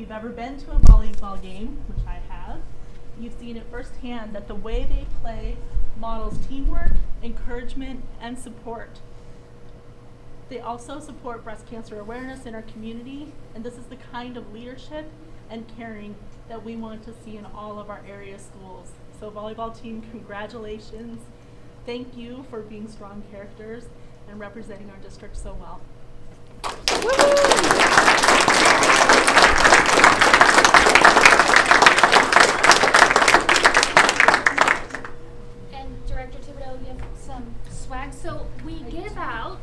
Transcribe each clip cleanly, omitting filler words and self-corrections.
If you've ever been to a volleyball game, which I have, you've seen it firsthand that the way they play models teamwork, encouragement, and support. They also support breast cancer awareness in our community, and this is the kind of leadership and caring that we want to see in all of our area schools. So volleyball team, congratulations. Thank you for being strong characters and representing our district so well. And Director Thibodeau, you have some swag. So we give out,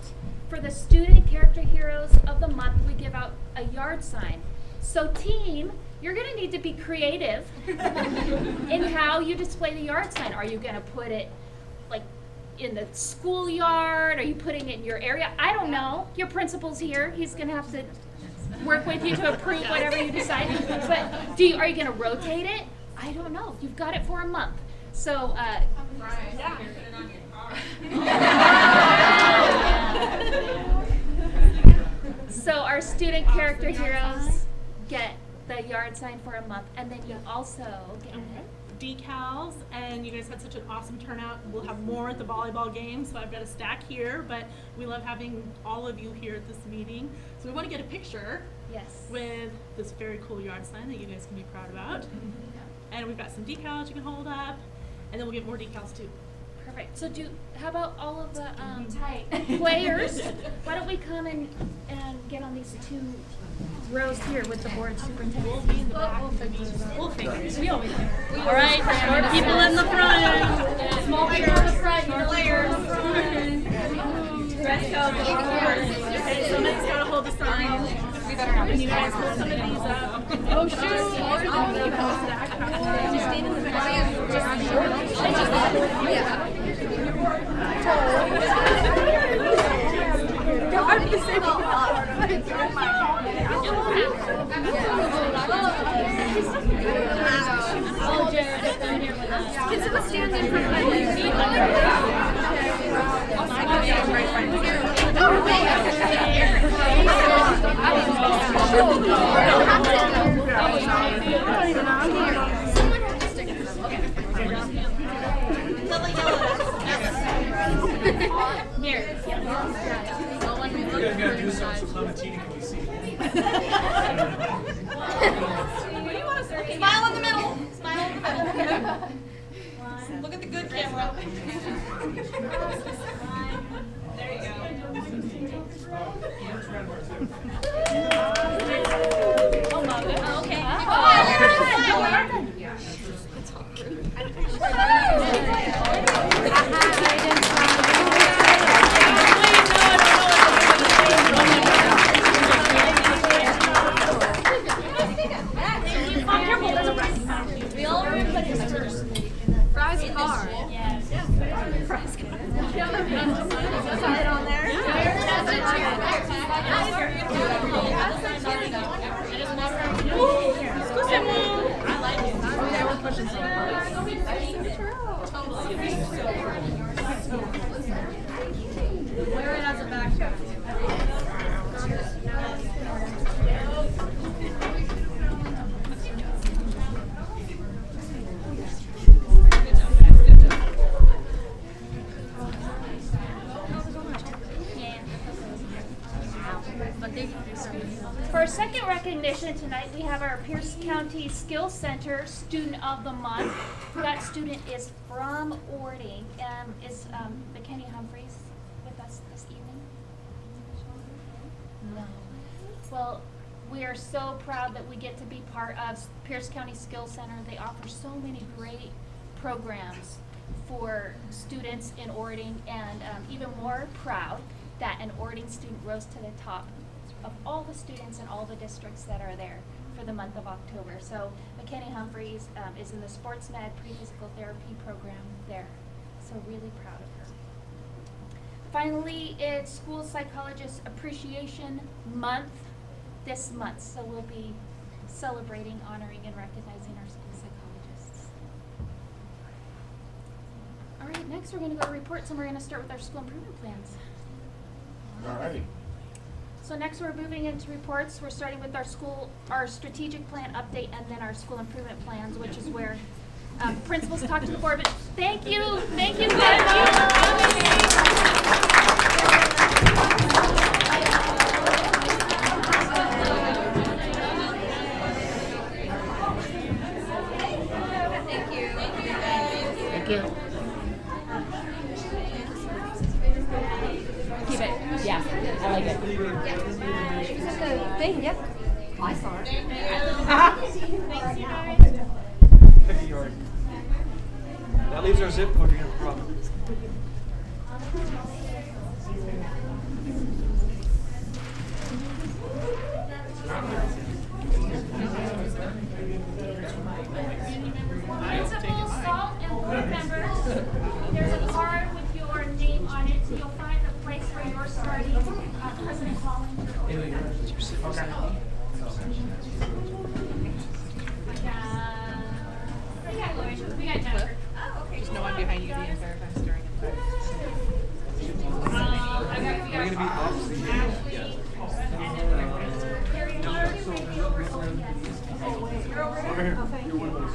for the Student Character Heroes of the Month, we give out a yard sign. So team, you're going to need to be creative in how you display the yard sign. Are you going to put it like in the schoolyard? Are you putting it in your area? I don't know. Your principal's here. He's going to have to work with you to approve whatever you decide. But are you going to rotate it? I don't know. You've got it for a month. So so our Student Character Heroes get the yard sign for a month, and then you also get decals, and you guys had such an awesome turnout. We'll have more at the volleyball game, so I've got a stack here, but we love having all of you here at this meeting. So we want to get a picture with this very cool yard sign that you guys can be proud about. And we've got some decals you can hold up, and then we'll get more decals too. Perfect. So how about all of the players? Why don't we come and get on these two rows here with the board superintendent? We'll be in the back. We'll figure it. We always do. All right, short people in the front. Small people in the front. Players. Dress code. Okay, somebody's got to hold the sign. Can you guys hold some of these up? Oh, shoot. Just stay in the back. Can someone stand in front of my You guys gotta do some commentating when we see it. Smile in the middle. Smile in the middle. Look at the good camera. There you go. Oh, okay. We all remember his first. Fry's car. Yes. Fry's car. It on there. I like it. Okay, we're pushing some. Wear it as a backpack. For our second recognition tonight, we have our Pierce County Skills Center Student of the Month. That student is from Ording. Is McKinney Humphreys with us this evening? No. Well, we are so proud that we get to be part of Pierce County Skills Center. They offer so many great programs for students in Ording, and even more proud that an Ording student rose to the top of all the students in all the districts that are there for the month of October. So McKinney Humphreys is in the Sports Med Pre-Physical Therapy program there. So really proud of her. Finally, it's School Psychologist Appreciation Month this month. So we'll be celebrating, honoring, and recognizing our school psychologists. All right, next we're going to go to reports, and we're going to start with our school improvement plans. All righty. So next we're moving into reports. We're starting with our strategic plan update, and then our school improvement plans, which is where principals talk to the board. But thank you very Thank you. Keep it. Yeah, I like it. Is that the thing? Yep. I saw it. Pick a yard. That leaves our zip code, you're gonna have a problem. Principals, salt and board members, there's a card with your name on it, so you'll find the place where you're starting. President Collins. We got Jennifer. There's no one behind you the entire time during it. We're gonna be opposite. You're one of those.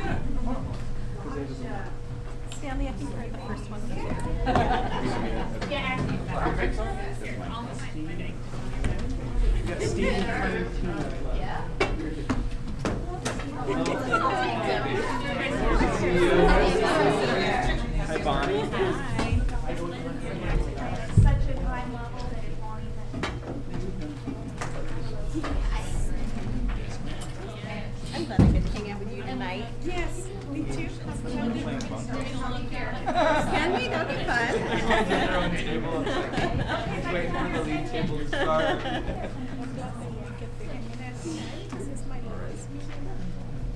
Stanley, I think you're the first one. You got Steve in front of Hi, Bonnie. Such a high level that it won't even. I'm glad I get to hang out with you tonight. Yes, me too. Can we? That'll be fun. Their own table. Waiting for the lead table to start.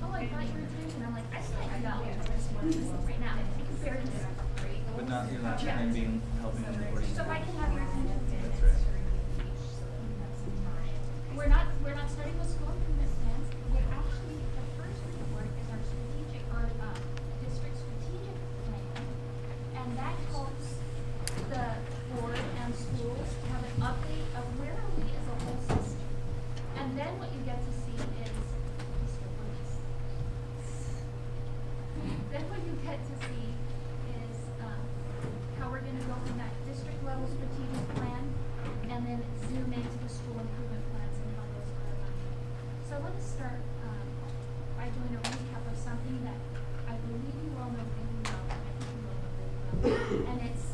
Oh, I got your attention. I'm like, I still got it right now. Compared to But not, you're not trying being helping in the recording. So if I can have your attention. That's right. We're not starting with school improvement plans. We're actually, the first report is our district strategic plan. And that helps the board and schools to have an update of where are we as a whole system. And then what you get to see is, Mr. Bruce. Then what you get to see is how we're going to go from that district level strategic plan and then zoom into the school improvement plans and how those are aligned. So I want to start by doing a recap of something that I believe you all know really well, and I think you all know really well. And it's,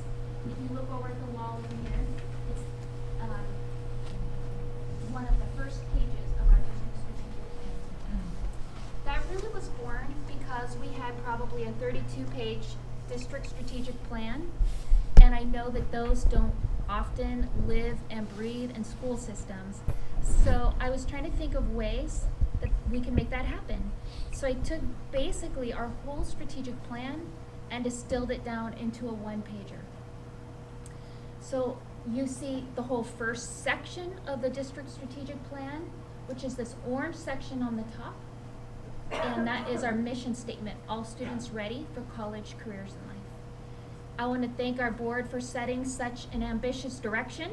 if you look over at the wall over here, it's one of the first pages of our district strategic plan. That really was born because we had probably a 32-page district strategic plan, and I know that those don't often live and breathe in school systems. So I was trying to think of ways that we can make that happen. So I took basically our whole strategic plan and distilled it down into a one-pager. So you see the whole first section of the district strategic plan, which is this orange section on the top. And that is our mission statement, all students ready for college, careers, and life. I want to thank our board for setting such an ambitious direction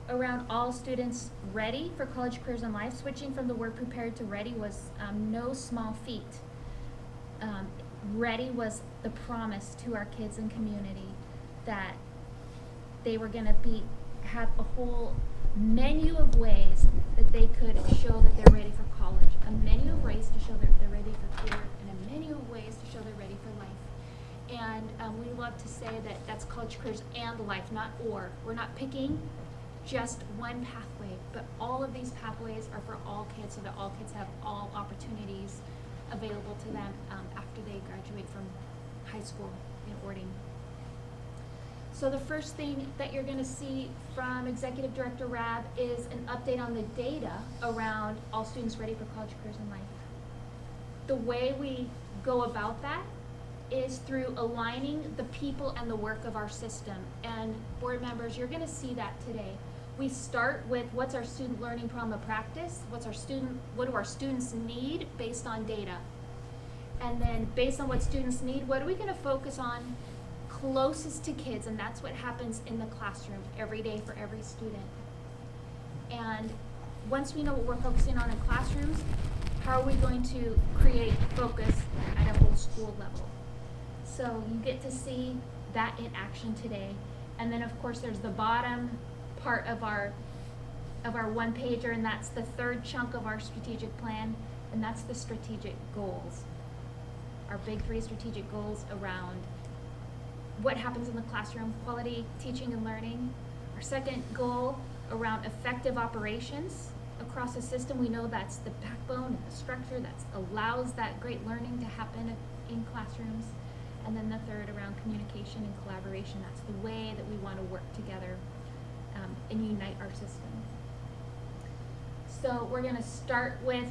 around all students ready for college, careers, and life. Switching from the word prepared to ready was no small feat. Ready was the promise to our kids and community that they were going to have a whole menu of ways that they could show that they're ready for college, a menu of ways to show that they're ready for career, and a menu of ways to show they're ready for life. And we love to say that that's college, careers, and life, not or. We're not picking just one pathway, but all of these pathways are for all kids, so that all kids have all opportunities available to them after they graduate from high school in Ording. So the first thing that you're going to see from Executive Director Rabb is an update on the data around all students ready for college, careers, and life. The way we go about that is through aligning the people and the work of our system. And board members, you're going to see that today. We start with what's our student learning problem of practice, what do our students need based on data. And then based on what students need, what are we going to focus on closest to kids, and that's what happens in the classroom every day for every student. And once we know what we're focusing on in classrooms, how are we going to create focus at a whole school level? So you get to see that in action today. And then of course there's the bottom part of our one pager, and that's the third chunk of our strategic plan, and that's the strategic goals. Our big 3 strategic goals around what happens in the classroom, quality teaching and learning. Our second goal around effective operations across the system. We know that's the backbone and the structure that allows that great learning to happen in classrooms. And then the third around communication and collaboration. That's the way that we want to work together and unite our system. So we're going to start with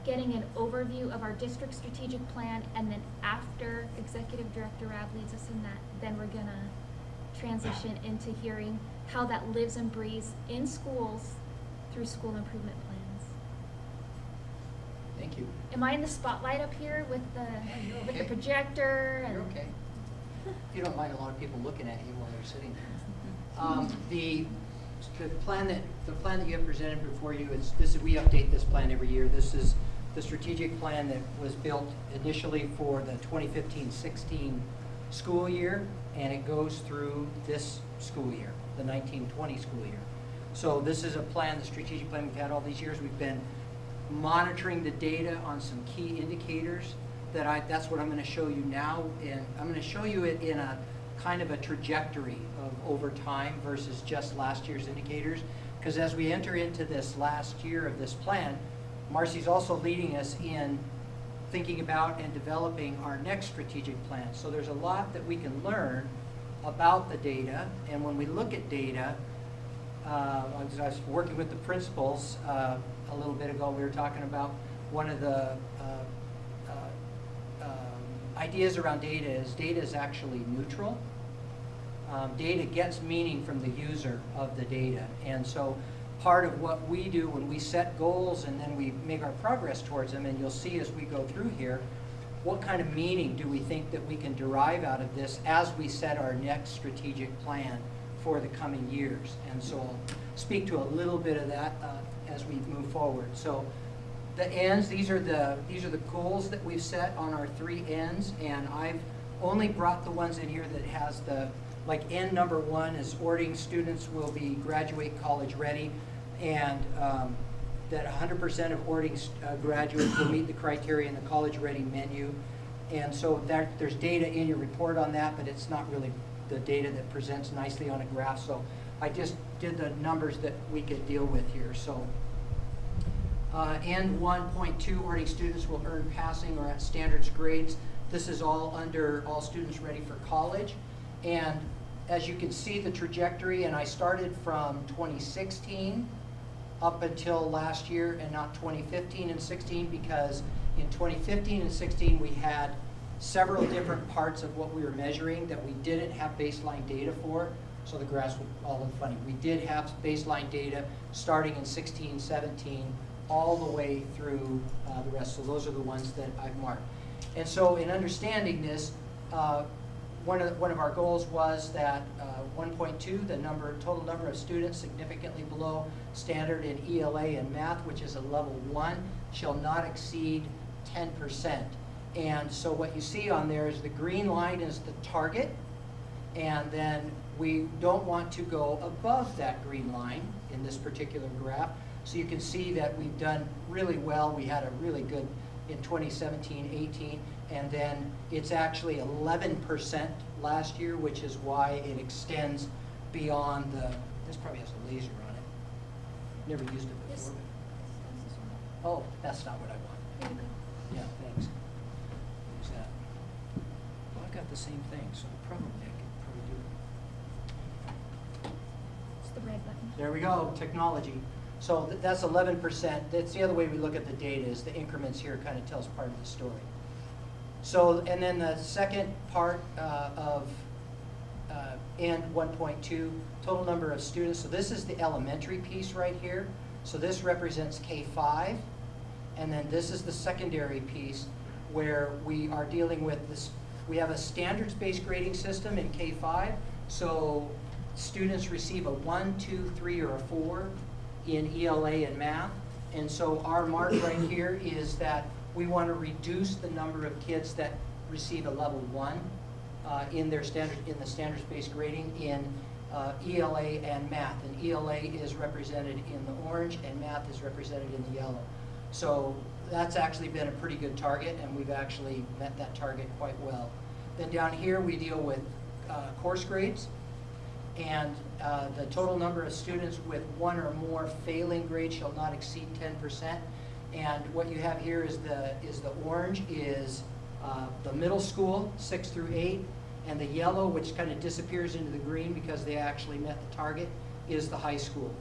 getting an overview of our district strategic plan, and then after Executive Director Rab leads us in that, then we're going to transition into hearing how that lives and breathes in schools through school improvement plans. Thank you. Am I in the spotlight up here with the you're with the okay. projector? And You're okay. If you don't mind a lot of people looking at you while they're sitting there. The plan that you have presented before you is we update this plan every year. This is the strategic plan that was built initially for the 2015-16 school year, and it goes through this school year, the 19-20 school year. So this is a plan, the strategic plan we've had all these years. We've been monitoring the data on some key indicators that's what I'm going to show you now, and I'm going to show you it in a kind of a trajectory of over time versus just last year's indicators, because as we enter into this last year of this plan, Marcy's also leading us in thinking about and developing our next strategic plan. So there's a lot that we can learn about the data, and when we look at data, I was working with the principals a little bit ago. We were talking about one of the ideas around data is actually neutral. Data gets meaning from the user of the data, and so part of what we do when we set goals and then we make our progress towards them, and you'll see as we go through here, what kind of meaning do we think that we can derive out of this as we set our next strategic plan for the coming years. And so I'll speak to a little bit of that as we move forward. So the ends, these are the goals that we've set on our 3 ends, and I've only brought the ones in here that has the, like end number 1 is Ording students will be graduate college ready, and that 100% of Ording graduates will meet the criteria in the college ready menu. And so there's data in your report on that, but it's not really the data that presents nicely on a graph. So I just did the numbers that we could deal with here. So and 1.2, Ording students will earn passing or at standards grades. This is all under all students ready for college. And as you can see the trajectory, and I started from 2016 up until last year and not 2015 and 16, because in 2015 and 16 we had several different parts of what we were measuring that we didn't have baseline data for. So the graphs would all look funny. We did have baseline data starting in 16, 17, all the way through the rest. So those are the ones that I've marked. And so in understanding this, one of our goals was that 1.2, the total number of students significantly below standard in ELA and math, which is a level 1, shall not exceed 10%. And so what you see on there is the green line is the target, and then we don't want to go above that green line in this particular graph. So you can see that we've done really well. We had a really good in 2017-18, and then it's actually 11% last year, which is why it extends beyond this probably has a laser on it. Never used it before. Oh, that's not what I want. Yeah, thanks. Use that. Well, I've got the same thing, so probably I could probably do it. It's the red button. There we go, technology. So that's 11%. That's the other way we look at the data, is the increments here kind of tells part of the story. So, and then the second part of end 1.2, total number of students. So this is the elementary piece right here. So this represents K-5. And then this is the secondary piece where we are dealing with this. We have a standards-based grading system in K-5. So students receive a 1, 2, 3, or a 4 in ELA and math. And so our mark right here is that we want to reduce the number of kids that receive a level 1 in the standards-based grading in ELA and math. And ELA is represented in the orange and math is represented in the yellow. So that's actually been a pretty good target, and we've actually met that target quite well. Then down here we deal with course grades, and the total number of students with 1 or more failing grades shall not exceed 10%. And what you have here is the orange is the middle school, 6 through 8, and the yellow, which kind of disappears into the green because they actually met the target, is the high school.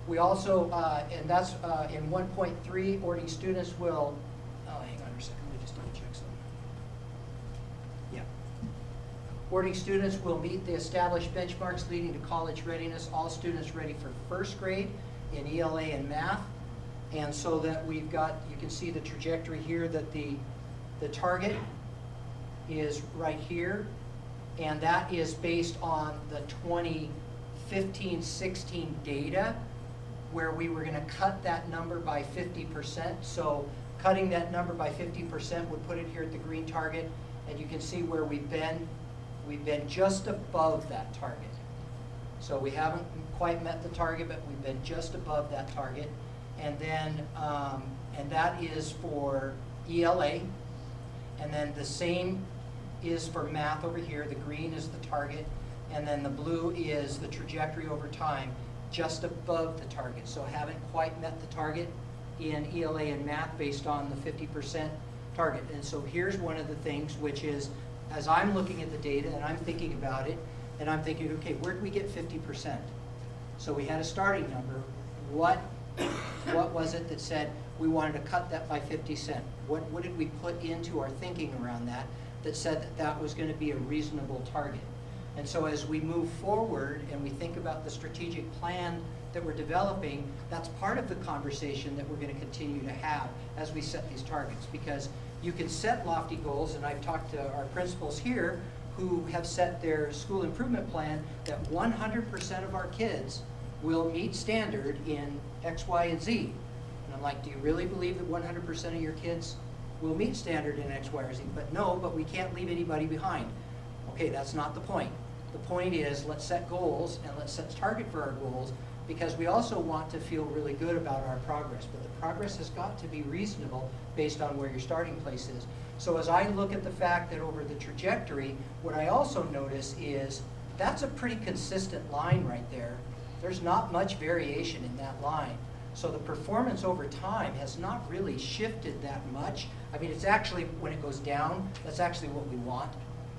We also, and that's in 1.3, ordering students will, oh, hang on a second, let me just double check something. Yeah. Ordering students will meet the established benchmarks leading to college readiness, all students ready for first grade in ELA and math. And so that we've got, you can see the trajectory here that the target is right here, and that is based on the 2015-16 data, where we were going to cut that number by 50%. So cutting that number by 50% would put it here at the green target, and you can see where we've been. We've been just above that target. So we haven't quite met the target, but we've been just above that target. And then, and that is for ELA. And then the same is for math over here. The green is the target, and then the blue is the trajectory over time, just above the target. So haven't quite met the target in ELA and math based on the 50% target. And so here's one of the things, which is, as I'm looking at the data and I'm thinking about it, and I'm thinking, okay, where did we get 50%? So we had a starting number. What was it that said we wanted to cut that by 50 cents? What did we put into our thinking around that said that that was going to be a reasonable target? And so as we move forward and we think about the strategic plan that we're developing, that's part of the conversation that we're going to continue to have as we set these targets. Because you can set lofty goals, and I've talked to our principals here who have set their school improvement plan that 100% of our kids will meet standard in X, Y, and Z. And I'm like, do you really believe that 100% of your kids will meet standard in X, Y, or Z? But no, but we can't leave anybody behind. Okay, that's not the point. The point is, let's set goals and let's set a target for our goals, because we also want to feel really good about our progress. But the progress has got to be reasonable based on where your starting place is. So as I look at the fact that over the trajectory, what I also notice is that's a pretty consistent line right there. There's not much variation in that line. So the performance over time has not really shifted that much. I mean, it's actually, when it goes down, that's actually what we want.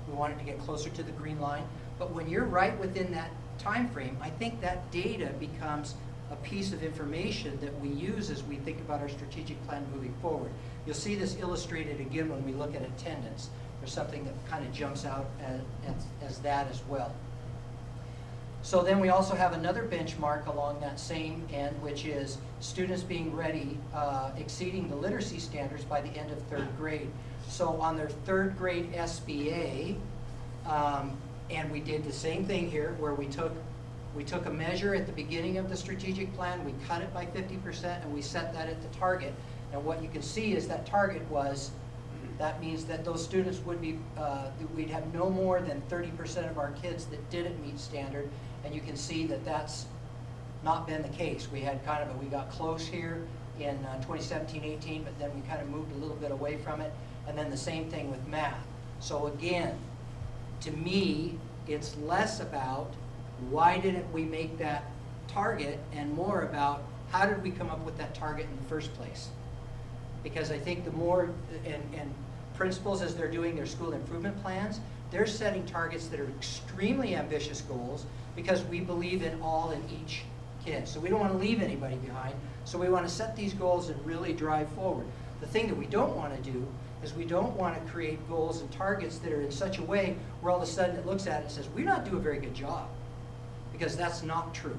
We want it to get closer to the green line. But when you're right within that time frame, I think that data becomes a piece of information that we use as we think about our strategic plan moving forward. You'll see this illustrated again when we look at attendance. There's something that kind of jumps out as that as well. So then we also have another benchmark along that same end, which is students being ready, exceeding the literacy standards by the end of 3rd grade. So on their 3rd grade SBA, and we did the same thing here, where we took a measure at the beginning of the strategic plan, we cut it by 50%, and we set that at the target. And what you can see is that target was, that means that those students would be, we'd have no more than 30% of our kids that didn't meet standard, and you can see that that's not been the case. We had kind of we got close here in 2017-18, but then we kind of moved a little bit away from it, and then the same thing with math. So again, to me, it's less about why didn't we make that target and more about how did we come up with that target in the first place. Because I think the more, and principals as they're doing their school improvement plans, they're setting targets that are extremely ambitious goals because we believe in all and each kid. So we don't want to leave anybody behind. So we want to set these goals and really drive forward. The thing that we don't want to do is we don't want to create goals and targets that are in such a way where all of a sudden it looks at it and says, we're not doing a very good job, because that's not true.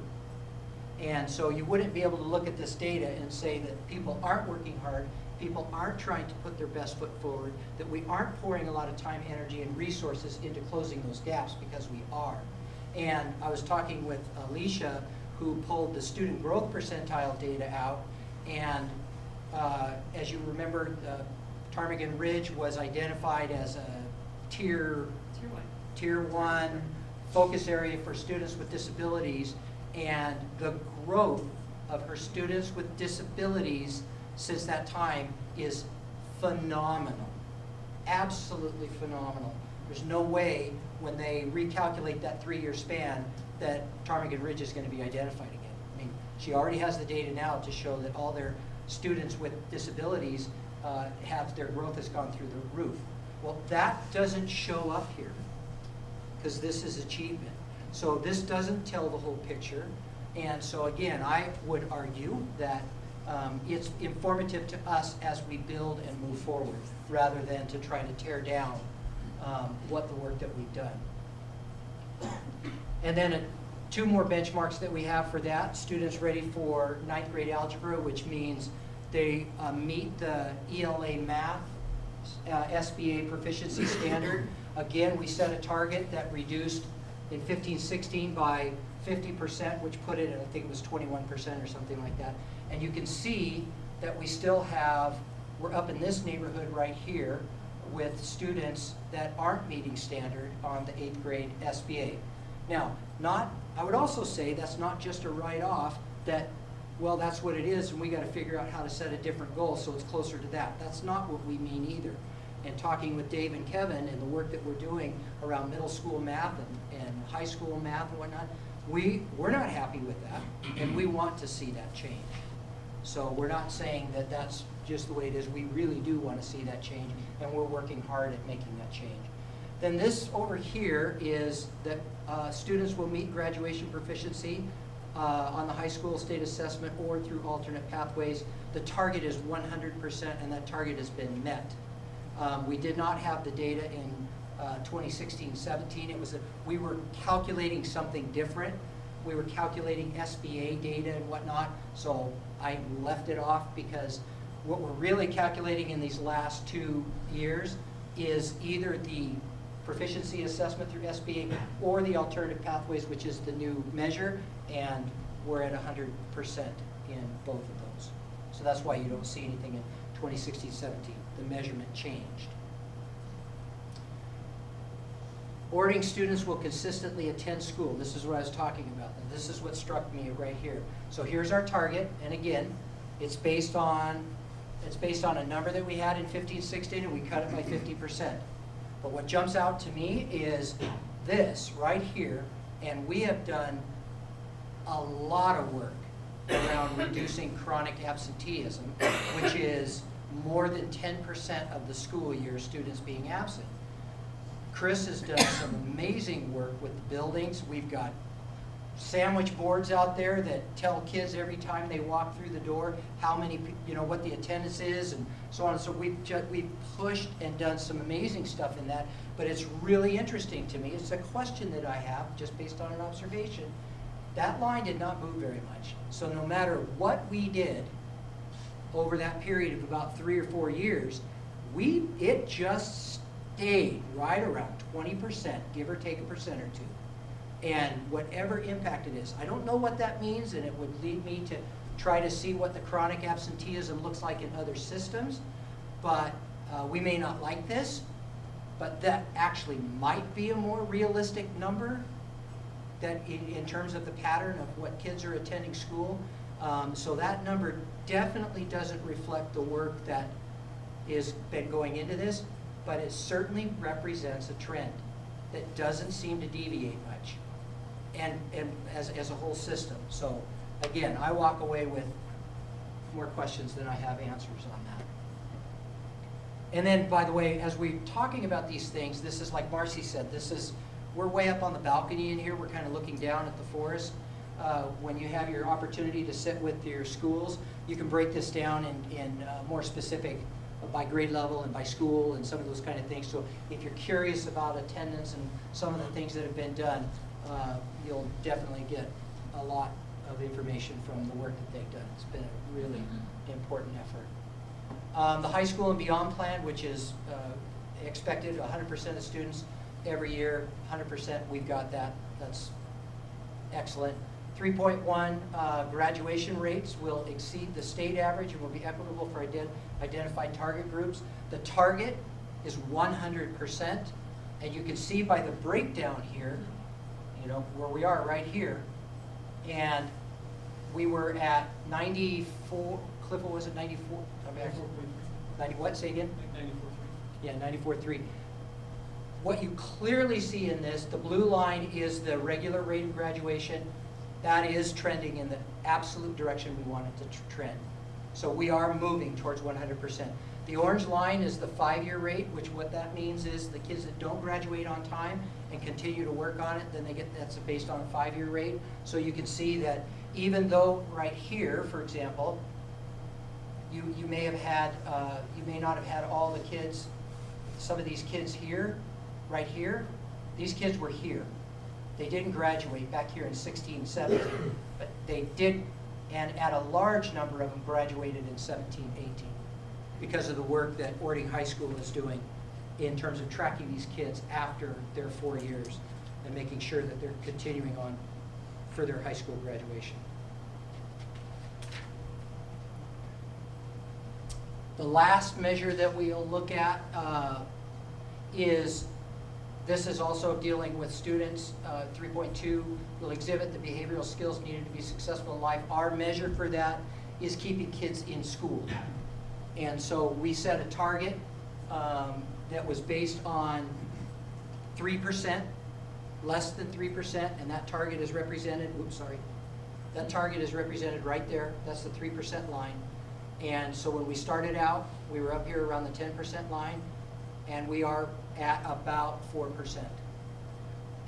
And so you wouldn't be able to look at this data and say that people aren't working hard people aren't trying to put their best foot forward, that we aren't pouring a lot of time, energy, and resources into closing those gaps, because we are. And I was talking with Alicia, who pulled the student growth percentile data out, and as you remember, Ptarmigan Ridge was identified as a tier 1 focus area for students with disabilities, and the growth of her students with disabilities since that time is phenomenal, absolutely phenomenal. There's no way when they recalculate that 3-year span that Ptarmigan Ridge is going to be identified again. I mean, she already has the data now to show that all their students with disabilities have their growth has gone through the roof. Well, that doesn't show up here because this is achievement. So this doesn't tell the whole picture. And so again, I would argue that it's informative to us as we build and move forward, rather than to try to tear down what the work that we've done. And then 2 more benchmarks that we have for that. Students ready for 9th grade algebra, which means they meet the ELA math SBA proficiency standard. Again, we set a target that reduced in 15-16 by 50%, which put it at, I think it was 21% or something like that. And you can see that we still have, we're up in this neighborhood right here with students that aren't meeting standard on the 8th grade SBA. Now, I would also say that's not just a write-off that, well, that's what it is and we got to figure out how to set a different goal so it's closer to that. That's not what we mean either. And talking with Dave and Kevin and the work that we're doing around middle school math and high school math and whatnot, we're not happy with that, and we want to see that change. So we're not saying that that's just the way it is. We really do want to see that change, and we're working hard at making that change. Then this over here is that students will meet graduation proficiency on the high school state assessment or through alternate pathways. The target is 100%, and that target has been met. We did not have the data in 2016-17. We were calculating something different. We were calculating SBA data and whatnot, so I left it off, because what we're really calculating in these last 2 years is either the proficiency assessment through SBA or the alternative pathways, which is the new measure, and we're at 100% in both of those. So that's why you don't see anything in 2016-17. The measurement changed. Boarding students will consistently attend school. This is what I was talking about. And this is what struck me right here. So here's our target, and again, it's based on a number that we had in 15-16, and we cut it by 50%. But what jumps out to me is this right here, and we have done a lot of work around reducing chronic absenteeism, which is more than 10% of the school year students being absent. Chris has done some amazing work with the buildings. We've got sandwich boards out there that tell kids every time they walk through the door how many, what the attendance is and so on. So we've pushed and done some amazing stuff in that. But it's really interesting to me. It's a question that I have just based on an observation. That line did not move very much. So no matter what we did over that period of about 3 or 4 years, it just stayed right around 20%, give or take a percent or two. And whatever impact it is, I don't know what that means, and it would lead me to try to see what the chronic absenteeism looks like in other systems, but we may not like this, but that actually might be a more realistic number that in terms of the pattern of what kids are attending school. So that number definitely doesn't reflect the work that has been going into this, but it certainly represents a trend that doesn't seem to deviate much, and as a whole system. So again, I walk away with more questions than I have answers on that. And then, by the way, as we're talking about these things, this is like Marcy said, we're way up on the balcony in here. We're kind of looking down at the forest. When you have your opportunity to sit with your schools, you can break this down in more specific by grade level and by school and some of those kind of things. So if you're curious about attendance and some of the things that have been done, you'll definitely get a lot of information from the work that they've done. It's been a really important effort. The high school and beyond plan, which is expected 100% of students every year, 100%, we've got that. That's excellent. 3.1 graduation rates will exceed the state average and will be equitable for identified target groups. The target is 100%, and you can see by the breakdown here, you know, where we are right here, and we were at 94, Cliff, what was it, 94? 90 what, say again? 94.3. Yeah, 94.3. What you clearly see in this, the blue line is the regular rate of graduation. That is trending in the absolute direction we want it to trend. So we are moving towards 100%. The orange line is the 5-year rate, which what that means is the kids that don't graduate on time and continue to work on it, then they get, that's based on a 5-year rate. So you can see that even though right here, for example, you may have had, you may not have had all the kids, some of these kids here, right here, these kids were here. They didn't graduate back here in 16, 17, but they did, and at a large number of them graduated in 17, 18 because of the work that Ording High School is doing in terms of tracking these kids after their 4 years and making sure that they're continuing on for their high school graduation. The last measure that we'll look at is, this is also dealing with students. 3.2 will exhibit the behavioral skills needed to be successful in life. Our measure for that is keeping kids in school. And so we set a target that was based on 3%, less than 3%, and that target is represented, oops, sorry. That target is represented right there. That's the 3% line. And so when we started out, we were up here around the 10% line, and we are at about 4%,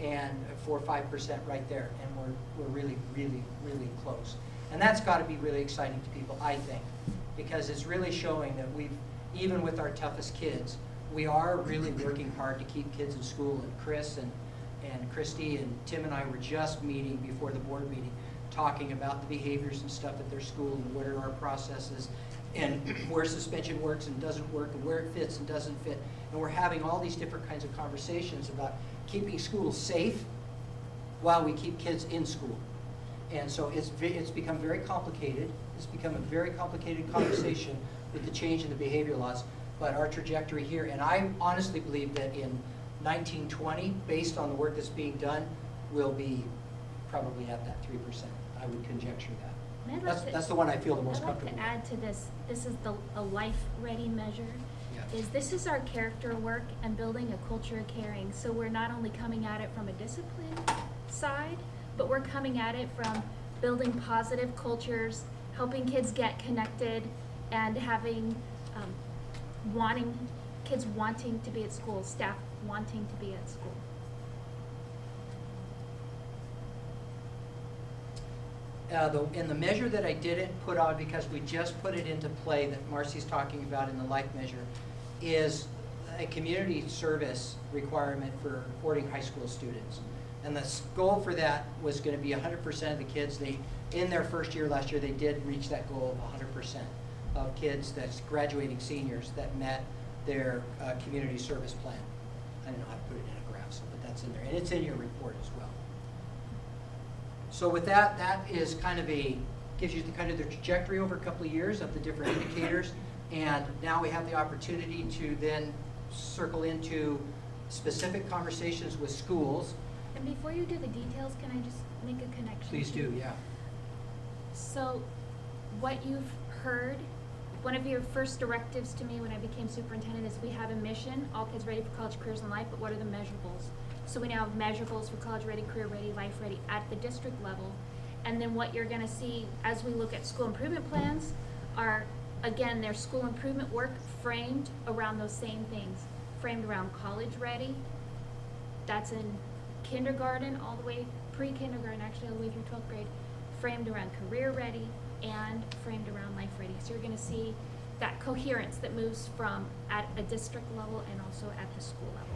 and 4 or 5% right there, and we're really, really, really close. And that's got to be really exciting to people, I think, because it's really showing that we've, even with our toughest kids, we are really working hard to keep kids in school. And Chris and Christy and Tim and I were just meeting before the board meeting, talking about the behaviors and stuff at their school and what are our processes and where suspension works and doesn't work and where it fits and doesn't fit. And we're having all these different kinds of conversations about keeping schools safe while we keep kids in school. And so it's become very complicated. It's become a very complicated conversation with the change in the behavior laws. But our trajectory here, and I honestly believe that in 1920, based on the work that's being done, we'll be probably at that 3%. I would conjecture that. That's the one I feel the most comfortable with. I'd like to add to this. This is a life-ready measure. Yeah. This is our character work and building a culture of caring. So we're not only coming at it from a discipline side, but we're coming at it from building positive cultures, helping kids get connected, and having kids wanting to be at school, staff wanting to be at school. And the measure that I didn't put on because we just put it into play that Marcy's talking about in the life measure is a community service requirement for Ording High School students. And the goal for that was going to be 100% of the kids. In their first year last year, they did reach that goal of 100% of kids, that's graduating seniors, that met their community service plan. I don't know how to put it in a graph, but that's in there. And it's in your report as well. So with that, that is kind of gives you the trajectory over a couple of years of the different indicators. And now we have the opportunity to then circle into specific conversations with schools. And before you do the details, can I just make a connection? Please do, yeah. So what you've heard, one of your first directives to me when I became superintendent is we have a mission, all kids ready for college, careers, and life, but what are the measurables? So we now have measurables for college ready, career ready, life ready at the district level. And then what you're gonna see as we look at school improvement plans are, again, their school improvement work framed around those same things. Framed around college ready, that's in kindergarten all the way, pre-kindergarten actually all the way through 12th grade, framed around career ready, and framed around life ready. So you're gonna see that coherence that moves from at a district level and also at the school level.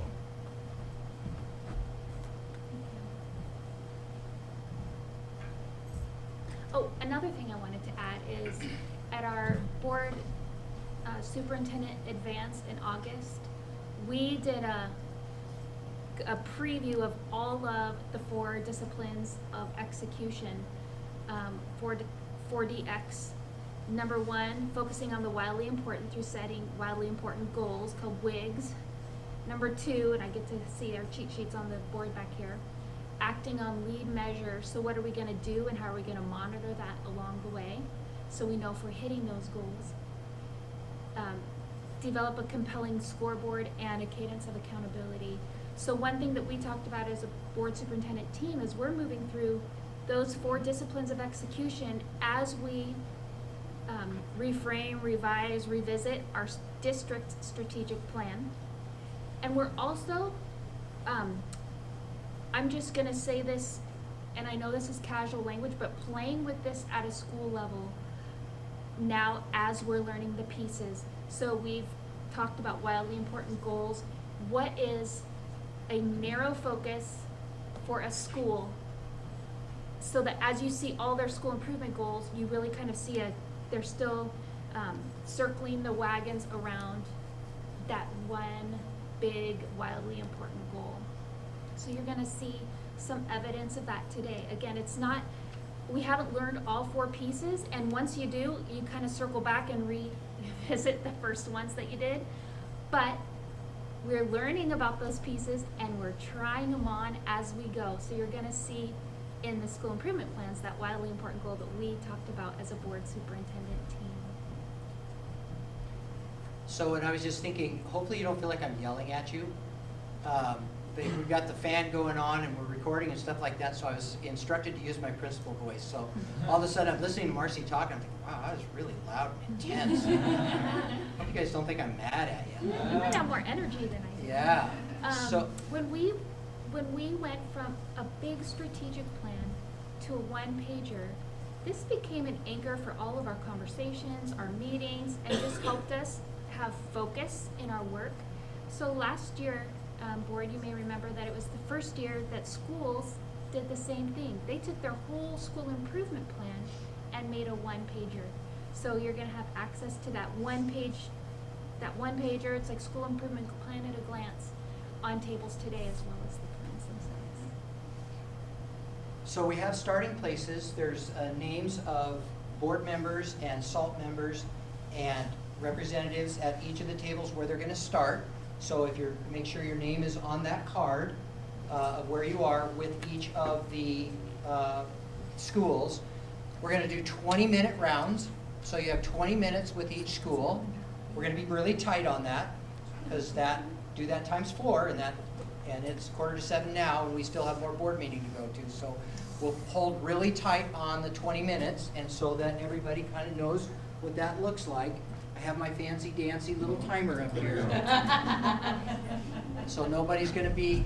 Oh, another thing I wanted to add is at our board Superintendent Advance in August, we did a preview of all of the 4 disciplines of execution for 4DX. Number 1, focusing on the wildly important through setting wildly important goals called WIGs. Number 2, and I get to see our cheat sheets on the board back here, acting on lead measures. So what are we going to do and how are we going to monitor that along the way so we know if we're hitting those goals. Develop a compelling scoreboard and a cadence of accountability. So one thing that we talked about as a board superintendent team is we're moving through those 4 disciplines of execution as we reframe, revise, revisit our district strategic plan. And we're also, I'm just gonna say this, and I know this is casual language, but playing with this at a school level now as we're learning the pieces. So we've talked about wildly important goals. What is a narrow focus for a school so that as you see all their school improvement goals, you really kind of see they're still circling the wagons around that one big, wildly important goal. So you're gonna see some evidence of that today. Again, it's not, we haven't learned all 4 pieces, and once you do, you kind of circle back and revisit the first ones that you did, but we're learning about those pieces and we're trying them on as we go. So you're gonna see in the school improvement plans that wildly important goal that we talked about as a board superintendent team. So, and I was just thinking, hopefully you don't feel like I'm yelling at you. But we've got the fan going on and we're recording and stuff like that, so I was instructed to use my principal voice. So all of a sudden I'm listening to Marcy talk and I'm thinking, wow, that was really loud and intense. Hope you guys don't think I'm mad at you. You might have more energy than I do. Yeah. So when we went from a big strategic plan to a one-pager, this became an anchor for all of our conversations, our meetings, and just helped us have focus in our work. So last year, board, you may remember that it was the first year that schools did the same thing. They took their whole school improvement plan and made a one-pager. So you're gonna have access to that one-pager. It's like school improvement plan at a glance on tables today as well as the plans themselves. So we have starting places. There's names of board members and SALT members and representatives at each of the tables where they're going to start. So if you're, make sure your name is on that card of where you are with each of the schools. We're going to do 20-minute rounds. So you have 20 minutes with each school. We're going to be really tight on that because do that times 4 and it's 6:45 now and we still have more board meeting to go to. So we'll hold really tight on the 20 minutes and so that everybody kind of knows what that looks like. I have my fancy dancy little timer up here. So nobody's gonna be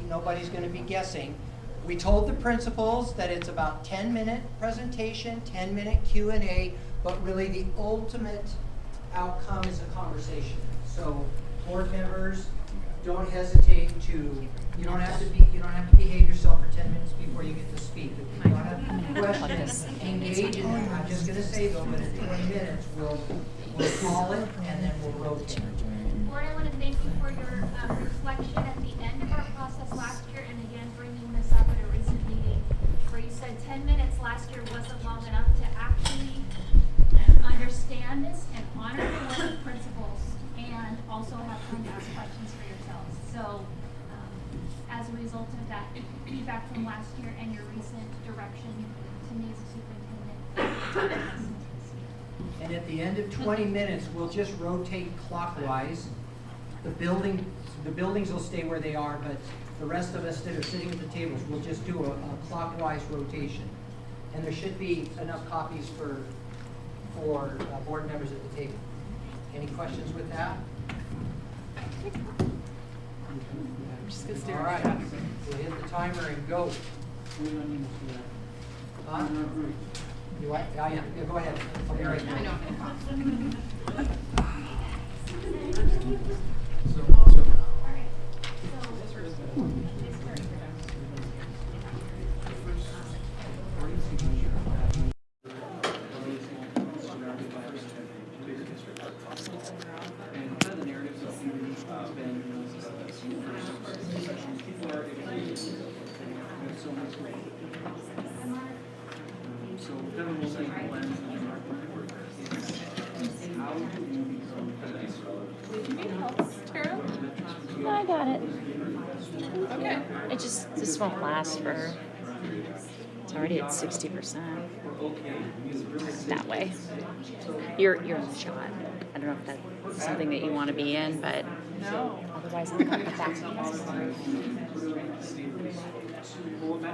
guessing. We told the principals that it's about 10-minute presentation, 10-minute Q&A, but really the ultimate outcome is a conversation. So board members, don't hesitate to, you don't have to behave yourself for 10 minutes before you get to speak. If you want to question, engage in it. I'm just gonna say though, but in 20 minutes we'll call it and then we'll rotate. Board, I want to thank you for your reflection at the end of our process last year and again bringing this up at a recent meeting where you said 10 minutes last year wasn't long enough to actually understand this and honor the work of principals and also have time to ask questions for yourselves. So as a result of that feedback from last year and your recent direction to me as a superintendent, And at the end of 20 minutes, we'll just rotate clockwise. The buildings will stay where they are, but the rest of us that are sitting at the tables, we'll just do a clockwise rotation. And there should be enough copies for board members at the table. Any questions with that? All right, we'll hit the timer and go. Huh? You what? Yeah, go ahead. I'll be right back. kind of most like lens in our work is how do we become Tara? No, I got it. Okay. It just won't last for. It's already at 60%. That way. You're in the shot. I don't know if that's something that you want to be in, but No. otherwise I'm gonna put that.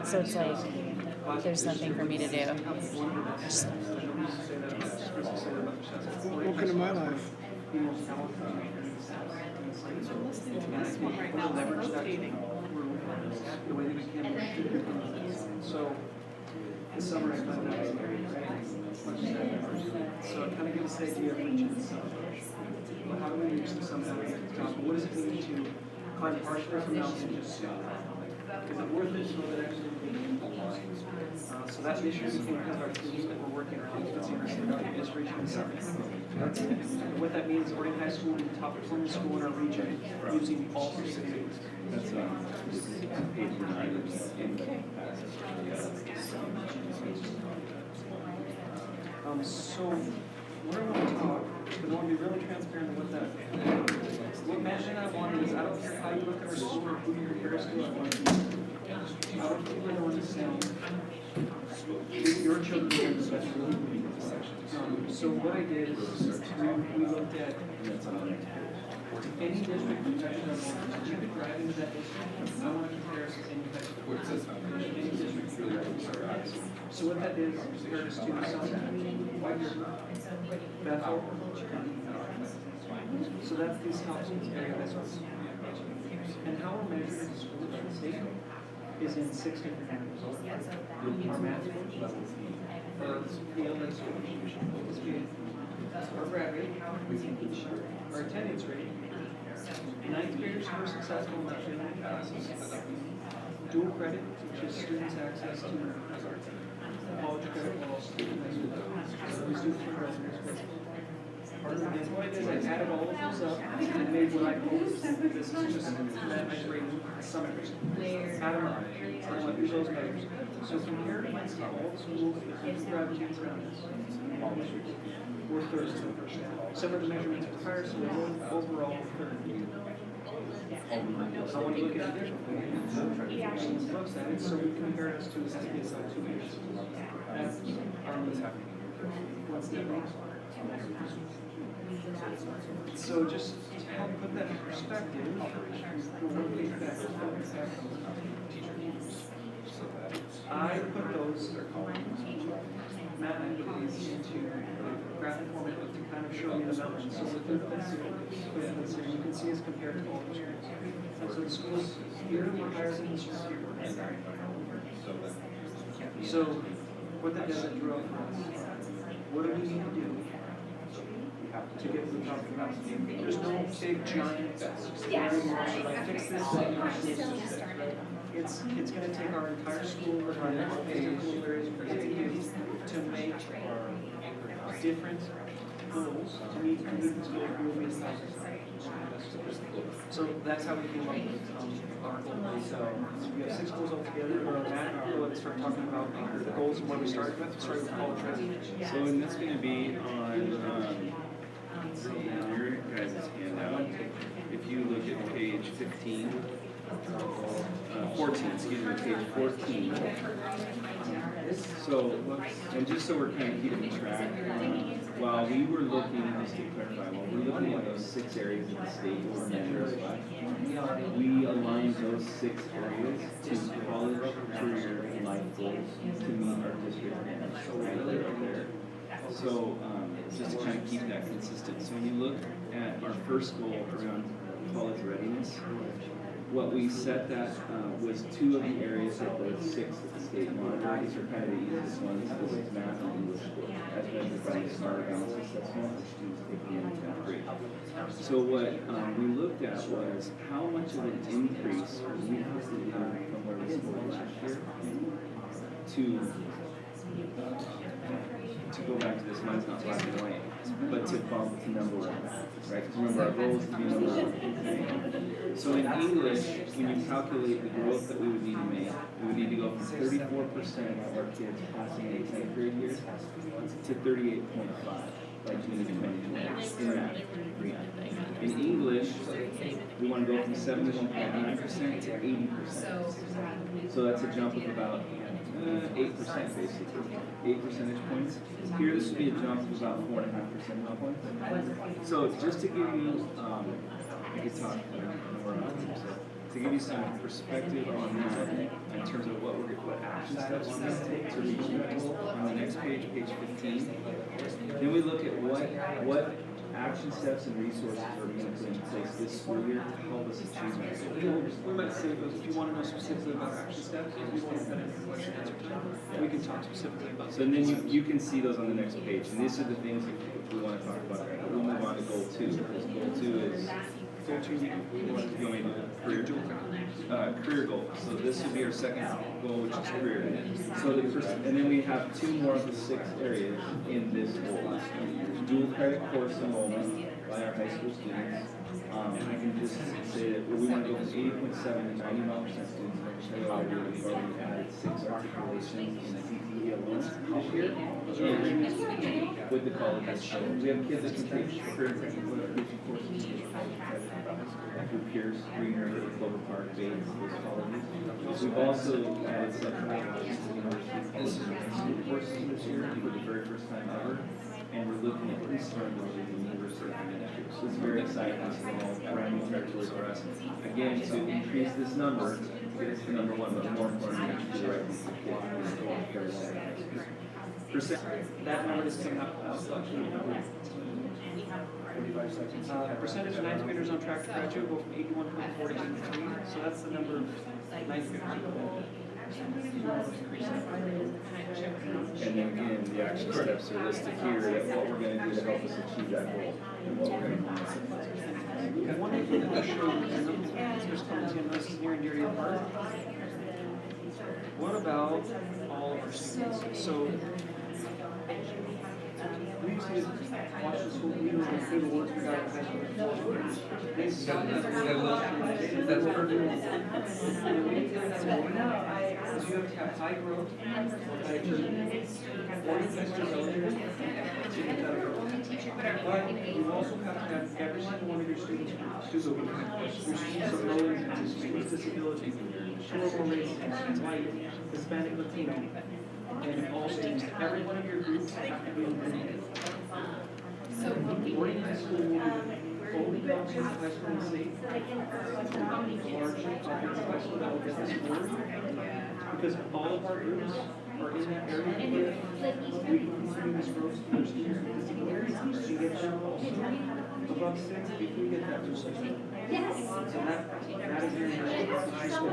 So it's like there's nothing for me to do. Just Welcome to my life. Listening to this one right now is rotating. The way that we can. So this summer I found out it's very so it kind of gives us the idea of reaching the summit. Well, how do we reach the summit? What does it mean to climb partially from mountain just is it worth it so that actually so that issue became kind of our themes that we're working around is reaching the summit. What that means is Oregon High School will be the top performing school in our region using all 6 areas. That's page 9. So where I want to talk, but I want to be really transparent with what that. What Matt and I wanted is I don't care how you look at our school or who you compare us to. I want to be. I don't think we're going to sound. Your children are the best. So what I did is we looked at any district you could drive into that district. I want to compare us to any type of any district. So what that did is compared us to White River, Bethel, so that's these top area districts. And how we're measured in school in the state is in 6 different areas. Our math school, our PLS school, our grad rate, our attendance rate, 9th graders who are successful in their training classes, dual credit, which is students' access to college credit while students for residence. And what I did is I added all of those up and made what I call this is just that nice rating summit. Add them up. I want to do those measures. So from here, you can see all the schools that gravitate around this. We're third. Some of the measurements are higher, so we're overall third. I want to look at it looks at it, so we compare us to the SPSL 2 years. What's the next? So just to help put that in perspective, we'll look back at I put those Matt and I put these into graphic format to kind of show you the numbers. So with this here, you can see as compared to all the schools. And so the schools here were higher than the schools here. So what that does, it drew up for us. What do we need to do to get to the top of the mountain? There's no big giant fix this thing. It's going to take our entire school or our next page to make different goals to meet the goal we will be established. So that's how we came up with our goals. So we have 6 goals altogether. Matt and I will start talking about the goals and what we started with. Starting with college readiness. So and that's going to be on your guys' handout. If you look at page 15, 14, excuse me, page 14. So, and just so we're kind of keeping track, while we were looking, just to clarify, while we're looking at those 6 areas of the state or measures, we aligned those 6 areas to college, career, and life goals to meet our district standards. So, just to kind of keep that consistent. So when you look at our first goal around college readiness, what we set that was 2 of the areas that the 6 that the state monitored. These are kind of the easiest ones. This is math and English, as measured by the STAR balance assessment, which students take in 10th grade. So what we looked at was how much of an increase we have to do from where we started last year to to go back to this, mine's not black and white, but to bump to number one, right? Because remember, our goal is to be number one. Okay? So in English, when you calculate the growth that we would need to make, we would need to go from 34% of our kids passing in 10th grade year to 38.5 by June of 2020 in English, we want to go from 71.9% to 80%. So that's a jump of about 8% basically, 8 percentage points. Here this would be a jump of about 4.5 percentage points. So just to give you, I could talk more about this. To give you some perspective on that, in terms of what action steps we're going to take to reach that goal, on the next page, page 15, then we look at what action steps and resources are we going to put in place this school year to help us achieve that goal. We might say those, if you want to know specifically about action steps, we won't put in question and answer time. We can talk specifically about. So then you can see those on the next page, and these are the things that we want to talk about. We'll move on to goal 2, because goal 2 is career goal. So this would be our second goal, which is career. So and then we have 2 more of the 6 areas in this goal. Dual credit course enrollment by our high school students. I can just say that we want to go from 80.7 to 91% students. We've already added 6 articulations in CTE alone this year. And with the colleges, we have kids that can take career technical education courses through Pierce, Greener, Clover Park, Bates, those colleges. We've also added supplemental colleges to university courses this year for the very first time ever. And we're looking at pre-starting in the University of Connecticut. So it's very exciting. This is all brand new territory for us. Again, to increase this number, get us to number 1, but more importantly, to the right percent. That number is coming up. 45 seconds. Percentage of 9th graders on track to graduate go from 81 to 43. So that's the number of 9th graders. And then again, the action steps are listed here that what we're going to do to help us achieve that goal and what we're going to do. One of the things that shows there's comes in this is near and dear to your heart. What about all of our students? So we used to watch the school, we know the work we got at high school. That's you have to have high growth, high achievement, 40 semesters earlier, but you also have to have every single one of your students your students of low income, students with disabilities, cerebral race, white, Hispanic, Latino, and all students. Every one of your groups have to be included. So boarding high school will be only option high school in the state. Largely option high school that will get this forward. Because all of our groups are in that area where we can continue this growth to their students with disabilities to get them also above 6 if we get that to 6. Yes. So that is your high school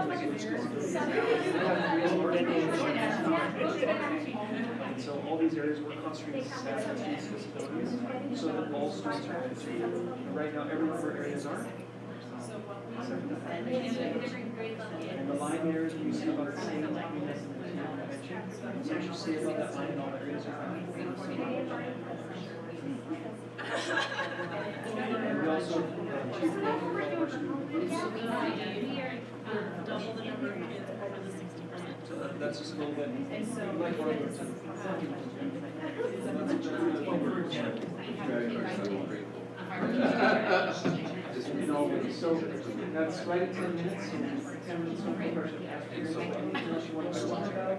and so all these areas we're concentrating staff and students with disabilities so that all students are contributing. Right now every one of our areas are. And the line there is we see about the same as the so you see about that line in all the areas are and we also achieve growth for all our student groups. Double the number of kids over the 60%. So that's just a little bit like our groups. So that's right at 10 minutes. 10 minutes on the question. Anything else you want to talk about?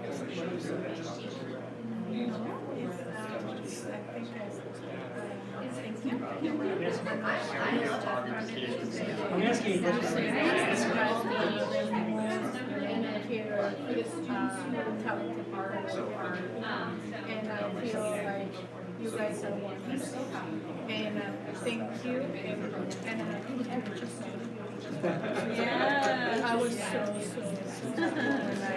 I'm asking you a question. Talented part of the art, and I feel like you guys are wonderful. And thank you, and just yeah, I was so when I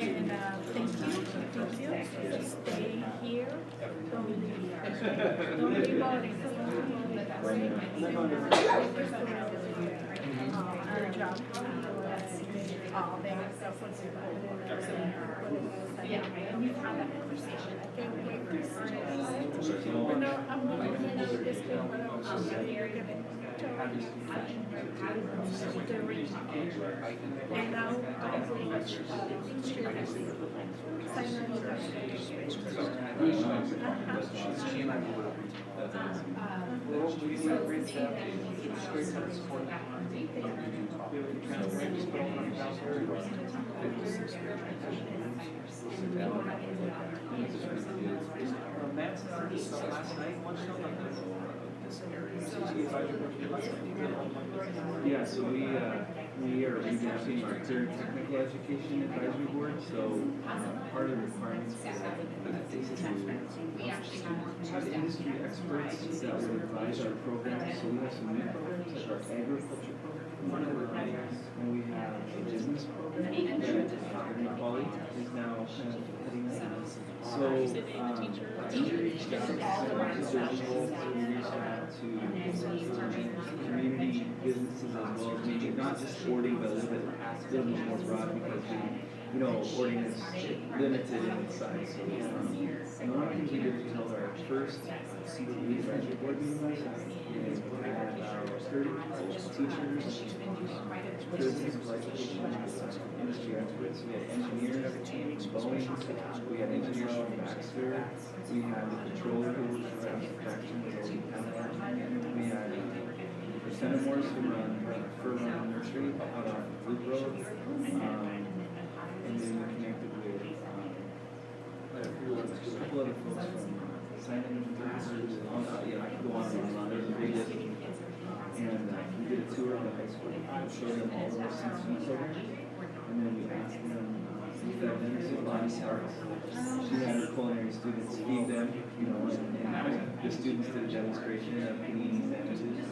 and thank you, stay here, don't be boring. Our job. that conversation. I can't wait to see it. But no, I'm not gonna do this thing, but I'm gonna tell you the reason. And now, probably, Matt started last night, one show like this. Yeah, so we are revamping our career technical education advisory board, so part of the requirements for that is to have industry experts that would advise our programs. So we have some new programs like our agriculture program, and we have a business program that Polly is now kind of heading up. So teacher reached out to community businesses as well as maybe not just sporting, but a little bit more broad because hoarding is limited in its size. So, and one of the things we did was held our first CTE advisory board meeting last night, and we had about 30 teachers, physical education, industry experts. We had engineers, Boeing, we had engineers from Baxter, we had the controller who was from Jackson, we had Centimores who run Fur Run Nursery out on Loop Road, and then we connected with a couple other folks from signing masters. I could go on and on. There's a big list. And we did a tour of the high school, showed them all of our CCE programs, and then we asked them if they had been to Lonnie's house. She had her culinary students feed them, and the students did a demonstration of cleaning sandwiches.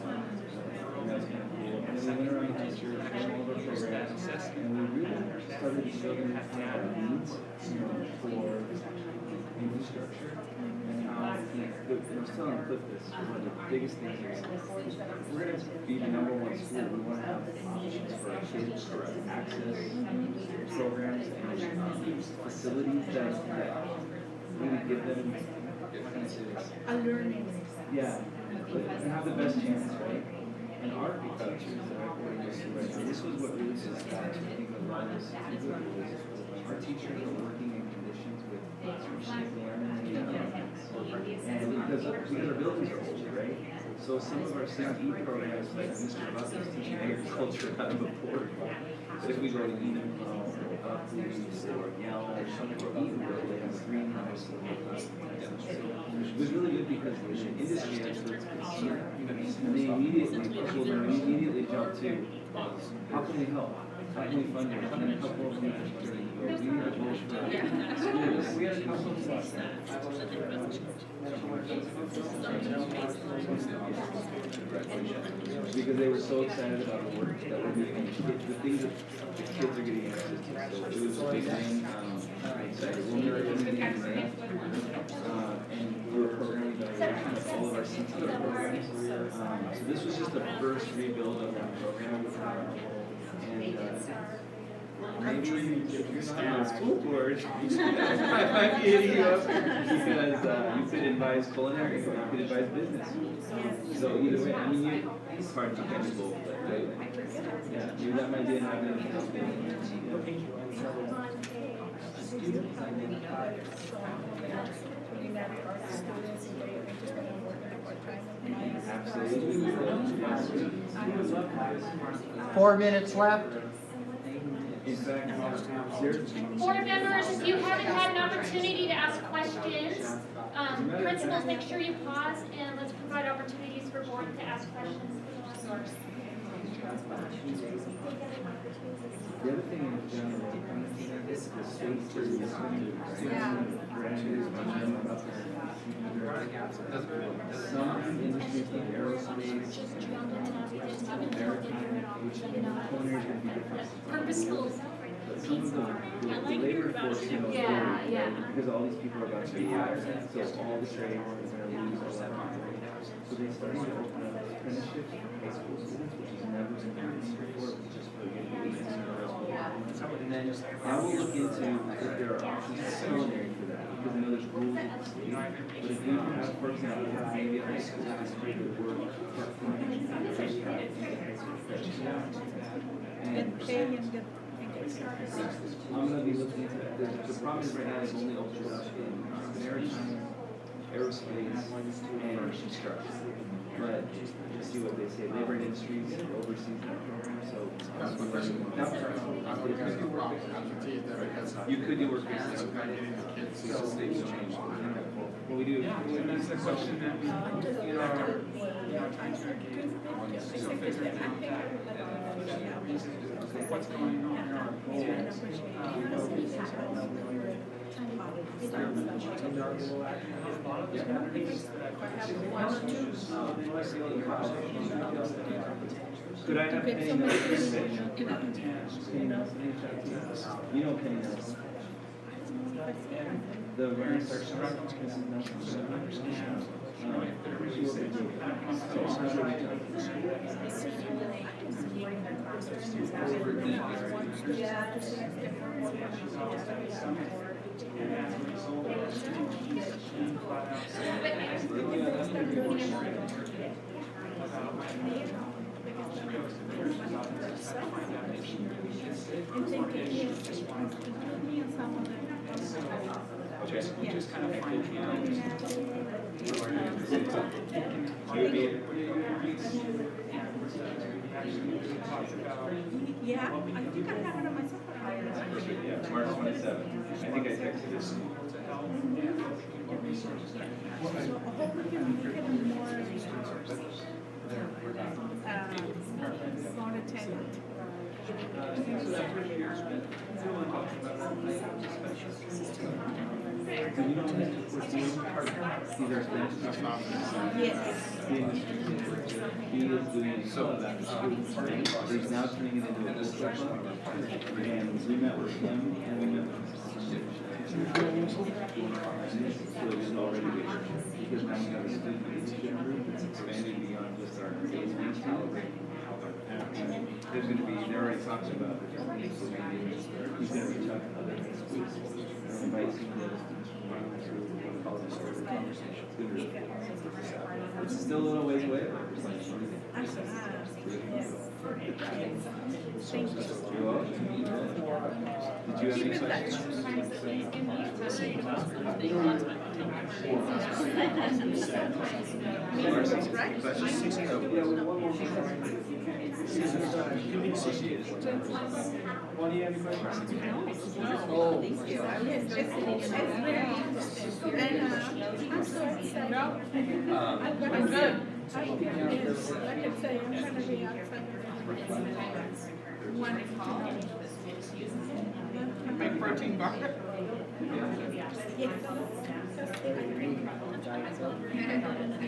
And that was kind of cool. And then we went around the high school, showed all of our programs, and we really started to show them kind of our needs, for infrastructure. And how, I was telling Cliff this, one of the biggest things is we're going to be the #1 school. We want to have options for our kids, for access programs, and facilities that really give them a learning. Yeah, and have the best chance, right? And our teachers that I'm working with right now, this was what really stood out to me. I think a lot of this is our teachers are working in conditions with and because our buildings are old, right? So some of our CE programs, like Mr. Buck is teaching agriculture out of a board. But if we go to Eden or Upleaves or Yell or somewhere or Edenville, they have a greenhouse. So it was really good because the industry experts could see it. And they immediately jumped to, how can we help? How can we fund it? And then a couple of them we need a vote for schools. We had a couple of because they were so excited about the work that we're doing, the things that the kids are getting access to. So it was a big thing. Excited. We'll never do anything in that. And we're programming evaluation of all of our CT programs. So this was just the first rebuild of that program. Maybe if you're not on the school board, I might be hitting you up because you could advise culinary or you could advise business. So either way, I mean, it's hard to catch both, but yeah, maybe that might be an avenue to help them. Absolutely. 4 minutes left. In fact, Board members, if you haven't had an opportunity to ask questions, principals, make sure you pause and let's provide opportunities for board to ask questions. the other thing in general, is the state is listening to some industries like aerospace, which culinary is going to be different. Purposeful. Some of the labor force, because all these people are about to be hired, so all the trades are going to lose a lot of money. So they started to open up apprenticeships for high school students, which has never been done before, which is for and then I will look into if there are options for culinary for that, because we have, for example, maybe a high school district that work Get pay and get started. I'm gonna be looking into that. The problem is right now is only opened up in maritime, aerospace, and construction. But just see what they say. Labor and Industries oversees that program, so. You could do work. Well, we do. That's the question that we, in our time tracking, what's going on in our goals. Could I have Penny know? You know Penny knows. The running starts to run. Just kind of finding out. Yeah, I think I have it on my cell phone. Yeah, March 27th. I think I texted this. So I hope we can make it more attended. Yes. He is doing some of that. He's now turning it into a discussion. And we met with him and we met with so it is already because now we have a student leadership group that's expanding beyond just our engagement caliber. There's going to be, they're already talking about it. So he's going to reach out to other schools and invite some of those students from around through college conversations. It's still a little ways away, but it's like, Thank you. did you have any questions? Well, do you have any questions? Oh, Yes, it's very interesting. And I'm so excited. I'm good. Like I say, I'm going to be outside. One Big protein bar. I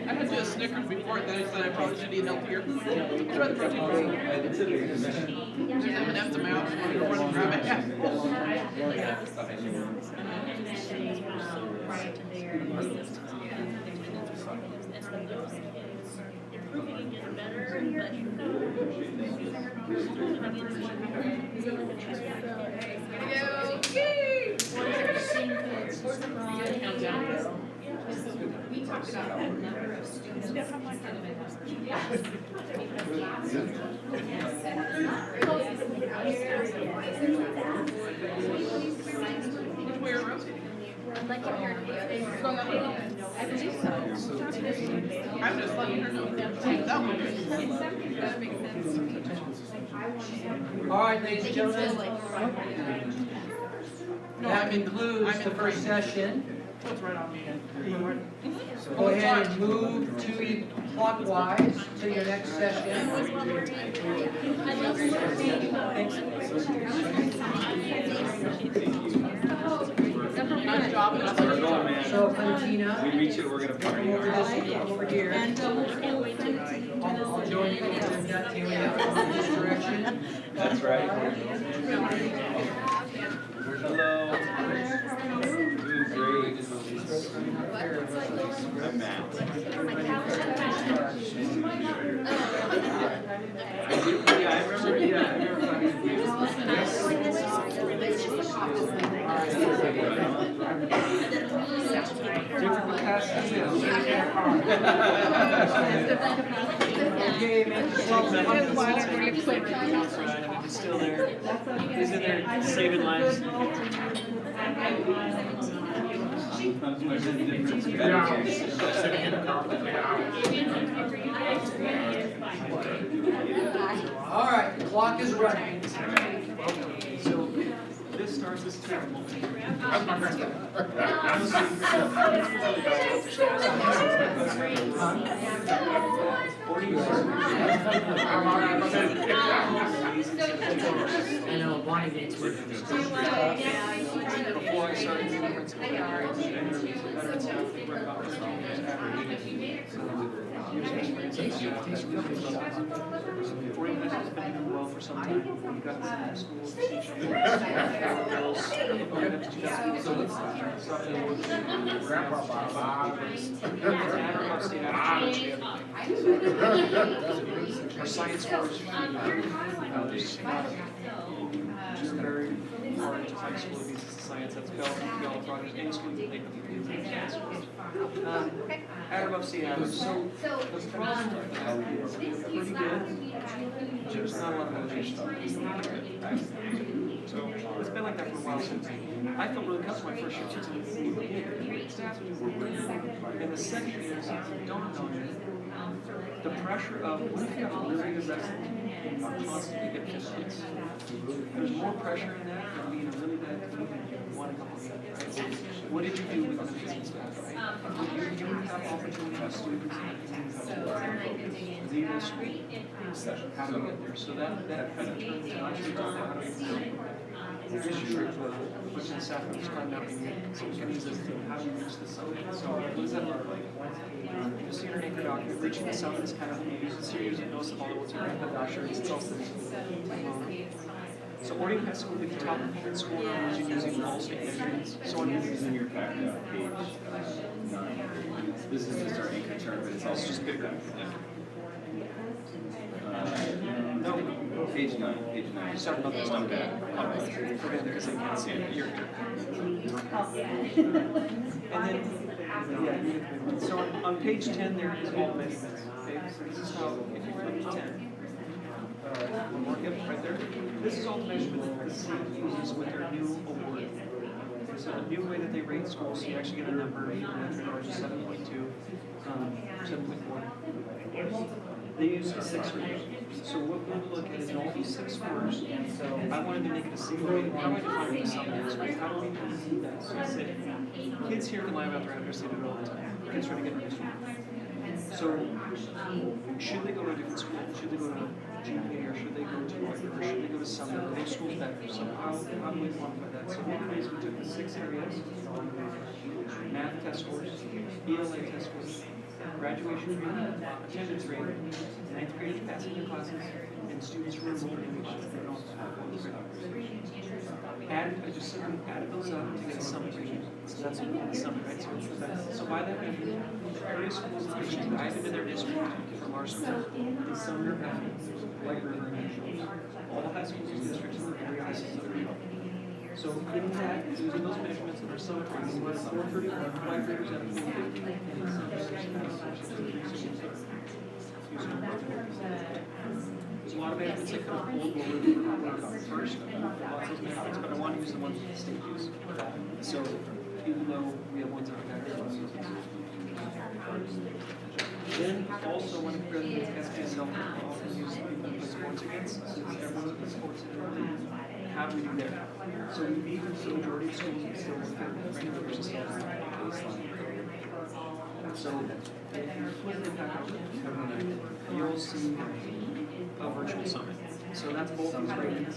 had to do a Snickers before, then I said I probably should eat healthier. Try the protein bar. It's a big mission. M&M's a mouse, I'm gonna run and grab it. We talked about a number of students. We're rotating. Like if you're, I believe so. I'm just letting her know. That one. That makes sense. all right, ladies and gentlemen. No, That I'm in concludes the first session. It's right on me. So go ahead and move to clockwise to your next session. Nice job. We're going, man. So Valentina, We reach it, we're gonna party. come over here. I'll join you in that area in this direction. That's right. Hello. Doing great. I'm Matt. Yeah, I remember talking to you. Different capacities. Okay, man. It's still there. He's in there saving lives. All right, the clock is running. So this starts as terrible. I know, Bonnie gets with Before I started being a principal, has been doing well for some time. We've got the school teaching girls. Our science scores very hard to find school that uses science. That's Bell Rogers, any school that they can science scores. At above C average. So the problem with that is we're pretty good. There's not a lot of motivation. So it's been like that for a while since I felt really comfortable my first year since staff were really good. And the second year, don't know the pressure of what if you have a really good wrestling and you constantly get 5th place? There's more pressure in that than being a really bad team and won a couple games, right? What did you do with the business staff, right? You would have opportunities with students and leave the school. How do we get there? So that kind of turns to actually talk about how do we issue which the staff members find out so we can use this to how do we reach the summit. So what does that look like? The senior anchor document, reaching the summit is kind of the series of notes of Volleyball team, but not sure it's also so Orion High School will be the top performing school using all state measurements. So on in your pack page 9. This is just our anchor chart, but it's also just bigger. No, page 9. Page 9. Just talking about this on that. Forget because I can't see it. You're here. And then, so on page 10 there is all measurements. Okay, so this is how, if you flip to 10, mark it right there. This is all the measurements that the state uses with their new award. So a new way that they rate schools, so you actually get a number, which is 7.2, 7.4. They use a 6 rating. So what we'll look at is all these 6 scores. I wanted to make it a single rating. How do I define the sum is, right? How do we do that? So I said, kids here in the lab out there, I understand it all the time. Kids trying to get into school. So should they go to a different school? Should they go to GPA or should they go to Whitewood or should they go to Summit? Are those schools better? So how do we quantify that? So what we did is we took the 6 areas, math test scores, ELA test scores, graduation rate, attendance rate, 9th graders passing their classes, and students who are enrolled in each. I just simply added those up to get a summary rating. So that's what we call the summary, right? So it's the best. So by that measure, various schools that they dive into their district from our school, they sum their benefits, White River and Angels. All high schools and districts are very high schools. So in that, using those measurements in our summit rating, we're at 431, White River's at 450, and there's a lot of measurements that come old we'll work on first, lots of measurements, but I want to use the ones that the state use. So even though we have ones that are better, then also when the president has to self often use the sports against, since everyone's in sports in how do we do that? So we beat the majority of schools and still regular versus baseline. So if you flip the back up, you'll see a virtual summit. So that's both these ratings.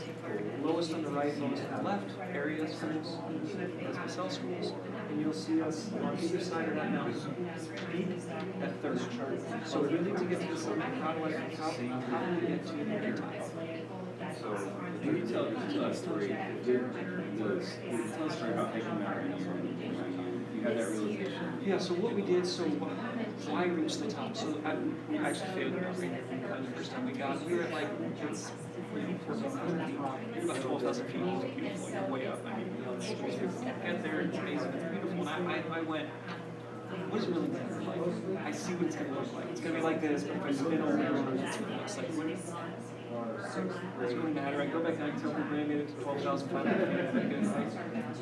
Lowest on the right, lowest on the left, area schools, SPSL schools, and you'll see us on either side of that mountain at third. So really to get to the summit, how do we get to the top? So can you tell a story? Can you tell a story about taking that you had that realization? Yeah, so what we did, so I reached the top. So we actually failed the first time we got. We were at like, it's 14,000 feet. It's about 12,000 feet. It's beautiful, you're way up. I mean, you know, get there, it's amazing, it's beautiful. And I went, what does it really matter? Like, I see what it's gonna look like. It's gonna be like this, but if I spin over, that's what it looks like. Does it really matter? I go back and I tell people I made it to 12,500 feet.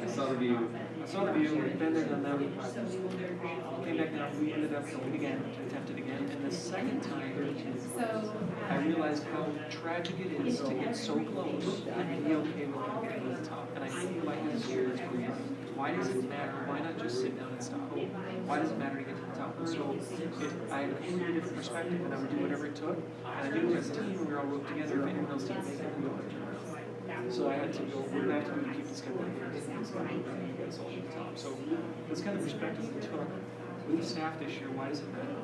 I saw the view. I saw the view, we've been there, done that. Came back down, we ended up going again, attempted again. And the second time, I realized how tragic it is to get so close and be okay with not getting to the top. And I feel like this year it's proven. Why does it matter? Why not just sit down and stop? Why does it matter to get to the top? And so I had a completely different perspective, and I would do whatever it took. And I knew as a team, we were all roped together. If anyone else didn't make it, we all had to turn around. So I had to go, what do I have to do to keep this going? Get us all to the top. So that's kind of perspective we took. With the staff this year, why does it matter?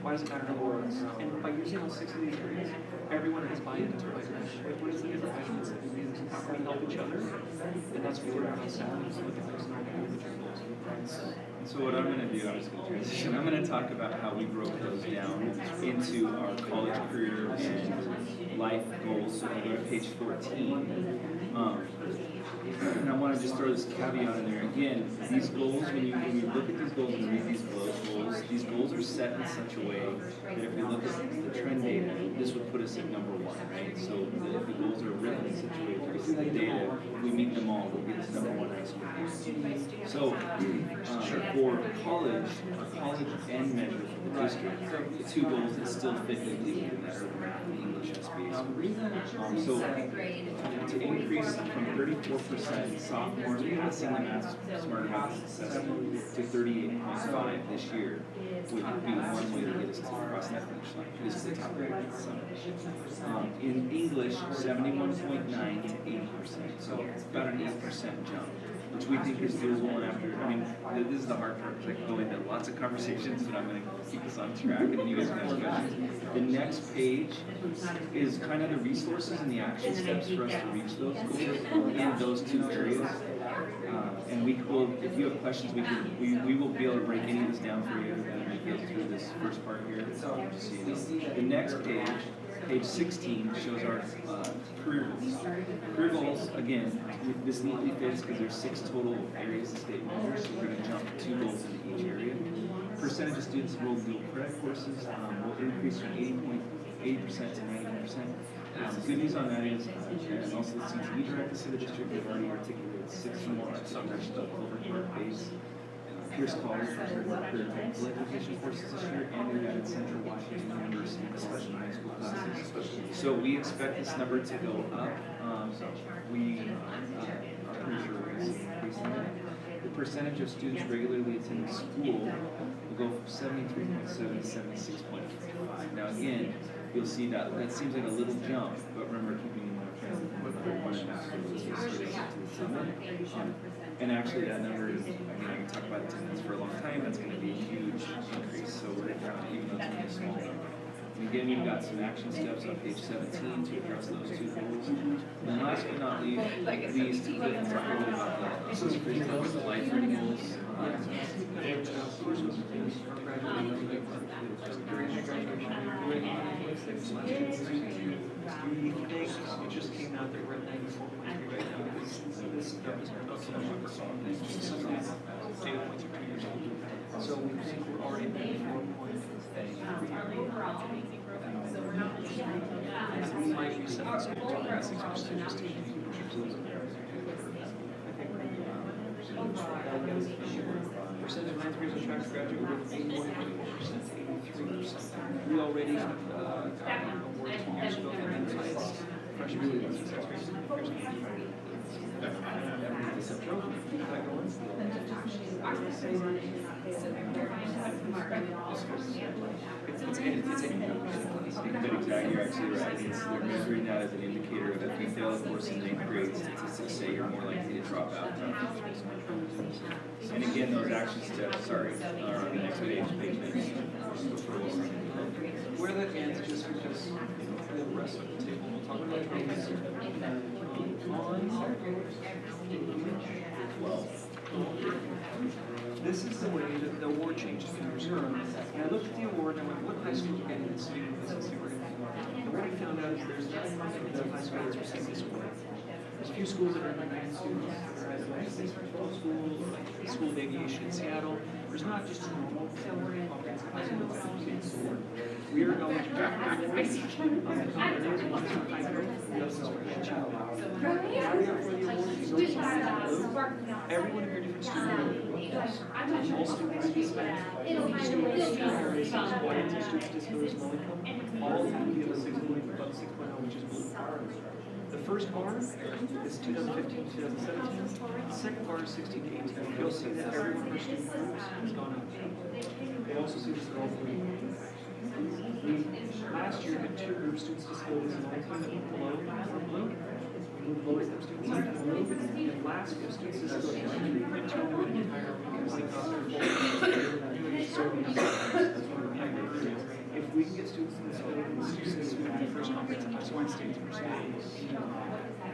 Why does it matter to all of us? And by using all 6 of these areas, everyone has buy-in to it. What is the different measurements that we use? How can we help each other? And that's what we're on staff. Is look at those individual goals. So what I'm going to do, I'm just going to transition. I'm going to talk about how we broke those down into our college career and life goals. So I'll go to page 14. And I want to just throw this caveat in there. Again, these goals, when you look at these goals and read these goals are set in such a way that if we look at the trend data, this would put us at number 1, right? So if the goals are written in such a way, if we see the data, we meet them all, we'll get to number 1 high school. So for college, our college end measure for the district, the 2 goals that still fit within that are math and English and space. So to increase from 34% sophomores passing the Math Smarter Math assessment to 38.5 this year would be one way to get us to cross that finish line. This is the top grade of the summit. In English, 71.9 to 80%. So it's about an 8% jump, which we think is doable. And after, I mean, this is the hard part because I can go into lots of conversations, but I'm going to keep us on track, and then you guys can ask questions. The next page is kind of the resources and the action steps for us to reach those goals in those 2 areas. And we will, if you have questions, we will be able to break any of this down for you as we go through this first part here. The next page, page 16, shows our career goals. Career goals, again, this neatly fits because there's 6 total areas of state measures, so we're going to jump 2 goals into each area. Percentage of students enrolled in dual credit courses will increase from 80% to 91%. Good news on that is, and also the CTE directors of the district have already articulated 6 more national Colbert Park base. Pierce College for career technical education courses this year, and they've added Central Washington University college and high school classes. So we expect this number to go up. We are pretty sure we're going to see an increase in that. The percentage of students regularly attending school will go from 73.7 to 76.5. Now again, you'll see that seems like a little jump, but remember keeping in mind and actually that number is, again, I can talk about attendance for a long time, that's going to be a huge increase, so we're going to count even though it's going to be a small number. And again, we've got some action steps on page 17 to address those 2 goals. And last but not least, to talk a little bit about the life learning goals. We think it just came out that we're at 94.3 right now because this number is not so much data points are 2 years old. So we think we're already at 94.3. We might be setting school to 6 percentage of ninth graders on track to graduate with 81.4% to 83%. We already got awards 2 years ago for insights. Freshman and sixth graders. You're actually right. They're measuring that as an indicator of if you fail a course in 8th grade, statistics say you're more likely to drop out. And again, those action steps, are on the next page, page 19. Where that ends, just because for the rest of the table, we'll talk about training. This is the way that the award changes in return. And I looked at the award and I went, what high schools are getting this student business award? And what I found out is there's not enough high schools receiving this award. There's a few schools that are recognizing students that are either like schools, like School of Aviation in Seattle, There's not just a normal comprehensive high school exam. We are going to draft there is one for primary, the other is for child. For the award, you go to everyone in your different student. All students, students disabilities, low income, all have to give a 6.0, above 6.0, which is blue. The first bar is 2015 to 2017. The second bar is 16 to 18. You'll see that every one of our student groups has gone up. They also see this all blue. Last year had two groups, students disabilities and low income, that went below blue. We moved low income students up to blue. And last year, students disabilities were 3.2 blue the entire week because they got their if we can get students in disabilities, we will be first comprehensive high school in states per state.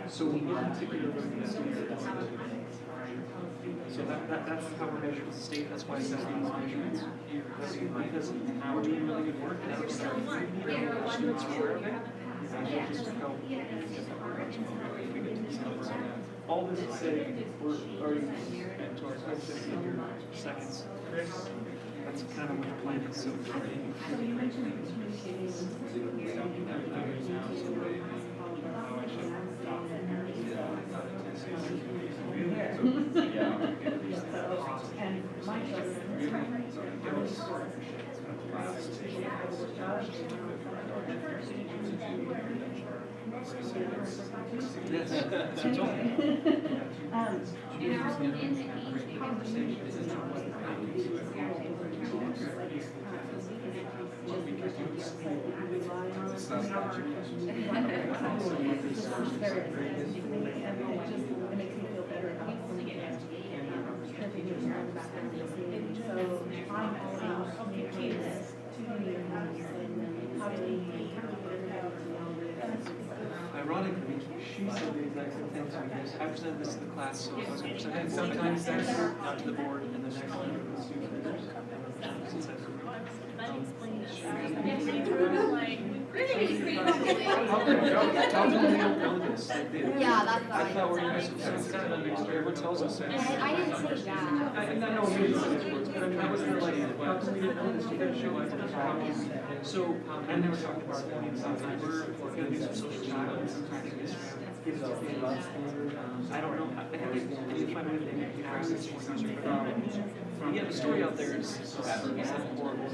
So we in particular look at students with disabilities. So that's how we're measured as a state. That's why I set these measurements. Because we're doing really good work and students are aware of it. And we'll just help get that work as well if we get to these numbers. All this is saying we're already to our question in your seconds. That's kind of what the plan is. So you mentioned communicating. And my Ironically, she said the exact same thing to me. I presented this to the class, so I was going to present it sometimes not to the board, and the next one to the student leaders. Yeah, that's what I thought we were everyone tells us that. I didn't say that. I know you didn't say these words, but I mean, I wasn't like, how come we didn't know this? You didn't show us this problem. So, I never talked about sometimes we're going to do some social child and sometimes I don't know. I think I need to find a way to make it happen. Yeah, the story out there is horrible.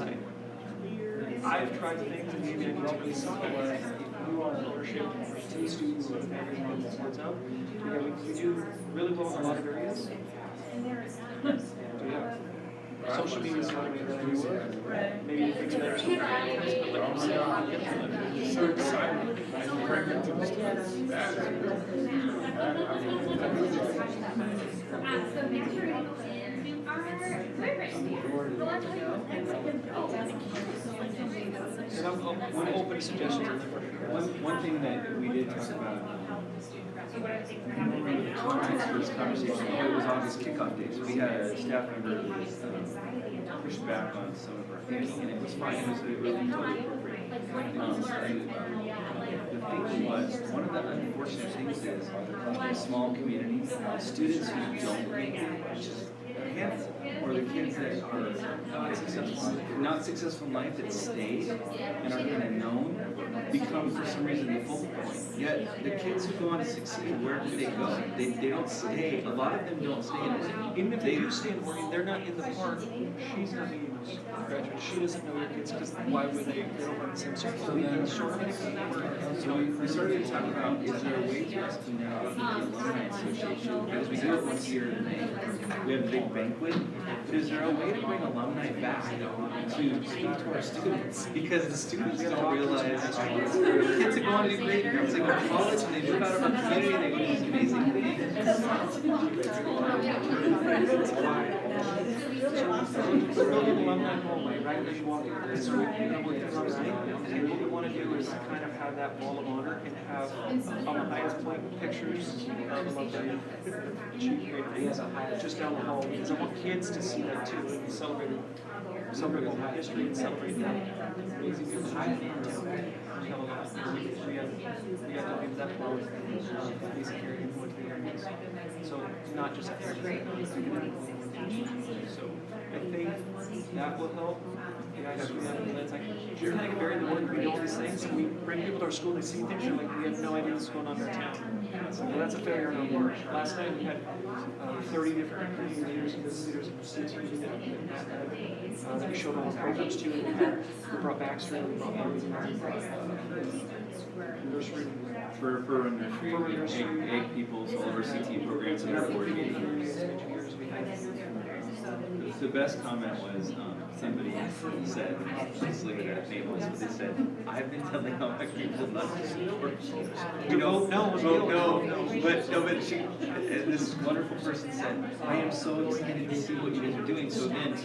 I've tried things and maybe I need to really sell it. You are ownership to the students and everyone that works out. Yeah, we do really well in a lot of areas. Yeah. Social media is one way that we work. Maybe if we do that or something. But like you said, One open suggestion. One thing that we did talk about tonight's first conversation, it was August kickoff days. We had a staff member pushed back on some of our thinking, and it was fine. It was totally appropriate. The thing was, one of the unfortunate things is, in a small community, students who don't make it, or the kids that are not successful in life that stay and are kind of known become for some reason the focal point. Yet the kids who go on to succeed, where do they go? They don't stay. A lot of them don't stay in Oregon. even if they do stay in Oregon, they're not in the park. She's not meeting those graduates. She doesn't know your kids because why would they? They don't run the same circle. So we started to talk about, is there a way for us to now the alumni association, because we do it once a year in May. We have a big banquet. But is there a way to bring alumni back to speak to our students? Because the students don't realize the kids that go on to do great things. They go to college and they move out of our community and they go to these amazing things. We're building alumni hallway, right? As you walk in there. So what we want to do is kind of have that wall of honor and have on the highest point pictures of alumni achieve great things just down the hall, because I want kids to see that too and celebrate local history and celebrate that amazing people that have a lot. We have to give that power to basic area and what the areas. So not just at the so I think that will help. You guys do that, and it's like, you're kind of very important, we do all these things, and we bring people to our school, they see things, they're like, we have no idea what's going on in their town. So that's a failure in our work. Last night we had 30 different community leaders and business leaders in the city that we showed all the programs to, and we brought Baxter, we brought nursery. For nursery, egg peoples, all of our CT programs and our board meetings. The best comment was somebody said, just leave it at nameless, but they said, I've been telling all my people not to support you. You know, but she, and this wonderful person said, I am so excited to see what you guys are doing. So then,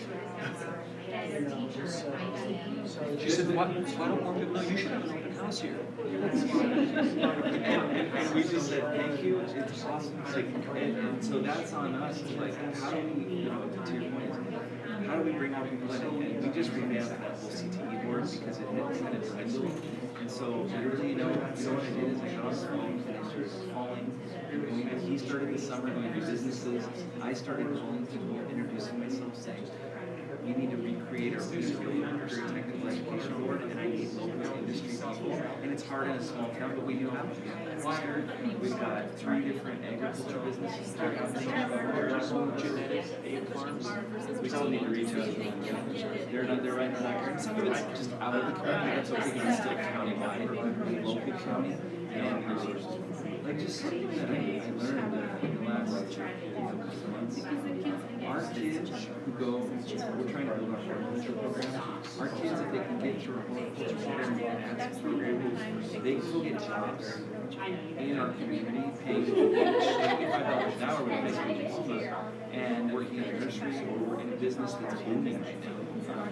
she said, why don't more people know you should have an open house here? and we just said, thank you, it's awesome. Like, and so that's on us. It's like, how do we, you know, to your point, how do we bring more people in? And we just revamped that whole CTE board because it had kind of dwindled. And so literally, you know what I did is I got on the phone and I started calling. And he started this summer going to businesses. I started calling people, introducing myself, saying, we need to recreate our very technical education board, and I need local industry people. And it's hard in a small town, but we do have we've got 3 different agriculture businesses. Genetic egg farms. We still need to reach out to them. They're right now. And some of it's just out of the county. That's okay, it's still county-wide, local county. And like just something that I learned in the last couple months. Our kids who go, we're trying to build our horticulture program. Our kids, if they can get through a horticulture program and add some program, they can go get jobs in our community, paying $75 an hour with a high school diploma, and working in a nursery or in a business that's booming right now.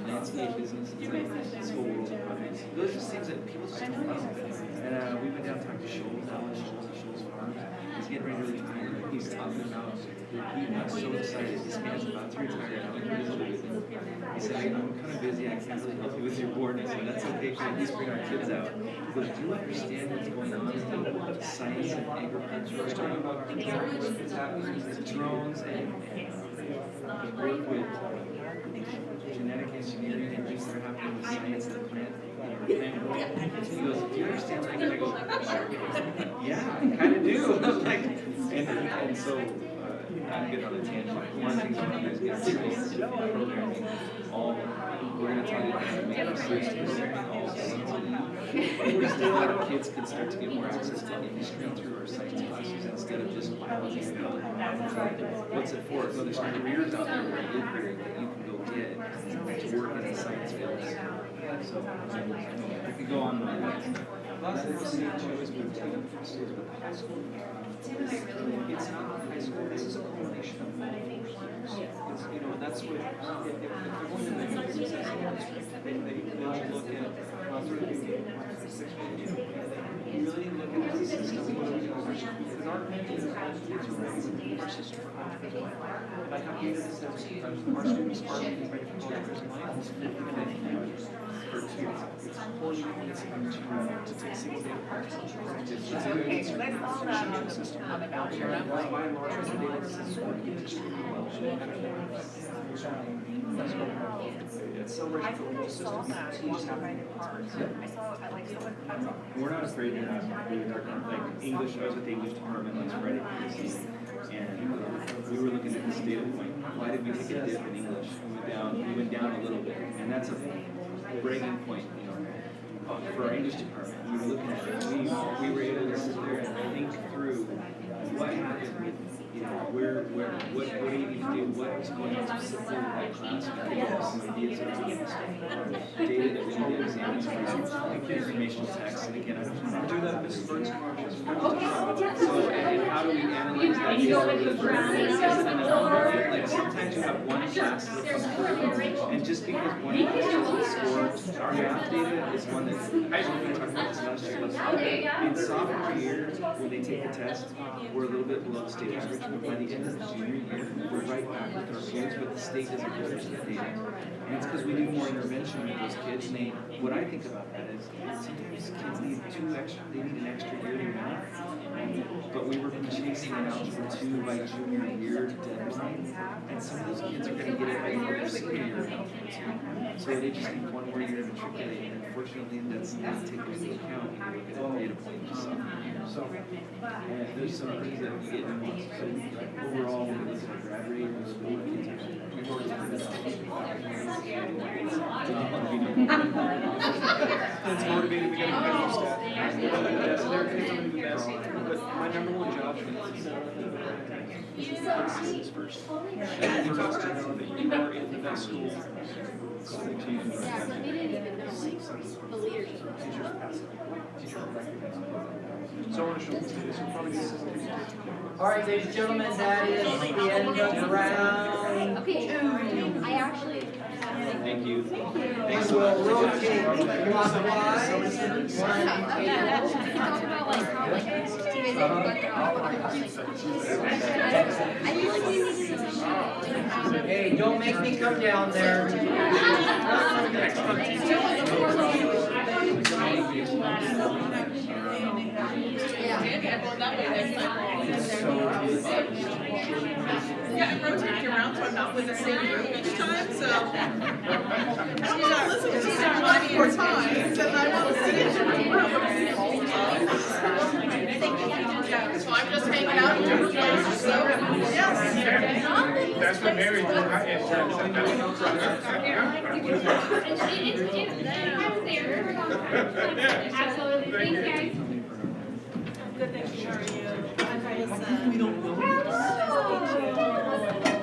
Landscape business, it's like this whole world of products. Those are just things that people just don't know. And we've been down talking to Shoals, Alan Shoals Farms. He's getting ready to retire. He's talking about, he got so excited. This man's about to retire. I went to visit with him. He said, I'm kind of busy. I can't really help you with your board. And I said, that's okay. Can I at least bring our kids out? He goes, do you understand what's going on in science and agriculture? We're talking about drones and work with genetic engineering and things that are happening with science and the plant world. He goes, do you understand that? And I go, yeah, I kind of do. Like, and so I'm getting on a tangent. One of the things I want to do is get trained in programming. We're going to talk about making research programming all so kids can start to get more access to industry through our science classes instead of just biology and what's it for? So there's careers out there where you can go get to work in the science fields. So I could go on and on. Last thing we'll see too is we've taken students with high school. It's not high school, this is a combination of it's, you know, and that's what, if they're going to make a successful district, they should look at, well, through the sixth grade, you really need to look at it as a system, because our kids are ready for our system. Like how Peter says, our students are ready for college in life, for kids, it's important to take single day apart. It's a good system. By and large, the data system working extremely well. It's celebration for the whole system. You just have We're not afraid to like English. I was with the English department last Friday, and we were looking at the data point. Why did we take a dip in English? We went down a little bit, and that's a breaking point, you know, for our English department. We were looking at it. We were able to sit there and think through what happened with, you know, what do you need to do, what's going on specifically with that class. We came up with some ideas around data that we need to examine for informational text. And again, I don't do that, Mrs. Burns. So, and how do we analyze that data? Like sometimes you have one class and just because one class doesn't score, our math data is one that, I don't know if we talked about this last year. In sophomore year, when they take the test, we're a little bit below the state average, but by the end of the junior year, we're right back with our peers, but the state doesn't give us that data. And it's because we do more intervention with those kids, and what I think about that is, sometimes kids need an extra year in math, but we were chasing an algebra 2 by junior year deadline, and some of those kids are going to get it by the end of So they just need one more year to matriculate, and unfortunately, that's not taken into account when you look at the data points. There's some things that we didn't want. So overall, when we look at our grad rate, we've already heard about It's motivated, we gotta get more staff. Yes, they're doing the best, but my number one job is students first. Everything else to know that you are in the best school. Yeah, so we didn't even know like the leadership. So I want to show this to you, so probably this is. All right, ladies and gentlemen, that is the end of round Okay, two. I actually. Thank you. Thanks, we'll rotate clockwise. We talk about like how like you guys have I feel like we need to have. Hey, don't make me come down there. Yeah, I'm rotating around so I'm not with the same group each time, so. I'm not listening to you 94 times, and I will sit in different rooms. So I'm just hanging out in different places, so, yes. That's what Mary did. Absolutely. Thanks, guys. Good, thank you. How are you? We don't know.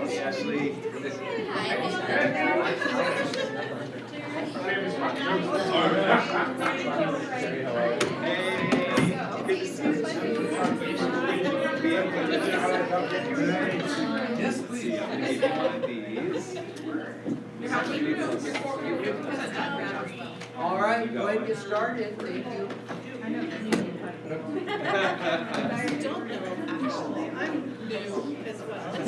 Hey, Ashley. Yes, please. I'm gonna give you one of these. All right, go ahead and get started. Thank you. I don't know, actually, I'm new as well. You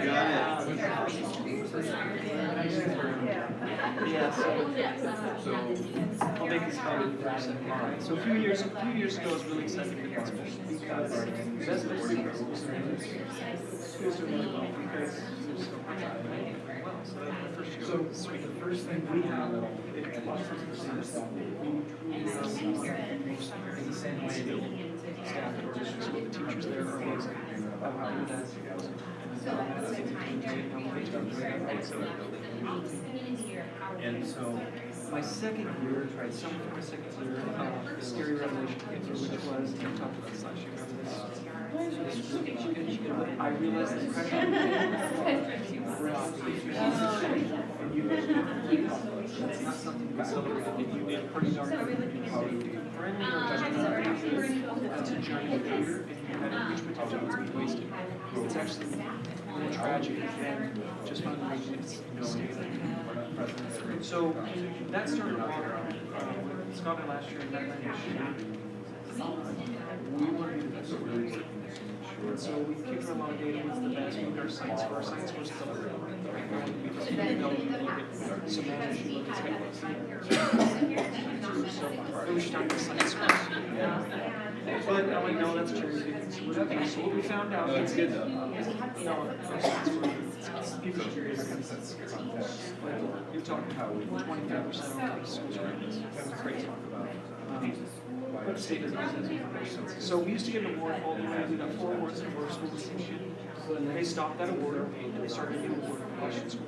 got it. Yeah, so I'll make this comment for a second. Alright, so a few years ago, I was really excited to get this mission because that's the word schools are really well because there's so much well. So that's my first year. So the first thing we have, it was the same way staff at our district, so the teachers there are amazing. And so my second year, summer for my second year, a scary revelation came through, which was, I talked about this last year, I realized that pressure that's not something we celebrate. You did pretty darn good. Friendly or judgmental, that's a giant fear, and you had huge potential that's been wasted. It's actually more tragic than just finding it's so that started off Scotland last year and that we want to be the best at really working. And so we kicked around a lot of data with the best. We did our science for our science course stuff. We just so managed to look at it was starting the science course. But I'm like, no, that's cherry picking. So what we found out. No, it's good though. No, people should be you're talking about 25% of schools right now. That's great talk about. But the state doesn't. So we used to get an award all the way. We got 4 awards in work school distinction. They stopped that award and they started giving award for Washington School.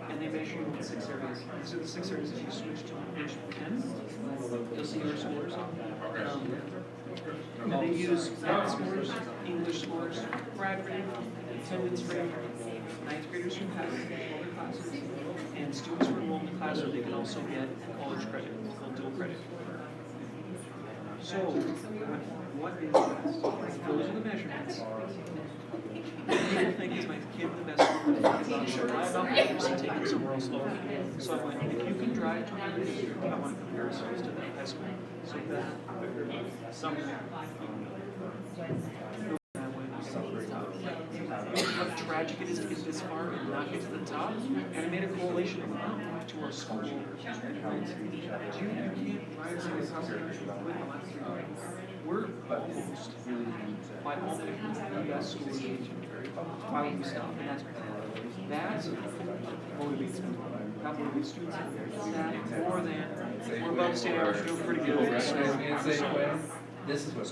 And they measure you in 6 areas. These are the 6 areas that you switch to page 10. You'll see your scores. And they use math scores, English scores, grad rate, attendance rate, 9th graders who pass all their classes, and students who enroll in the class where they can also get college credit, called dual credit. So, what is best? Those are the measurements. People think, is my kid the best one? Should I about to take it somewhere else local? So I went, if you can drive 20 minutes, I want to compare ourselves to the high school. So that somewhere. How tragic it is to get this far and not get to the top, and I made a correlation of that to our school. You can't drive to the house. We're most, by all measures, the best school in the nation. Why would we stop? And that's that motivates me. That motivates students. That more than we're above state average, doing pretty good. So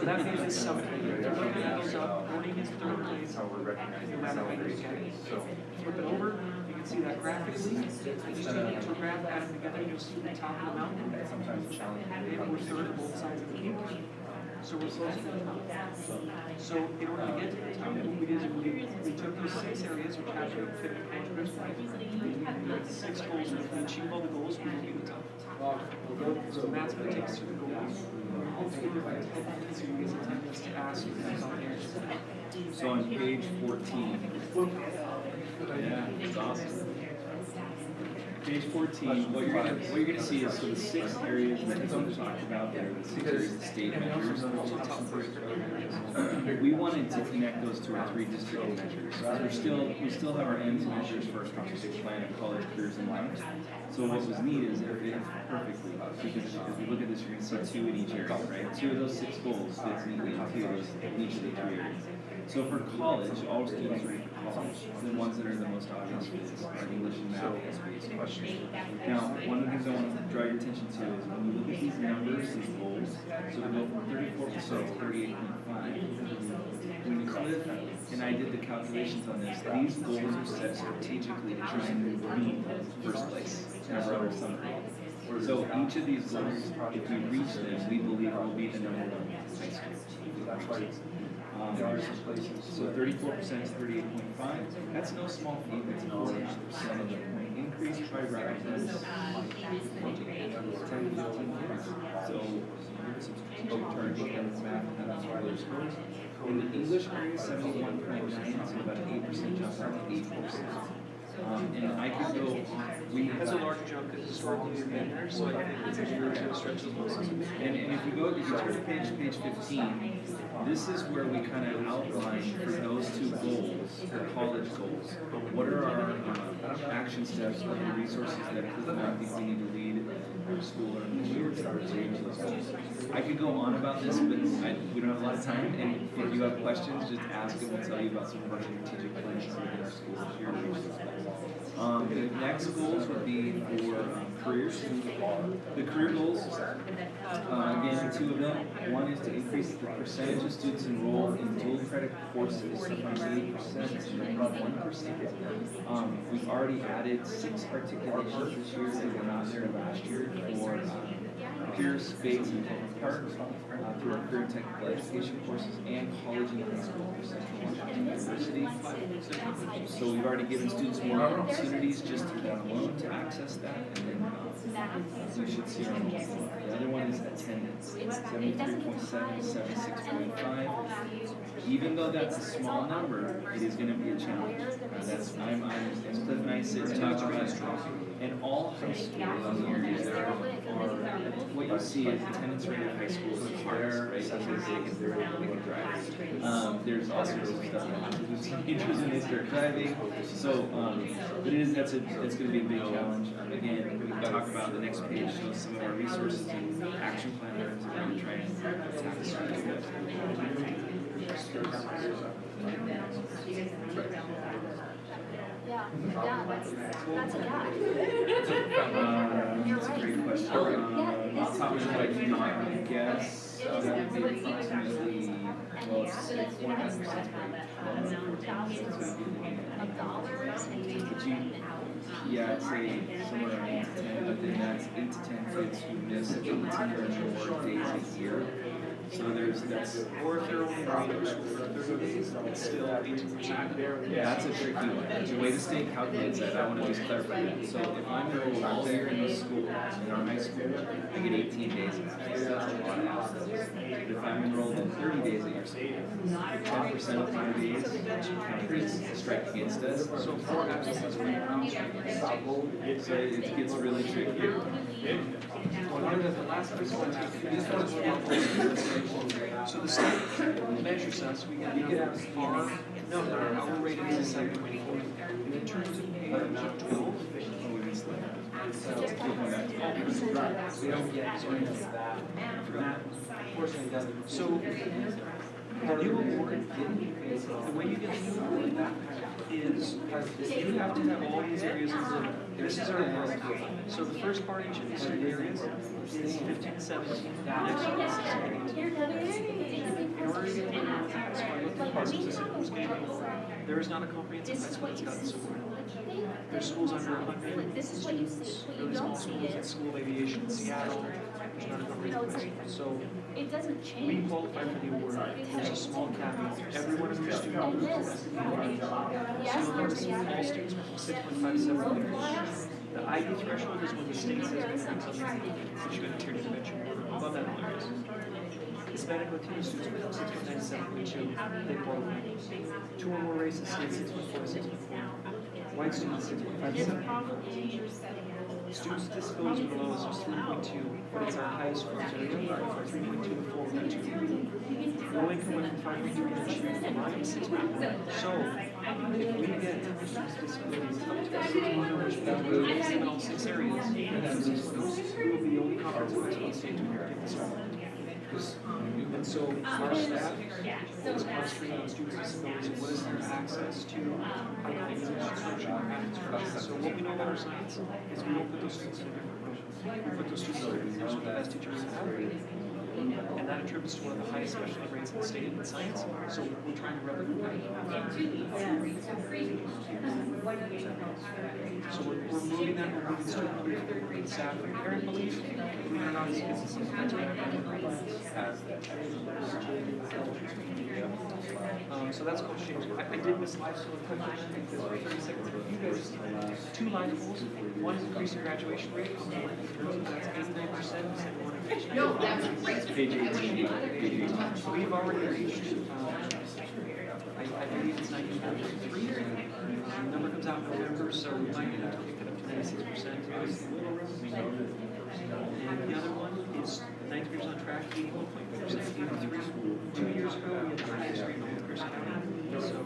that means it's something. Goes up, learning is third place, no matter how you get it. Flip it over, you can see that graphically. Just take each graph, add them together, you'll see the top of the mountain. And we're third at both sides of the campus. So we're close to the top. So in order to get to the top, what we did is we took those 6 areas, we calculated fit we had 6 goals, and if we achieve all the goals, we will be the top. So that's what it takes to the goals. So on page 14, yeah, it's awesome. Page 14, what you're gonna see is the 6 areas that we talked about there, the 6 areas of state measures. We wanted to connect those to our 3 district measures. We still have our ends measures for our strategic plan and college careers and lives. So what was neat is it fit perfectly, because if you look at this, you're gonna see 2 in each area, right? 2 of those 6 goals fits neatly in each of the 3 areas. So for college, all students ready for college, the ones that are the most obvious fits are English and math based questions. Now, one of the things I want to draw your attention to is when you look at these numbers, these goals, so they go from 34% to 38.5. When Cliff and I did the calculations on this, these goals are set strategically to try and beat first place in our rubber summary. So each of these goals, if we reach them, we believe will be the number 1 high school. So 34% is 38.5. That's no small feat. That's an 40% of the point increase by reference. 10 to 15 points. So here's some strategic target and math, and that's why there's scores. In the English area, 71.9, so about an 8% jump from 8%. And I could go, That's a large jump because historically we've been there, so I think it's a year to stretch those muscles. And if you turn to page 15, this is where we kind of outline for those 2 goals, the college goals. What are our action steps, what are the resources that I think we need to lead our school or initiative to change those goals? I could go on about this, but we don't have a lot of time. And if you have questions, just ask and we'll tell you about some of our strategic plans within our schools this year. The next goals would be for careers. The career goals, again, 2 of them. One is to increase the percentage of students enrolled in dual credit courses from 80% to 91%. We've already added 6 articulations this year that were not there last year for Pierce, Bates, and Fulton Park through our career and technical education courses and college and high school for Central Washington University. So we've already given students more opportunities just through that alone to access that, and then we should see our goals. The other one is attendance, 73.7 to 76.5. Even though that's a small number, it is going to be a challenge. As Cliff and I sit and talk about it, and all high schools here are what you see is attendance rate of high schools is higher, right? Because they're able to drive. There's also some stuff that happens with teenagers when they start driving. So, but it's going to be a big challenge. Again, we can talk about the next page, shows some of our resources and action plan items that we're going to try and tackle some of these. Yeah, that's a gap. That's a great question. Off the top of my head, I do not guess. That would be approximately, well, it's 100%. Yeah, I'd say somewhere around 8 to 10, but then that's 8 to 10 kids who miss 18 or more days a year. So that's. Or if they're only in school for 30 days, it's still 18%. That's a tricky one. The way the state calculates that, I want to just clarify that. So if I'm enrolled all year in this school, in our high school, I get 18 days. That's a lot of hours. But if I'm enrolled in 30 days at your school, 10% of 5 days counts strike against us. So 4 absences for you. So it gets really tricky. The last so the state measures us, we get our number, our rating is 7. And in terms of page 12, we don't get, sorry, So, the new award, the way you get the new award is you have to have all these areas included. This is our world. So the first part each of these three areas is 15, 17, next one is 16, 18. In order to get the award, so I looked at parts of this game. There is not a comprehensive high school that's gotten this award. There's schools under 100 This is what you see. students, What you really small don't see schools like is, School of Aviation in Seattle. There's not a comprehensive high school. So it doesn't we change. qualify for the award. There's a small caveat. Every one of your student And groups this, has to be engaged. yes, So there's the all students went from 6.57 years. The IB threshold is when the state says you're something, which you go to tier intervention. Above that, all areas. Hispanic Latino students went from 6.97 to they qualify. 2 or more races, stayed 6.4 to 6.4. White students, 6.57. Students with disabilities were the lowest, was 3.2, but it's our highest score. So we went from 3.2 to 4.2. Low income went from 5.3 to 6.4. So, if we get students with disabilities up to 6.0, in all 6 areas, we will be the only conference in the state to take this award. And so our staff is concentrating on students with disabilities. What is their access to English instruction? So what we know about our science is we don't put those students in a different room. We put those students in rooms with the best teachers in the and that attributes to one of the highest special ed rates in the state in science. So we're trying to replicate that. So we're moving that, we're moving student belief, staff and parent belief. Believe it or not, it's so that's called change. I did miss life so quick. I think there's 30 seconds. You guys, 2 life goals. One is increasing graduation rate. That's 89%. No, that's great. Page 18. We've already reached, I believe it's 1993. The number comes out in November, so we might have to pick it up to 96%. And the other one is 93% on track, 81.4%, 83. 2 years ago, we had the highest rate in Pierce County. So,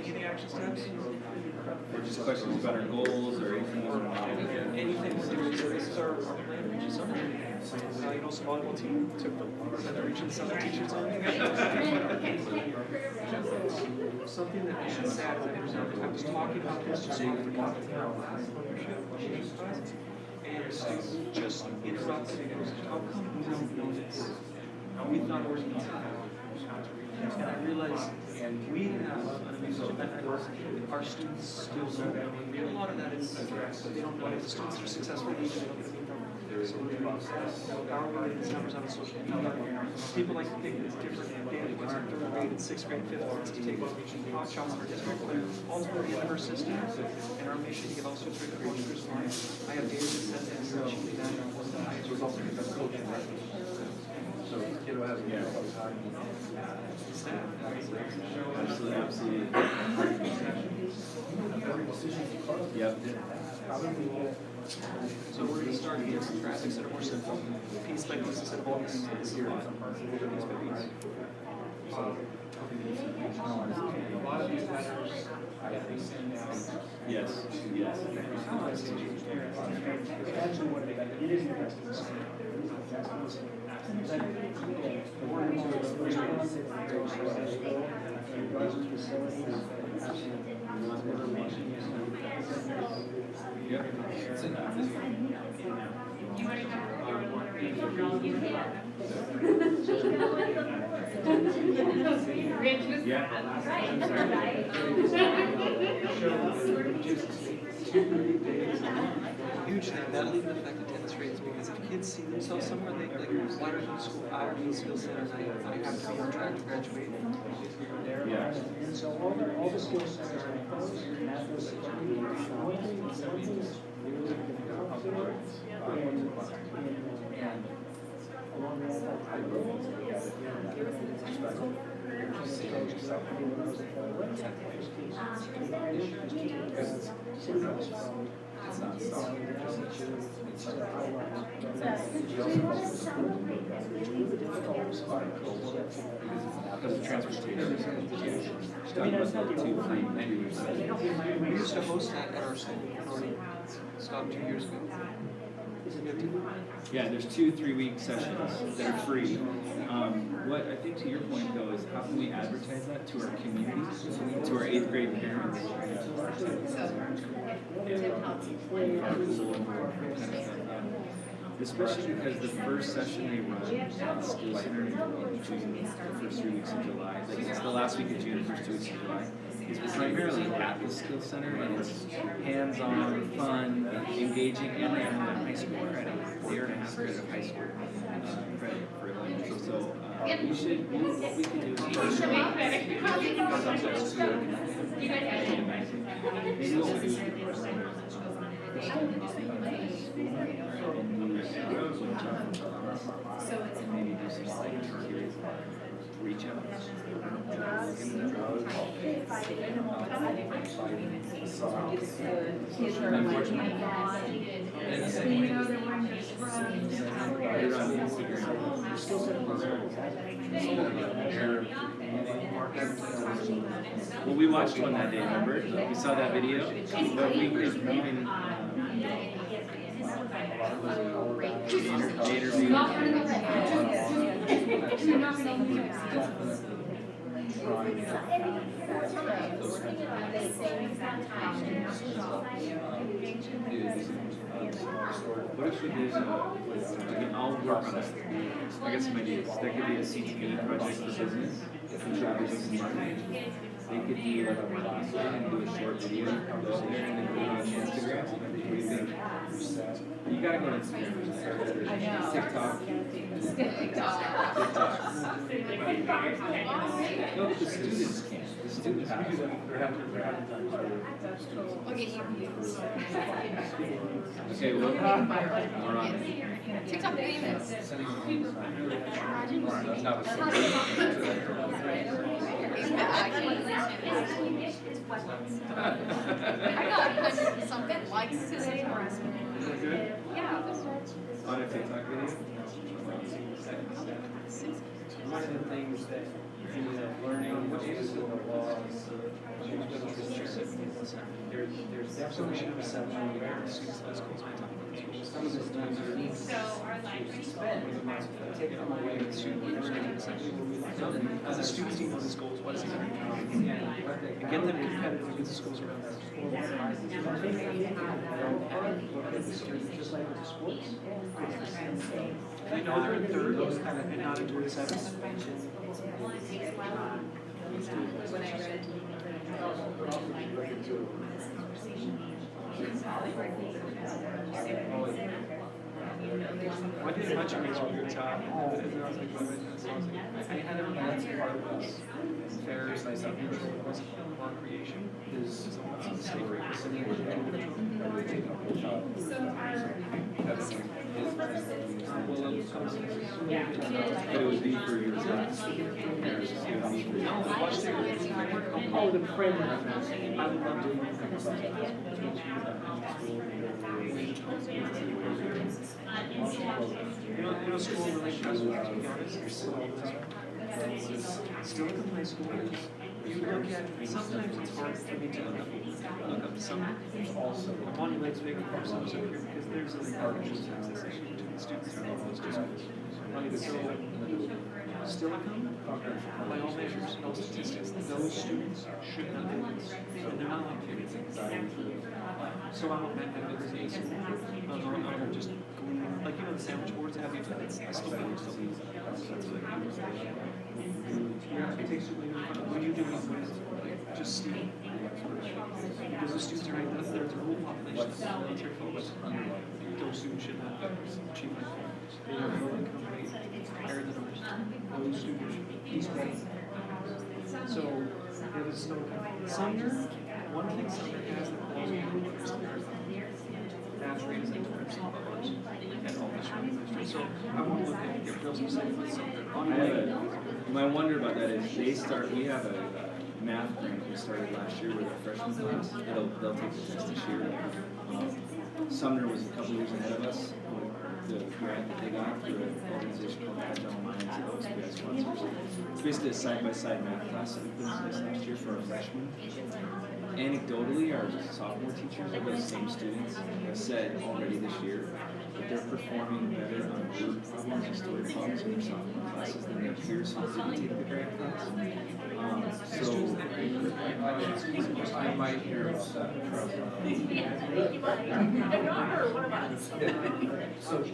any action steps? Or just questions about our goals or anything? Anything we're doing. So this is our plan, which is summer. You know, some volleyball team took the region summer teachers on. Something that is sad is I was talking about this just off the cuff and a student just interrupted and goes, how come we don't know this? We thought we need to have. And I realized we have an amazing our students still don't know. And a lot of that is they don't know if the students are successful, they don't get them. So our word is numbers on social media. People like to think it's different. Daily was in 3rd grade and 6th grade, 5th grade to take hot shots in our district, but ultimately in our system and our mission to get all students ready for Christmas life. I have data that says that we're achieving that and one of the highest results in the coach. So kiddo has a Absolutely, absolutely. Yep. So we're going to start here some graphics that are more simple, piece by piece instead of all this here. Piece by piece. A lot of these letters, I think, Yes, yes. actually what it is interesting. Yep. Huge thing. That'll even affect attendance rates because if kids see themselves somewhere, they like, why are you in school? I already need skill center. I have to be on track to graduate. Yeah. And so all the skill centers are closed, and that was Because of transportation. Talking about the 2 free. We used to host that at our school. stopped 2 years ago. Yeah, there's 2 3-week sessions that are free. What I think to your point though is how can we advertise that to our community, to our 8th grade parents? Especially because the first session they run at the school center in June, the first 3 weeks of July, like it's the last week of June, the first 2 weeks of July, is primarily at the skill center, and it's hands-on, fun, engaging, and they have high school credit, a year and a half credit of high school credit for elementary. So what we can do is maybe what we do maybe do some reach out. Well, we watched one that day, remember? We saw that video, but we could even what if we do again, I'll work on that. I got some ideas. That could be a CTE project for business, business and marketing. They could do like a class and do a short video, go there and then put it on Instagram. What do you think? You gotta go on Instagram. TikTok. No, but the students can't. The students have to. Okay, well, we're on it. TikTok famous. I got 100 something likes today. Yeah. On a TikTok video? One of the things that learning is the laws. There's definitely a perception where students at schools may talk about schools. Some of the students are spend take them away with student leaders. As the students need the schools, what is it? And get them competitive against the schools around them. Just like with the sports. They know they're in third and not in 27th. Why did much of it when you were top? I had everyone that's part of this. Fairs, I said, recreation is the state But it would be for your class. Oh, the friend. I would love You know, school really stressful, to be honest. Still in high school, you look at, sometimes it's hard for me to look up some, I'm on Lakes Vegas for some here because there's a partnership access issue between the students and all those districts. So, still income, by all measures, all statistics, those students should not do this. And they're not like kids. So I'm a business I'm just like, you know, the sandwich boards have you, I still do something. It takes you, what are you doing with just Steve? Because the students are right there, there's a whole population of military folks. Those students should not be achieving. They have no income rate higher than ours. Those students should be peaceful. So, it was Sumner, one thing Sumner has that quality match rate is like 20% above ours. And all this. So, I want to look at your real specific with Sumner. You might wonder about that is we have a math grant we started last year with our freshman class. They'll take the test this year. Sumner was a couple years ahead of us with the grant that they got through an organization called Agile Minds that OSBI sponsors. It's basically a side-by-side math class that we put in place last year for our freshmen. anecdotally, our sophomore teachers of those same students have said already this year that they're performing better on word problems and story problems in their sophomore classes than their peers who didn't take the breakout class. I might hear about that. So,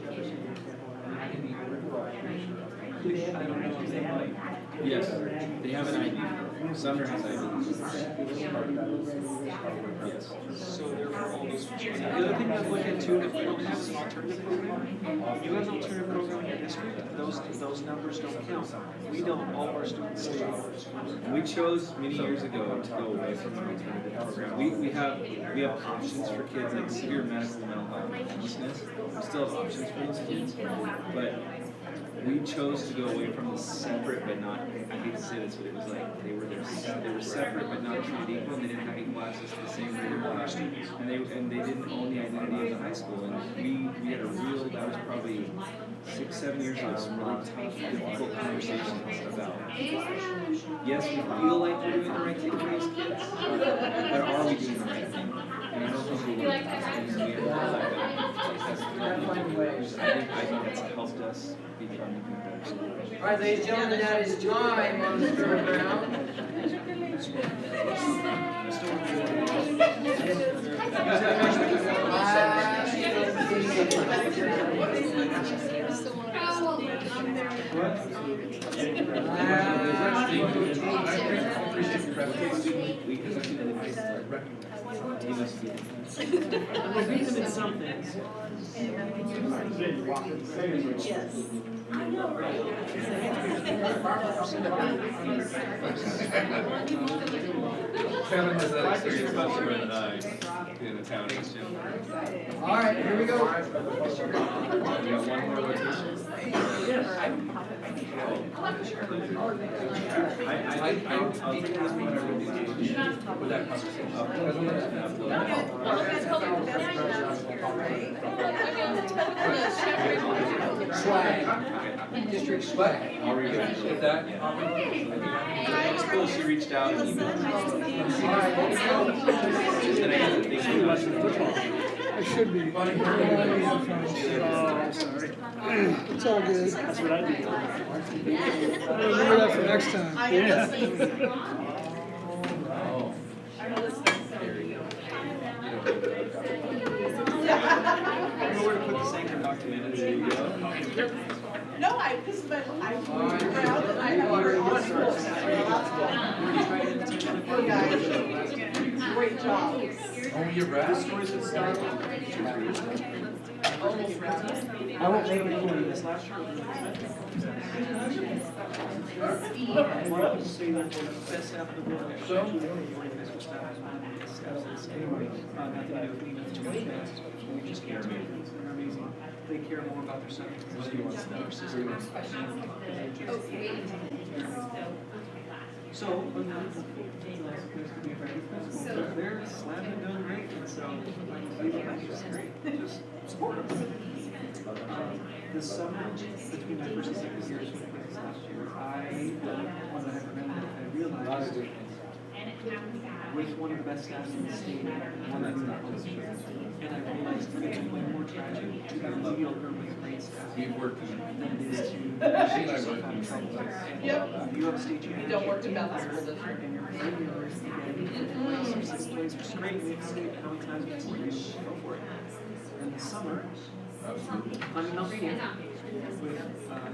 Yes, they have an IB. Sumner has IB. Yes. So therefore, all those. The other thing to look at too, if we don't have an alternative program, if you have an alternative program in your district, those numbers don't count. We don't, all of our students stay. We chose many years ago to go away from an alternative program. We have options for kids like severe medical, mental health, and homelessness. We still have options for those kids, but we chose to go away from the separate but not, I hate to say this, but it was like they were separate but not treated equal, and they didn't have equal access to the same group students, and they didn't own the identity of the high school. And we had a real, that was probably 6-7 years ago, some really tough, difficult conversations about, yes, we feel like we're doing the right thing for these kids, but are we doing the right thing? And I don't think we were. I think that's helped us become even better schools. All right, ladies and gentlemen, that is time on the third round. Kevin has that experience much better than I in the town. All right, here we go. You got one more rotation? I'll take this one over with that conversation. Swag. District swag. I'll read it. If that. School, she reached out and emailed me. Then I had to think about it. I should be. Sorry. It's all good. That's what I do. Remember that for next time. Yeah. I know where to put the sacred document. There you go. No, this is my, I'm proud that I have your honor. Great job. Only your breath. I won't make it for you this last year. A lot of people say that the best staff in the world actually the organizational staff is one of the best staffs in the state. Nothing to do with me, nothing to do with fans. We just care about things that are amazing. They care more about their subject than our system. So, another place to be a very principal. They're slamming and doing great, and so it's great. Just support them. The summer between my first and second years when I was last year, I realized with one of the best staffs in the state, one that's not and I realized that it's way more tragic to have mediocre with great staff. We've worked in. Than it is to Yep. you have a state champion. You don't work to balance school district. And you're playing university and you get place or sixth place, which is great. We have state how many times before you go for it. In the summer, I'm in Albania with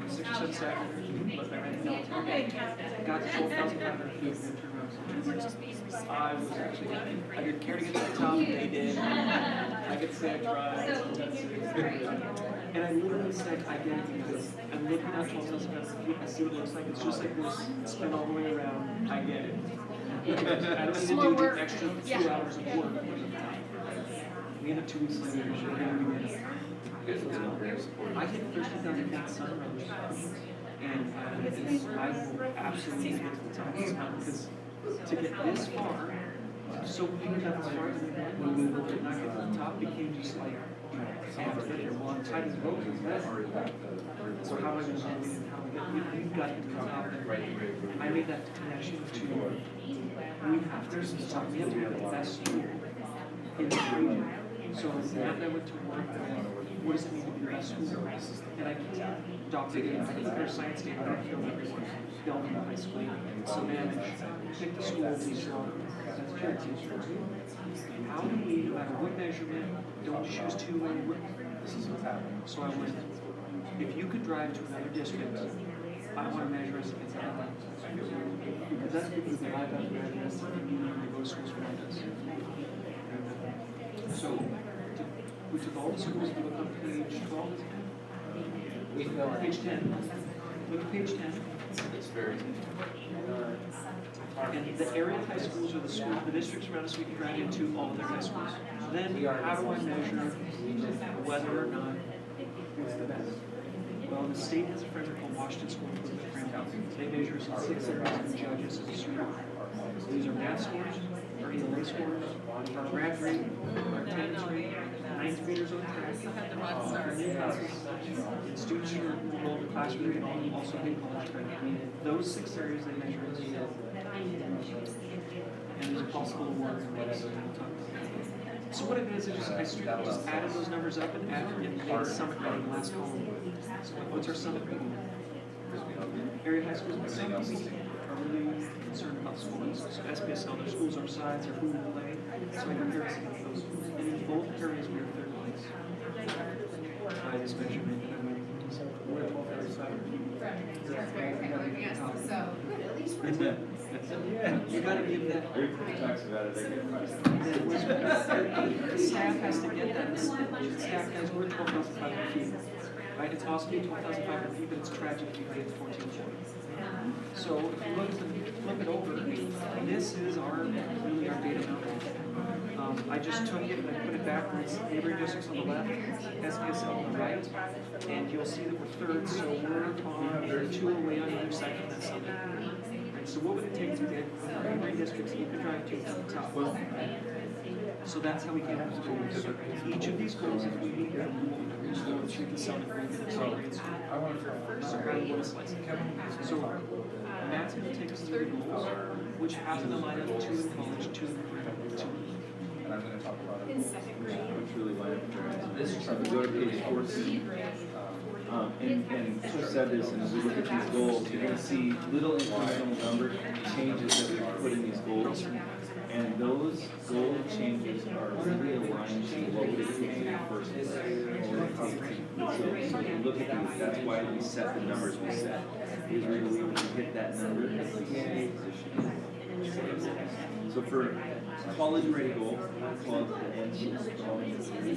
6 or 7 staff members, but I ran the military. Got to 12,500 feet in turnarounds. I was actually happy. I didn't care to get to the top, they did. I could say I tried. And I literally said, I get it because I'm looking at 12,500 feet, I see what it looks like. It's just like this, spin all the way around. I get it. I don't need to do the extra 2 hours of work. We ended up 2 weeks later, I hit 13,000 feet sun runners, and I absolutely get to the top of this mountain because to get this far, so we got as far as we went, when we did not get to the top, became just like, after your one tied as rope is that. So how am I going to do it? We've got to come out and I made that connection to we have to have the best school in the region. So now that I went to work, what does it mean to be the best school? And I adopted it. I think their science team, I don't feel everyone built in high school to manage, pick the school, be strong. That's objective. How do we, no matter what measurement, don't choose two way this is what's happening. So I went, if you could drive to another district, I want to measure us against that. Because that's because the I've got graduates and go to schools around us. So we took all the schools, we look on page 12, page 10. Look at page 10. It's very. And the area high schools are the schools, the districts around us we can drive into all of their high schools. Then how do I measure whether or not it's the best? Well, the state has a framework called Washington School Improvement Framework. They measure us in 6 areas and judge us as a school. These are math scores, our ELA scores, our grad rate, our attendance rate, 9th graders on track, students who are enrolled in class rate, and also in college credit. Those 6 areas they measure us. And there's a possible award in this. So what it is just added those numbers up and made summit rating last column. So what's our summit rating? Area high schools, but some people are really concerned about schools. So SPSL, their schools are sides or who will play. So I compare us against those schools. And in both areas we are third place. By this measurement. So we're at 12:37. You got to give that. Everybody talks about it. The staff has to get that. The staff guys, we're 12,500 feet. Right? It's awesome to be 12,500 feet, but it's tragic if you get 1440. So if you flip it over, this is really our data mountain. I just took it and I put it backwards. Neighboring districts on the left, SPSL on the right, and you'll see that we're third, so we're on 2 away on either side from that summit. Right, so what would it take to get neighboring districts that you could drive to the top? So that's how we get up to each of these goals. If we meet them, we'll achieve the summit rate and accelerates. So that's going to take us to the goals, which happen to line up 2 in college, 2 in career, 2 And I'm going to talk about it. In second grade. Which really line up. This is we go to page 14. And Chris said this, and as we look at these goals, you're going to see little incremental number changes that we've put in these goals. And those goal changes are really aligned to what would it take to be first place. So if you look at these, that's why we set the numbers we set. Because we believe when you hit that number, it's a stay position. So for college ready goal, we call it the NC. We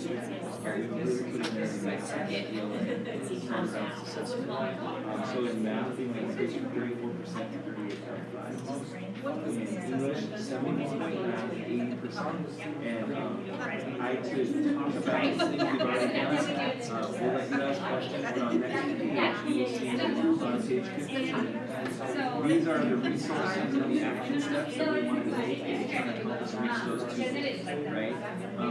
really put in there the next compound assessment. So in math, we went from 34% to 38.5%. In English, 71.9 to 80%. And I could talk about things we've already done. We'll let you ask questions, but on next page, you'll see on page 15. These are the resources and the action steps that we want to take to kind of help us reach those 2 goals, right?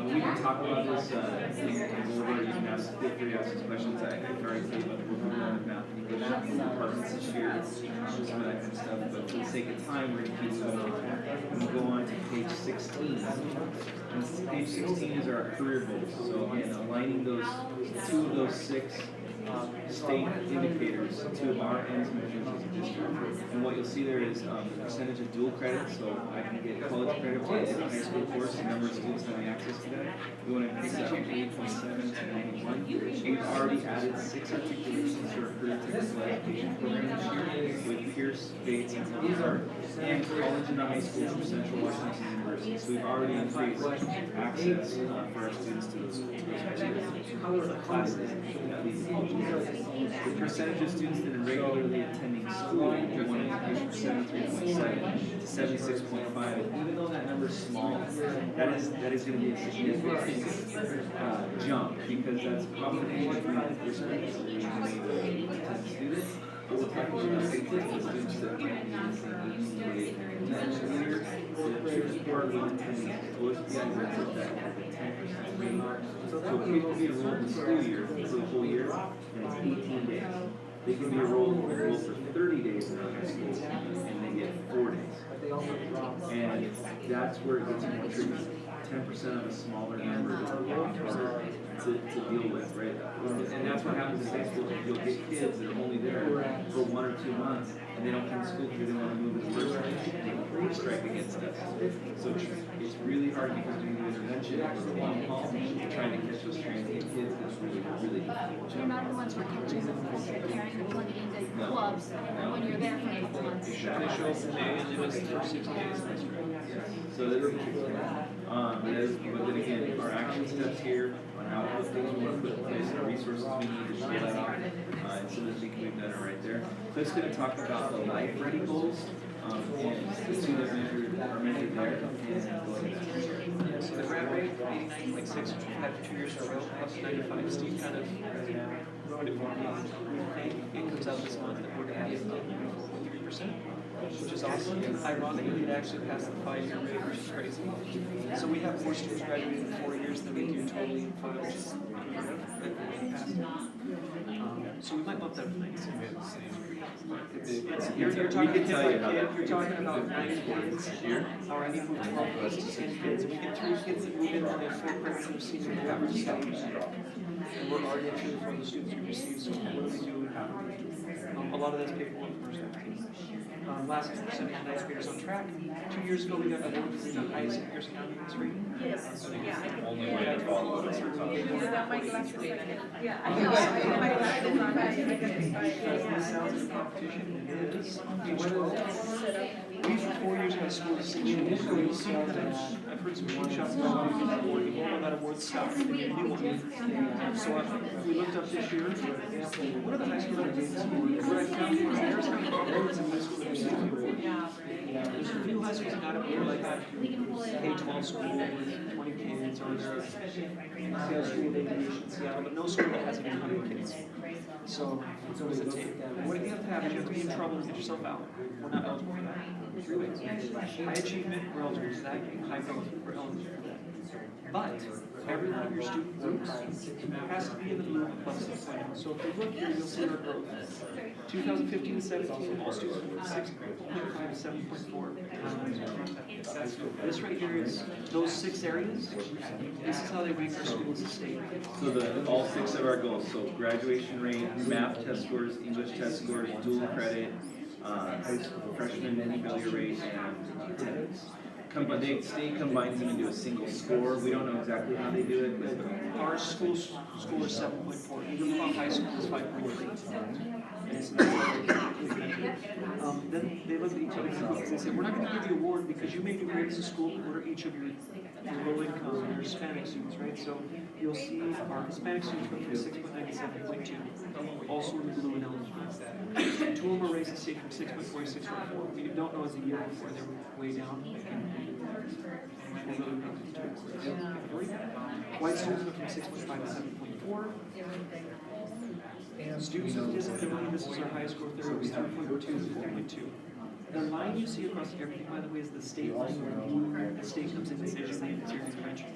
We can talk about this and go over. You can feel free to ask us questions. I've already told you about the work we're doing with math and English departments this year, some of that kind of stuff. But for the sake of time, we're going to keep going. And we'll go on to page 16. And page 16 is our career goals. So again, aligning those 2 of those 6 state indicators to our ends measures as a district. And what you'll see there is the percentage of dual credit. So I can get college credit for a high school course, the number of students having access to that. We want to increase that from 8.7 to 91. We've already added 6 articulations to our career technical education program this year with Pierce, Bates, and Townsend, and college and high schools from Central Washington University. So we've already increased access for our students to those classes. The percentage of students that are regularly attending school, we want to increase from 73.7 to 76.5. Even though that number is small, that is going to be a significant jump, because that's a combination of respect to the students. We're talking about students that might be in the year, the part of attending, always be on that So kids can be enrolled in the school year for the whole year, and it's 18 days. They can be enrolled for 30 days in high school, and they get 4 days. And that's where it gets more tricky. 10% of a smaller number is a lot harder to deal with, right? And that's what happens in high school. You'll get kids that are only there for 1 or 2 months, and they don't come to school because they want to move in the first place. They strike against us. So it's really hard because doing the intervention for the long haul, trying to catch those transient kids is really, really difficult. You're not the ones who are catching them, you're carrying them plugging into clubs when you're there for a couple months. They show up in May and they miss the first 6 days. So that is but then again, our action steps here on how to put things we want to put in place, the resources we need to pull that off, and some of the things we've done it right there. So it's going to talk about the life ready goals, and the two that are measured there. Yeah, so the grad rate, 89.6, which we've had for 2 years in a row, plus 95. Steve kind of wrote it for me. We think it comes out this month that we're going to have 4.3%. Which is awesome. Ironically, it actually passed the 5-year rate, which is crazy. So we have more students graduating in 4 years than we do totally in 5, which is so we might bump that to 90. You're talking about 9 kids here, or I mean, 12 kids to 10 kids, and we get 3 kids that move in on their full credit of senior average stage. And we're already actually from the students we receive, so what do we do? A lot of that's paid for in the first 15. Last 2% of ninth graders on track. 2 years ago, we got an award for the highest in Pierce County history. Yes. Only when I follow it. Yeah, I know. My glasses on. This sounds like a competition, and it is. We, for 4 years high school, 6 years, you'll see that I've heard some screenshots about that award stuff, and a new one. So we looked up this year, what are the high school games? Where I found Pierce County awards in high school that received the award. There's a few high schools that got it, like that K-12 school with 20 kids, or there's Seattle School of Aviation, Seattle, but no school that has even 100 kids. So what does it take? What you have to have is you have to be in trouble and get yourself out. We're not eligible for that. 3 ways. High achievement, we're eligible for that. High growth, we're eligible for that. But every one of your student groups has to be in the blue plus 6.0. So if you look here, you'll see our growth. 2015 to 17, all students were 6.5 to 7.4. This right here is those 6 areas. This is how they rank our schools as state. So all 6 of our goals, so graduation rate, math test scores, English test scores, dual credit, freshman and failure rate, and attendance. They stay combined them into a single score. We don't know exactly how they do it, but our school score is 7.4. Even while high school is 5.3. Then they look at each other and they say, we're not going to give you an award because you may do great as a school, but what are each of your low income and your Hispanic students, right? So you'll see our Hispanic students went from 6.9 to 7.2, also in the blue and eligible. 2 of them are raised to state from 6.4 to 6.4. We don't know as a year before they were way down. White students went from 6.5 to 7.4. Students with disability, this is our highest score there, it was 3.2 to 4.2. The line you see across everything, by the way, is the state line. The state comes in and says your name is your intervention.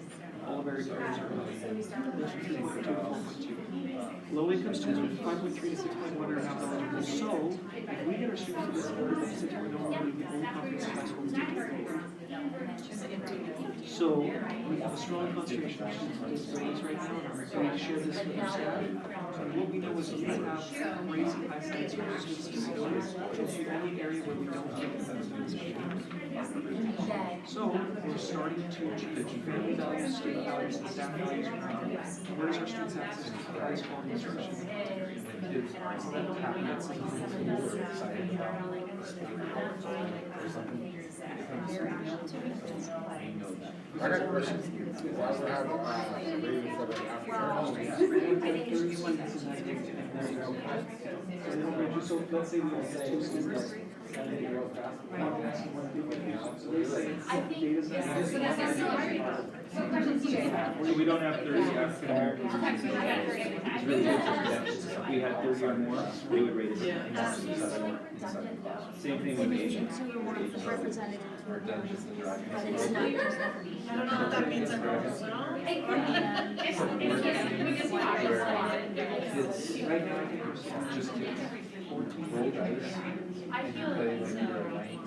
All of our areas are 3.2 to 4.2. Low income students with 5.3 to 6.1 are now eligible. So, if we get our students with disability to 6.0, we're the only conference high school that's so we have a strong concentration of students with disabilities right now, and we share this with our staff. And what we know is we have crazy high standards for students with disabilities. It's the only area where we don't think about students with disabilities. So we're starting to achieve family values, state values, and staff values. Where does our students access to the highest quality instruction? I got a question. Why do we have rating for the African? So let's say we have 2 students. so we don't have 30 African Americans. It's really interesting. If we had 30 or more, we would rate it more successful. Same thing with Asian. So you're more represented Or Dungeons and Dragons. I don't know if that means I'm wrong. Kids, right now, I think there's just kids, 14 roll dice. I feel Play like like your knight.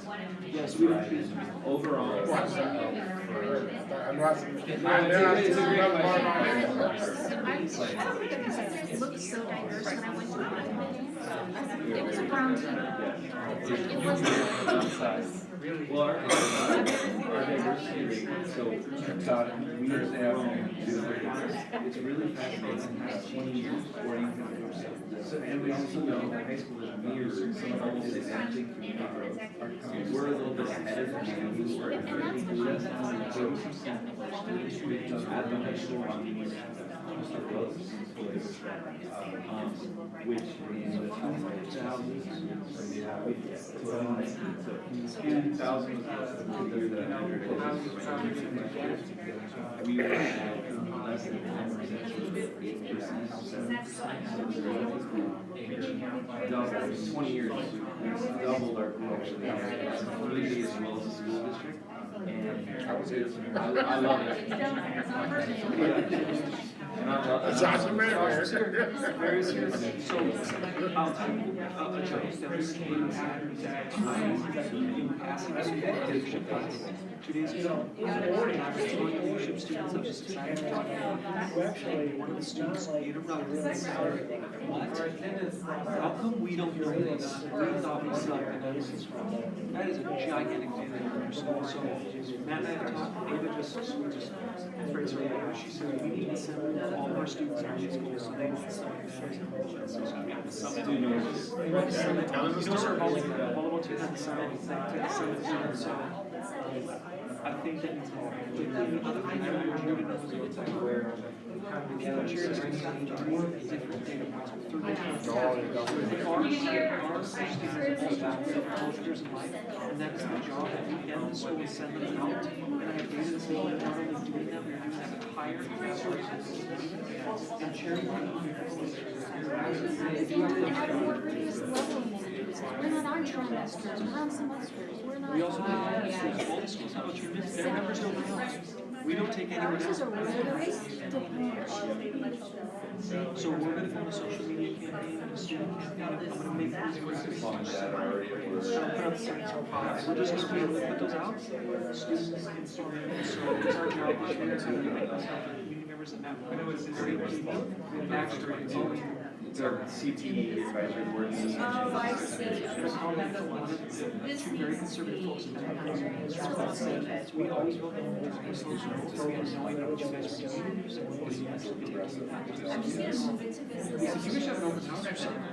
Yes, we would choose overall. I'm not. It's a great question. I don't think that it looked so diverse when I went to volleyball games. It was a brown team. It wasn't. Well, our diversity rate, so we've grown. It's really fascinating how 20 years, 40, 50%. And we also know that high school is mirrors some of almost exactly community growth. We're a little bit ahead of the game. We're at 30% of our students at the high school on the which in the 2000s, 2000 we were at less than 10%, 8%. Doubled, 20 years, doubled our growth community as well as the school district. And I love it. And I love it. Very seriously. So I'll tell you a joke that we came passing leadership class 2 days ago. And I was telling leadership students, I was just excited to talk about one of the students interrupted and said, "What? How come we don't know this? We thought we sucked at this." That is a gigantic failure in our school. So Matt and I have talked, Ava just phrased her later. She said, "We need to send all of our students to high school so they don't suck at summit." You know, our volleyball team had the summit, so I think that the other thing I would do is where the cheers are different data points with 3 different cultures in life, and that is the job that we end the school and send them out. And I have data that say we're not only doing that, we're doing that at higher capacity and charity. And out of what we're doing is leveling activities. We're not on trimesters, we're on semesters, we're not. We also have all the schools have a tremendous, their members don't know. We don't take anyone Ours is a else. rigorous deployment. So we're going to film a social media campaign and a student campaign. I'm going to make these graphics. We're just going to be able to put those out. Students can Instagram. So it's our job to share and make those happen. Community members and that. I know it's very people. Actually, it's our CTE advisory board. Oh, I see. Two very conservative folks in that. We always vote no. We knowing what you guys are doing. I'm just gonna move it to this. You wish I had an open house or something.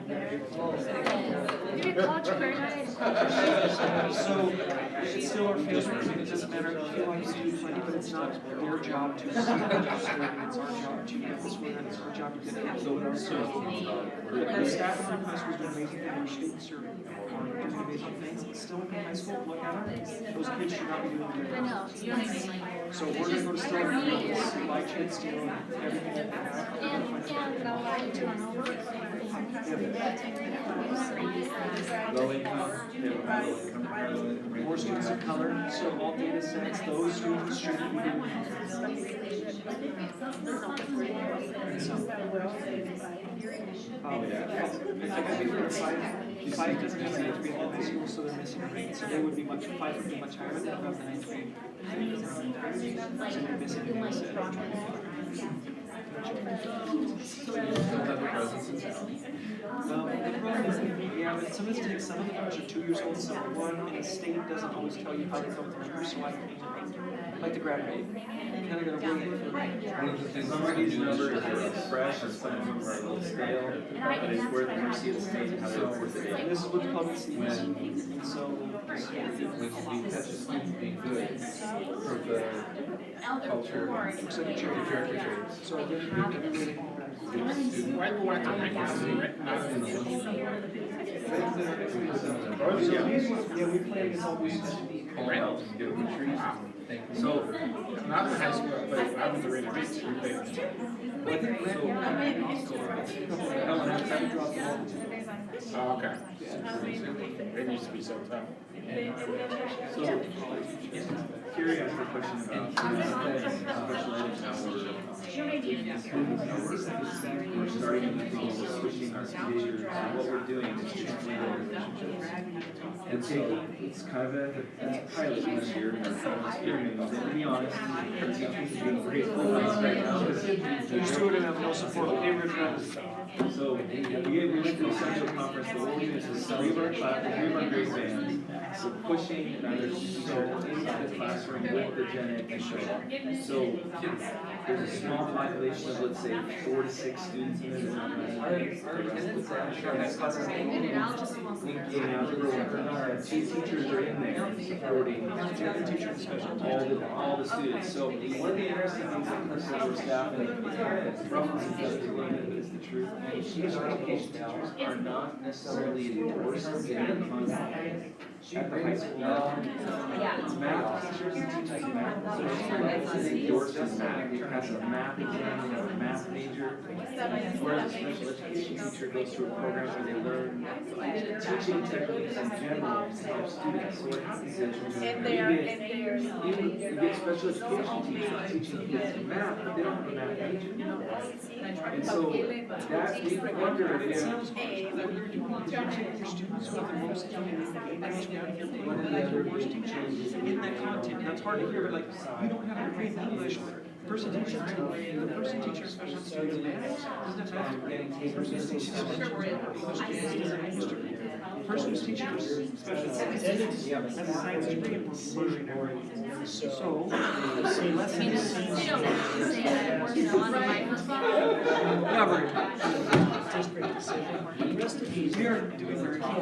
You did college fair night. So it's still our favorite. It doesn't matter. I feel like we do plenty, but it's not their job to serve. It's our job to get this word, and it's our job to get it. So the staff in high school is doing amazing things. Students are doing amazing things. It's still in high school. Look at them. Those kids should not be doing I it. know, you don't even like. So we're going to go to still like kids still everything like that. And high turnover. Low income, more students of color, so all data sets, those students should be doing. Oh, yeah. Five doesn't have the ninth grade level school, so they're missing a grade, so they would be much, 5 would be much higher than above the ninth grade. So they're missing a grade. Yeah, but some of the kids, some of the numbers are 2 years old, some are 1, and the state doesn't always tell you how they go through numbers, so I like the grad rate. Kind of gonna wait for some of these numbers are fresh, and some of them are a little stale, but it's where the mercy of the state and how they report the data. This is what the public sees, and so that's just being good for the culture, secretary character traits. So I really think everybody. Yeah, we play against all these. So, not in high school, but I was a rated base. We played. Oh, okay. It used to be so tough. So, Carrie asked a question about special ed we're starting to think we're switching our behaviors. What we're doing is and taking, it's kind of a pilot this year, and we're experimenting. And to be honest, our teachers are doing great programs right now. There's two of them have no support. They were So we went to the central conference, but what we're doing is three of our grade bands, we're pushing another teacher into the classroom with the Gen Ed teacher. So there's a small population of, let's say, 4 to 6 students in there. In algebra, 2 teachers are in there supporting all the students. So one of the interesting things that Chris says we're staffing is roughly is the truth. Special education teachers are not necessarily endorsed in the concept at the high school level. It's math teachers and teaching math. So it's endorsed as math. It has a math exam, they have a math major. Whereas a special education teacher goes through a program where they learn teaching techniques in general to help students. So what happens is you get special education teachers teaching kids math, but they don't have a math major. And so that we wonder if It sounds harsh, but when you're doing your students who have the most one of the worst teachers in that content. That's hard to hear, but like, you don't have to read English. The person teaching special students math doesn't have to read. The person who's teaching special English doesn't have to read. The person who's teaching special studies has a science degree and we're merging everything. So, lessons. Yeah, right. We are doing very well.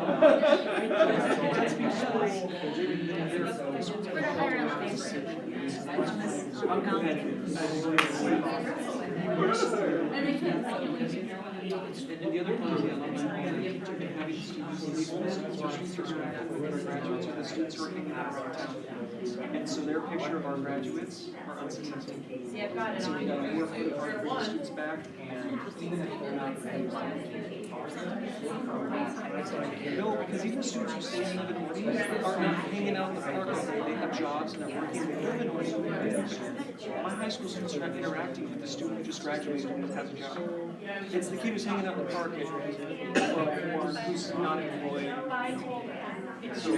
So I'm competitive. And the other part is the alumni and having students, the only students are graduates are the students who are hanging out around town. And so their picture of our graduates are unsuccessful. So we gotta work really hard to bring the students back and no, because even students who stay and live in Orleans are not hanging out in the park all day. They have jobs and they're working. They live in Orleans. My high school students are not interacting with the student who just graduated and has a job. It's the kid who's hanging out in the park or who's not employed. So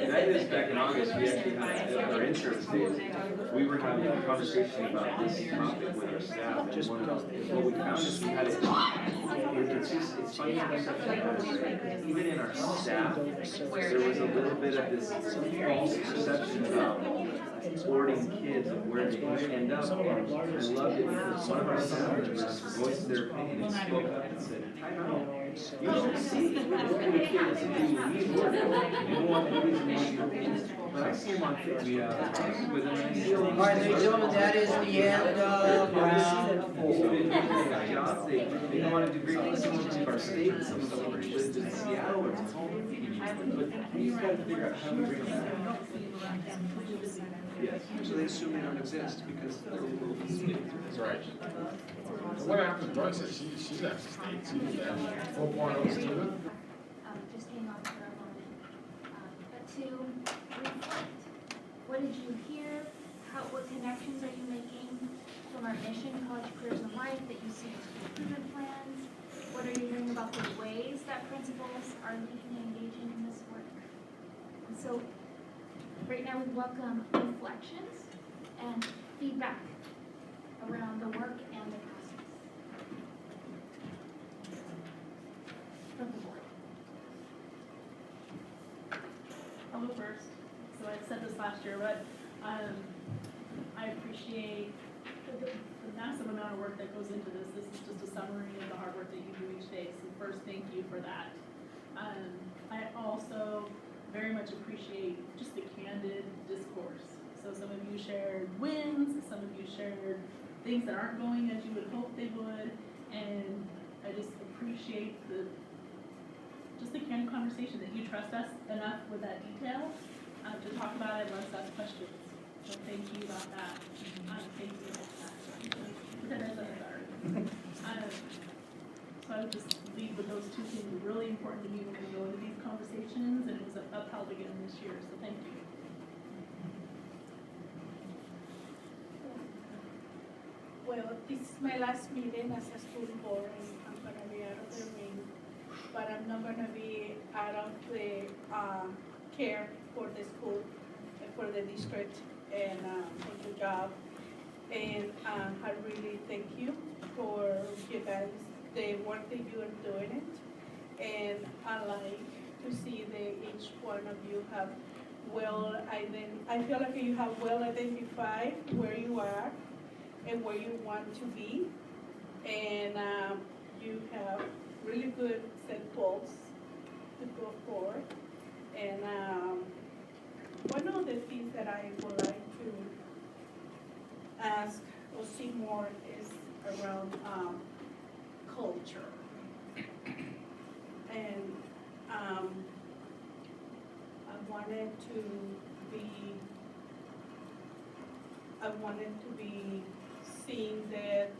that is back in August, we actually had our insurance days. We were having a conversation about this topic with our staff. And what we found is we had it's funny how even in our staff, there was a little bit of this false perception about boarding kids and where they end up. And I loved it because one of our staff members voiced their opinion and spoke up and said, time out. You don't see what kind of kids do you need work. You don't want to do these issues. But I see them on Facebook. All right, ladies and gentlemen, that is the end of jobs. They don't want to do great things in our state. Some of them lived in Seattle or home. But we've got to figure out how to bring them back. Yes. So they assume they don't exist because they're removed. That's right. So what happened to Doris? She's at the state. She's at 4.0 student. Just hang on for a moment. But to reflect, what did you hear? What connections are you making from our mission, College Careers and Life, that you see as improvement plans? What are you hearing about the ways that principals are leading and engaging in this work? And so, right now we welcome reflections and feedback around the work and the process. From the board. I'll go first. So I said this last year, but I appreciate the massive amount of work that goes into this. This is just a summary of the hard work that you do each day. So first, thank you for that. I also very much appreciate just the candid discourse. So some of you shared wins, some of you shared things that aren't going as you would hope they would, and I just appreciate the candid conversation that you trust us enough with that detail to talk about it and let us ask questions. So thank you about that. Thank you about that. So I I would just leave with those two things, really important to me when we go into these conversations, and it's upheld again this year, so thank you. Well, this is my last meeting as a school board, and I'm gonna be out of the ring, but I'm not gonna be out of the care for the school, for the district, and for the job. And I really thank you for you guys, the work that you are doing it. And I like to see that each one of you have I feel like you have well identified where you are and where you want to be. And you have really good set goals to go for. And one of the things that I would like to ask or see more is around culture. And I wanted to be seeing that,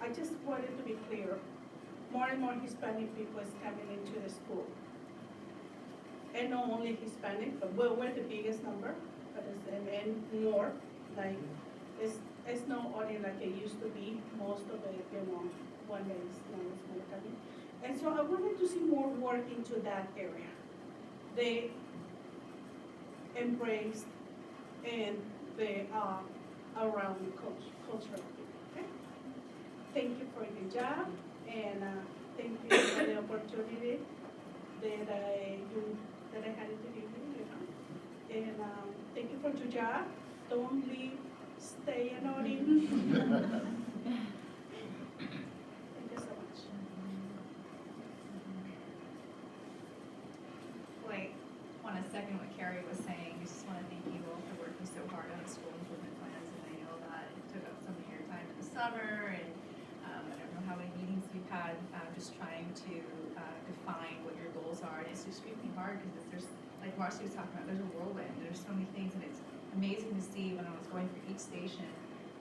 I just wanted to be clear, more and more Hispanic people is coming into the school. And not only Hispanic, but we're the biggest number, but and more, like, it's not only like it used to be, most of it, one that is more coming. And so I wanted to see more work into that area. They embraced and they are around the cultural people, okay? Thank you for your job, and thank you for the opportunity that I had to give you, And thank you for your job. Don't leave, stay and on in. I want to second what Carrie was saying. I just want to thank you all for working so hard on the school improvement plans, and I know that it took up some of your time in the summer, and I don't know how many meetings you've had just trying to define what your goals are, and it's extremely hard because there's, like Marcy was talking about, there's a whirlwind, there's so many things, and it's amazing to see when I was going through each station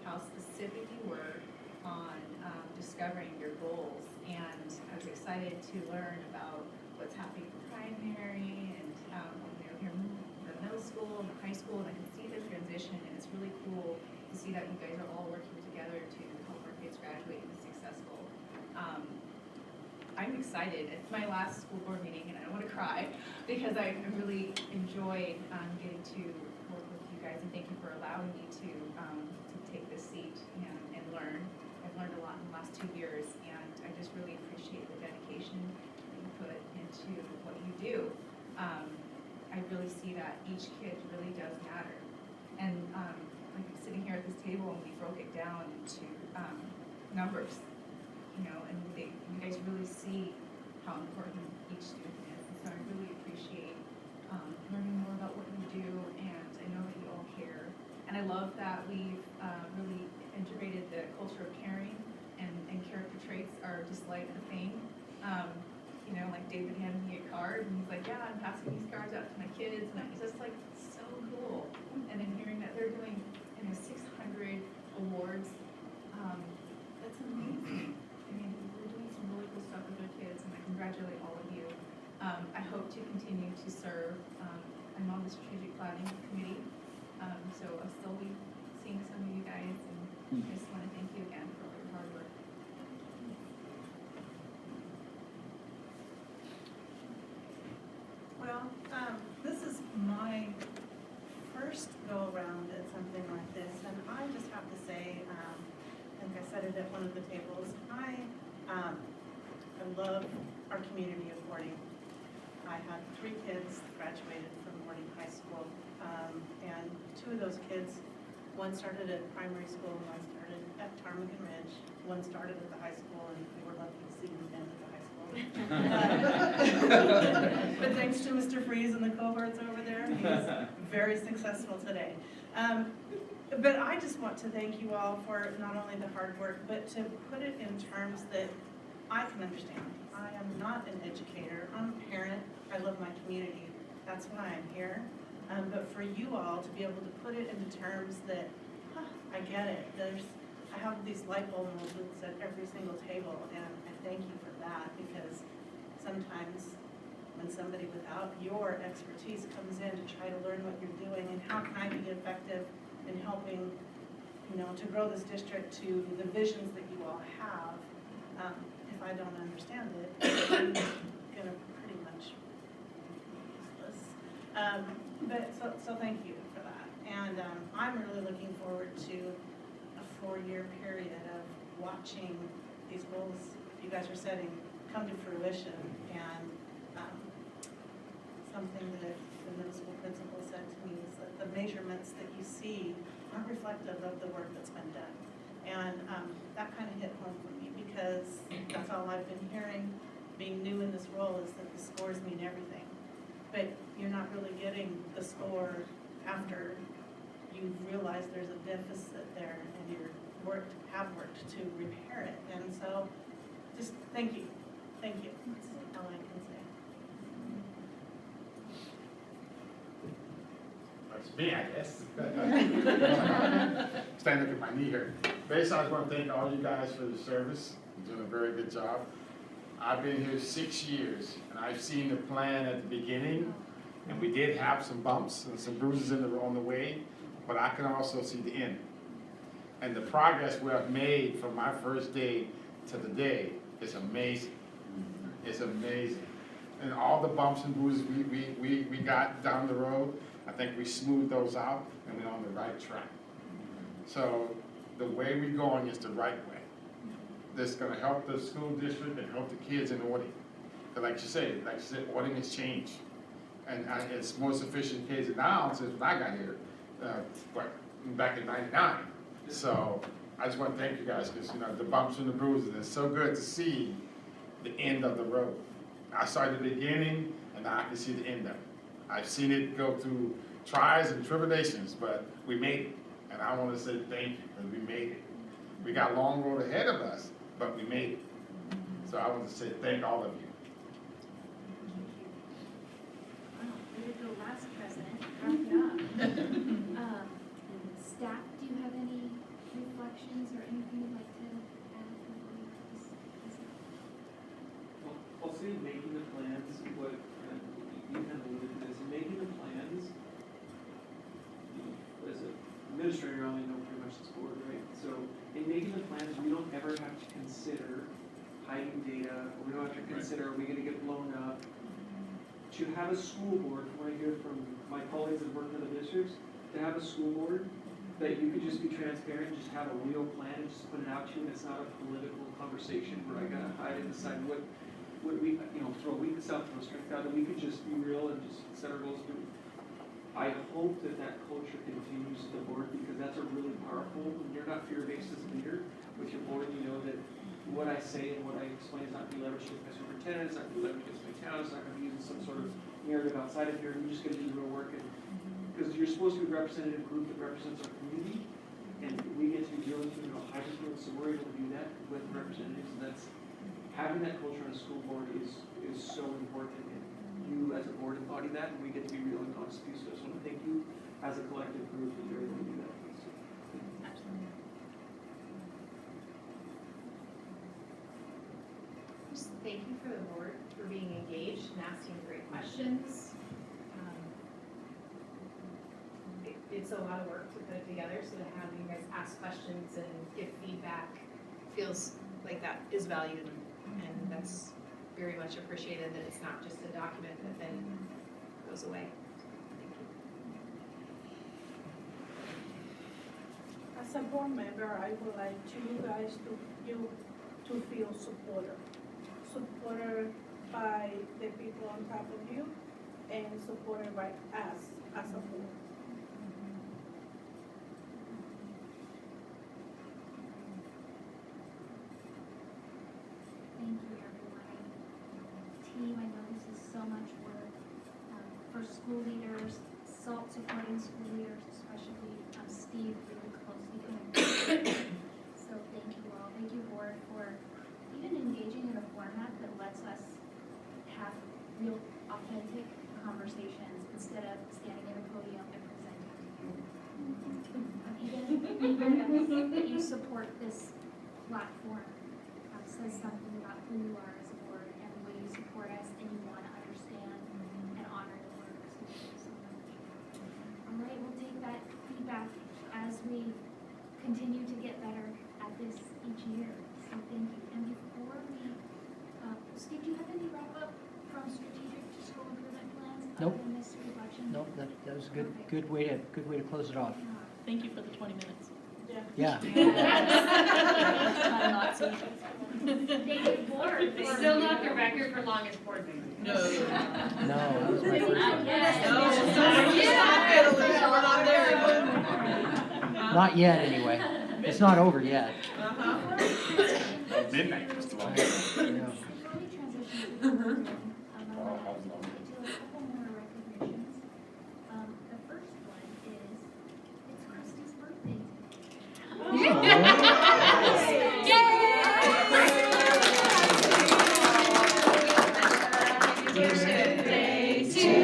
how specific you were on discovering your goals, and I was excited to learn about what's happening for primary and here in the middle school and the high school, and I can see the transition, and it's really cool to see that you guys are all working together to help our kids graduate and be successful. I'm excited. It's my last school board meeting, and I don't want to cry because I really enjoyed getting to work with you guys, and thank you for allowing me to take this seat and learn. I've learned a lot in the last 2 years, and I just really appreciate the dedication that you put into what you do. I really see that each kid really does matter. And like sitting here at this table, and we broke it down into numbers, and you guys really see how important each student is. And so I really appreciate learning more about what you do, and I know that you all care. And I love that we've really integrated the culture of caring, and character traits are just like the thing. Like David handed me a card, and he's like, yeah, I'm passing these cards out to my kids, and it's just like so cool. And then hearing that they're doing 600 awards, that's amazing. I mean, we're doing some really cool stuff with our kids, and I congratulate all of you. I hope to continue to serve. I'm on the strategic planning committee, so I'll still be seeing some of you guys, and I just want to thank you again for all your hard work. Well, this is my first go-around at something like this, and I just have to say, I think I said it at one of the tables, I love our community of Warding. I had 3 kids graduated from Warding High School, and 2 of those kids, one started at primary school, one started at Ptarmigan Ridge, one started at the high school, and we were lucky to see them at the high school. But thanks to Mr. Freeze and the cohorts over there, he's very successful today. But I just want to thank you all for not only the hard work, but to put it in terms that I can understand. I am not an educator, I'm a parent, I love my community, that's why I'm here. But for you all to be able to put it into terms that, I get it, I have these light bulb moments at every single table, and I thank you for that, because sometimes when somebody without your expertise comes in to try to learn what you're doing and how can I be effective in helping, to grow this district to the visions that you all have, if I don't understand it, I'm gonna pretty much be useless. So thank you for that. And I'm really looking forward to a 4-year period of watching these goals you guys are setting come to fruition. And something that the middle school principal said to me is that the measurements that you see aren't reflective of the work that's been done. And that kind of hit home for me, because that's all I've been hearing being new in this role, is that the scores mean everything. But you're not really getting the score after you realize there's a deficit there and you have worked to repair it. And so just thank you. Thank you. That's all I can say. That's me, I guess. Standing at my knee here. Basically, I just want to thank all you guys for the service. You're doing a very good job. I've been here 6 years, and I've seen the plan at the beginning, and we did have some bumps and some bruises on the way, but I can also see the end. And the progress we have made from my first day to the day is amazing. It's amazing. And all the bumps and bruises we got down the road, I think we smoothed those out, and we're on the right track. So the way we're going is the right way. That's going to help the school district and help the kids in Ording. Because like you said, Ording has changed. And it's more sufficient kids now since when I got here, back in '99. So I just want to thank you guys, because the bumps and the bruises, it's so good to see the end of the road. I saw the beginning, and now I can see the end of it. I've seen it go through trials and tribulations, but we made it. And I want to say thank you, because we made it. We got a long road ahead of us, but we made it. So I want to say thank all of you. You're the last president. Wrap it up. Staff, do you have any reflections or anything you'd like to add before we wrap this up? Well, I'll say making the plans, what you kind of alluded to this, making the plans, as an administrator, I only know pretty much this board, right? So in making the plans, we don't ever have to consider hiding data, or we don't have to consider, are we gonna get blown up? To have a school board, from what I hear from my colleagues that work in the districts, to have a school board that you could just be transparent, just have a real plan, and just put it out to you, and it's not a political conversation where I gotta hide and decide what we, throw a weakness out, throw a strength out, and we could just be real and just set our goals. I hope that culture continues to the board, because that's a really powerful, when you're not fear-based as a leader with your board, you know that what I say and what I explain is not going to be leveraged against my superintendent, it's not going to be leveraged against my town, it's not going to be using some sort of narrative outside of here, you're just going to do real work. Because you're supposed to be a representative group that represents our community, and we get to be dealing with hybrid schools, so we're able to do that with representatives, and that's, having that culture on a school board is so important, and you as a board embody that, and we get to be real and honest with you, so I just want to thank you as a collective group that you're able to do that. Absolutely. Just thank you for the board for being engaged and asking great questions. It's a lot of work to put it together, so to have you guys ask questions and give feedback feels like that is valued, and that's very much appreciated, that it's not just a document that then goes away. Thank you. As a board member, I would like you guys to feel supported by the people on top of you, and supported by us as a board. Thank you, everybody. Team, I know this is so much work for school leaders, SALT supporting school leaders, especially Steve really closely connected. So thank you all. Thank you, board, for even engaging in a format that lets us have real, authentic conversations instead of standing at a podium and presenting to you. even that you support this platform says something about who you are as a board and the way you support us and you want to understand and honor the work. So thank you so much. All right, we'll take that feedback as we continue to get better at this each year. So thank you. And before we, Steve, do you have any wrap up from strategic to school improvement plans? Nope. Other than this reflection? Nope, that was a good way to close it off. Thank you for the 20 minutes. Yeah. David Ward. Still not the record for longest board meeting. No. No, that was my first one. We're not there yet. Not yet, anyway. It's not over yet. Midnight was the long. Before we transition to the program, I want to do a couple more recognitions. The first one is, it's Christy's birthday. Birthday to you.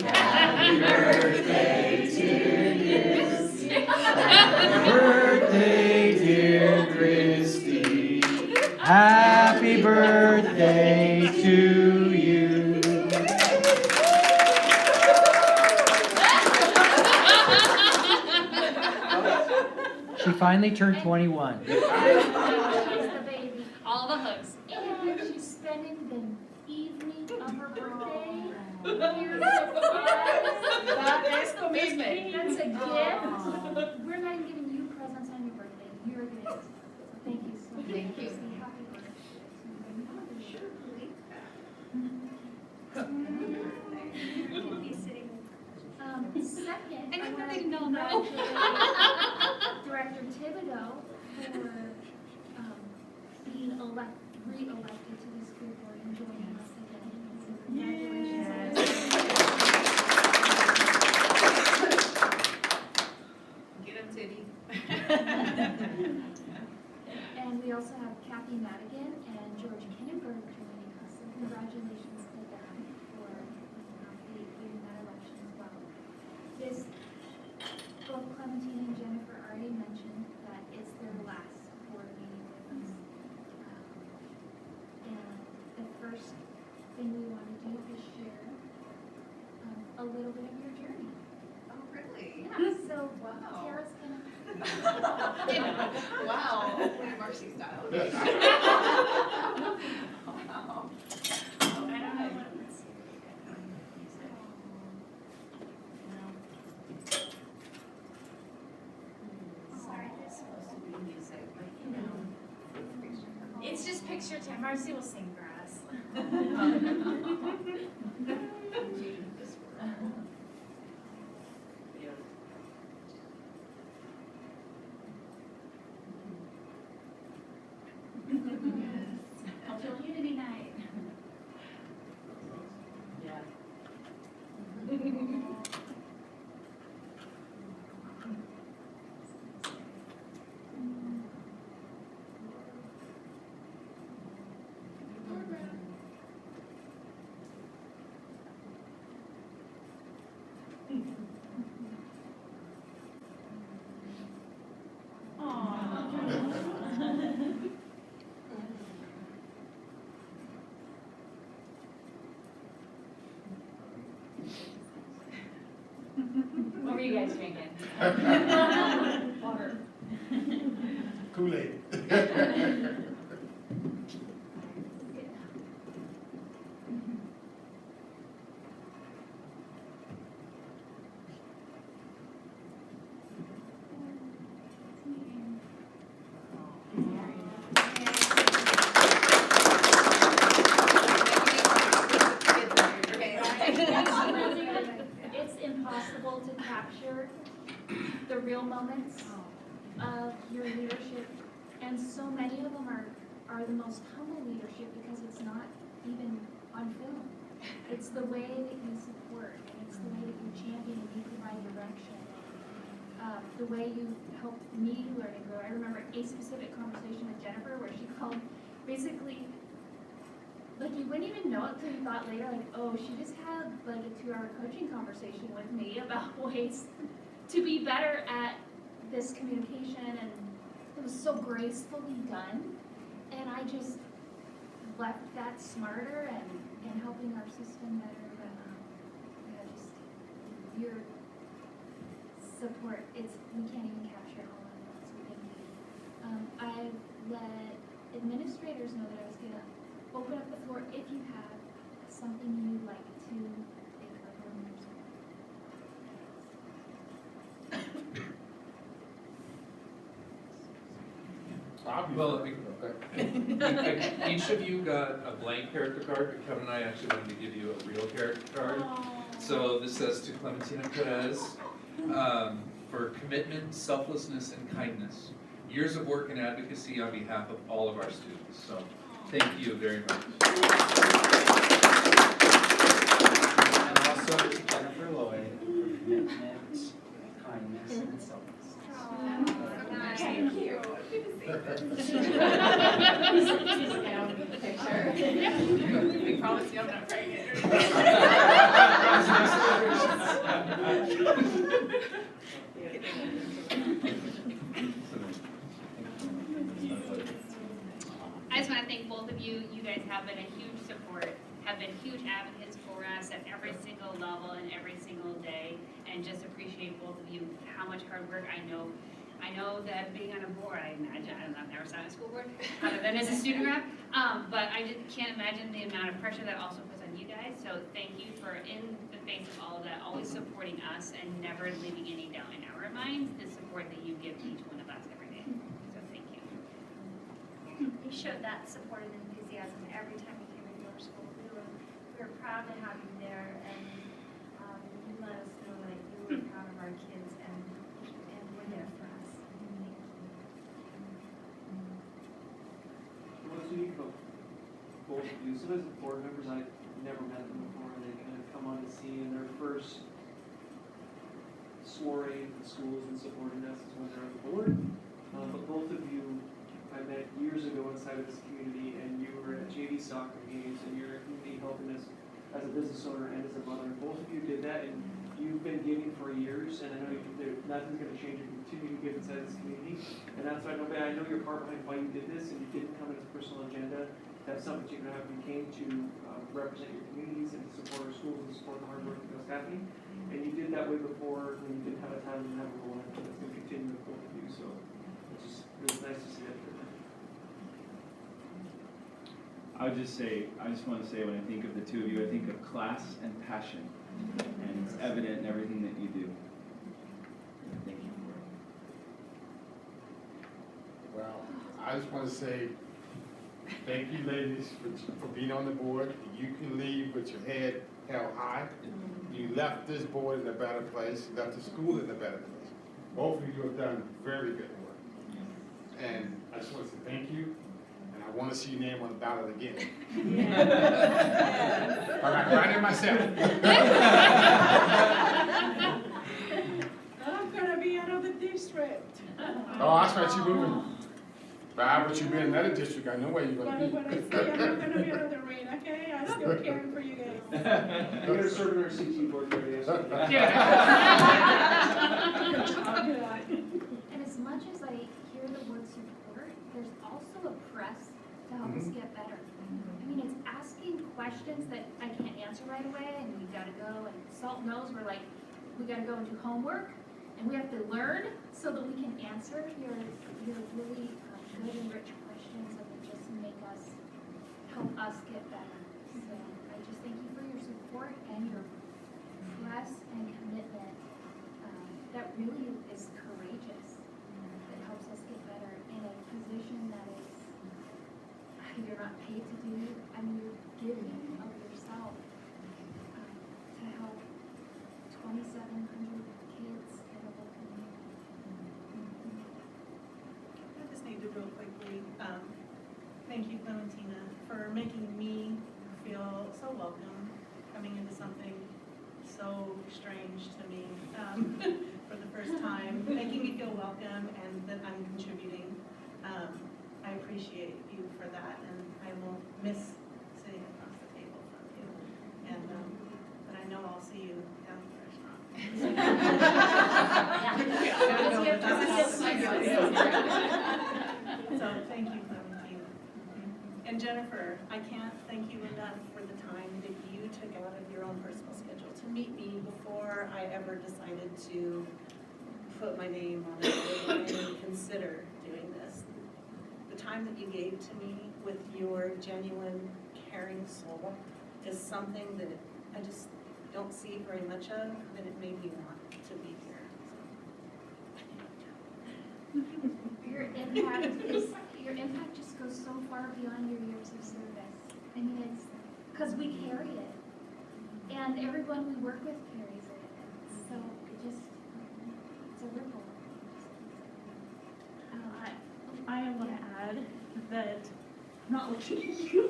Happy birthday to you. Happy birthday, dear Christy. Happy birthday to you. She finally turned 21. She's the baby. All the hooks. And she's spending the evening of her birthday here with us. That is commitment. That's a gift. We're not even giving you presents on your birthday. You're giving us. So thank you so much. Thank you. Christy. Happy birthday. Sure, believe that. Second, Anybody I know want to that? congratulate Director Thibodeau for being re-elected to the school board and joining us again. So congratulations. Get him, Tibby. And we also have Kathy Madigan and George Kinnenberg joining us. So congratulations to them for being that election as well. This, both Clementine and Jennifer already mentioned that it's their last board meeting with us. And the first thing we want to do is share a little bit of your journey. Oh, really? Yeah, so Wow. Tara's gonna. Wow. Marcy style. Wow. I don't know what it's. Sorry, there's supposed to be music, but you know. It's just picture time. Marcy will sing for us. Cultural Unity Night. What were you guys drinking? Water. Kool-Aid. It's impossible to capture the real moments of your leadership, and so many of them are the most humble leadership because it's not even on film. It's the way that you support, and it's the way that you champion and you provide direction. The way you help me learn and grow. I remember a specific conversation with Jennifer where she called basically, like you wouldn't even know it until you thought later, like, oh, she just had like a 2-hour coaching conversation with me about ways to be better at this communication, and it was so gracefully done. And I just left that smarter and helping our system better. But yeah, just your support, we can't even capture all of it, so thank you. I let administrators know that I was gonna open up the floor if you have something you'd like to thank our board members Well, each of you got a blank character card, but Kevin and I actually wanted to give you a real character card. So this says to Clementina Perez, for commitment, selflessness, and kindness. Years of work and advocacy on behalf of all of our students. So thank you very much. And also to Jennifer Lloyd for commitment, kindness, and selflessness. Thank you. We promise you I'm not pregnant. I just want to thank both of you. You guys have been a huge support, have been huge advocates for us at every single level and every single day, and just appreciate both of you, how much hard work. I know that being on a board, I imagine, I've never sat on a school board, other than as a student rep, but I just can't imagine the amount of pressure that also puts on you guys. So thank you for, in the face of all of that, always supporting us and never leaving any doubt in our minds, the support that you give each one of us every day. So thank you. You showed that support and enthusiasm every time you came into our school. We were proud to have you there, and you let us know that you were proud of our kids and were there for us. What's unique about both of you, some of the board members, I've never met them before, and they kind of come on to see in their first soiree in schools and supporting us is when they're on the board. But both of you I met years ago inside of this community, and you were at JV soccer games, and you're in community helping us as a business owner and as a mother. Both of you did that, and you've been giving for years, and I know nothing's going to change. You continue to give inside this community, and that's why I know your heart behind why you did this, and you didn't come in as a personal agenda. That's something that you're going to have. You came to represent your communities and to support our schools and support the hard work that was happening, and you did that way before when you didn't have a time and have a role, and it's going to continue with both of you. So it was nice to see that. I would just say, I just want to say when I think of the two of you, I think of class and passion. And it's evident in everything that you do. Thank you for it. Well, I just want to say thank you, ladies, for being on the board. You can leave with your head held high. You left this board in a better place. You left the school in a better place. Both of you have done very good work. And I just want to say thank you. And I want to see your name on the ballot again. All right, write it myself. I'm gonna be out of the district. Oh, that's right, you moving. But you've been in another district, I know where you're gonna be. But when I say I'm not gonna be out of the rain, okay? I'm still caring for you guys. You're going to serve in our CT board already. And as much as I hear the word support, there's also a press to help us get better. I mean, it's asking questions that I can't answer right away, and we gotta go, and Salt knows we're like, we gotta go and do homework, and we have to learn so that we can answer your really good and rich questions that will just help us get better. So I just thank you for your support and your press and commitment. That really is courageous. It helps us get better in a position that is you're not paid to do. I mean, you're giving of yourself to help 2,700 kids in the whole community. I just need to real quickly thank you, Clementina, for making me feel so welcome coming into something so strange to me for the first time, making me feel welcome and that I'm contributing. I appreciate you for that, and I won't miss sitting across the table from you. And but I know I'll see you down the restaurant. And Jennifer, I can't thank you enough for the time that you took out of your own personal schedule to meet me before I ever decided to put my name on it or even consider doing this. The time that you gave to me with your genuine, caring soul is something that I just don't see very much of, and it made me want to be here. Your impact just goes so far beyond your years of service. I mean, it's because we carry it, and everyone we work with carries it. And so it's a ripple. I want to add that I'm not looking at you.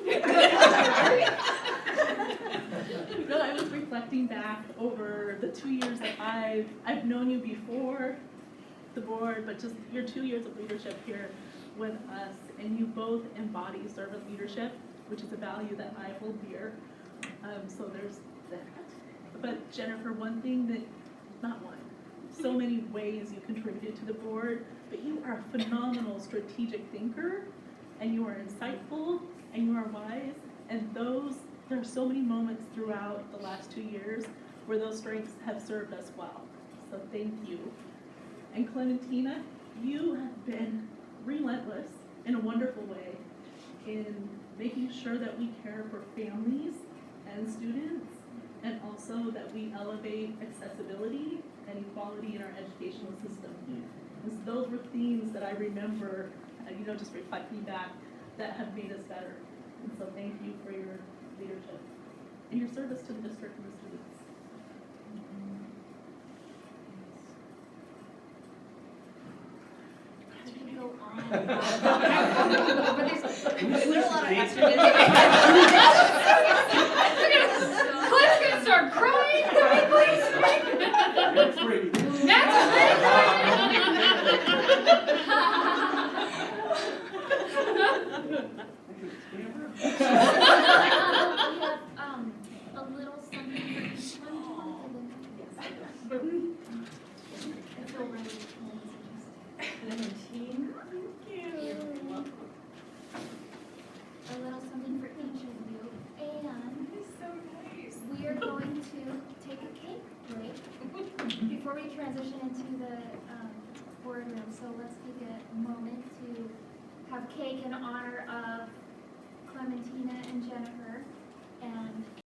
No, I was reflecting back over the 2 years that I've known you before the board, but just your 2 years of leadership here with us, and you both embody servant leadership, which is a value that I hold dear. So there's that. But Jennifer, one thing that, not one, so many ways you contributed to the board, but you are a phenomenal strategic thinker, and you are insightful, and you are wise, and there are so many moments throughout the last 2 years where those strengths have served us well. So thank you. And Clementina, you have been relentless in a wonderful way in making sure that we care for families and students, and also that we elevate accessibility and equality in our educational system. And so those were themes that I remember, just reflecting back, that have made us better. And so thank you for your leadership and your service to the district and the students. Go on. But there's a lot of extra Cliff's gonna start crying. That's pretty. That's we have a little something for each one. Yes, I feel really a little something for each of you, and so nice. we are going to take a cake break before we transition into the boardroom. So let's take a moment to have cake in honor of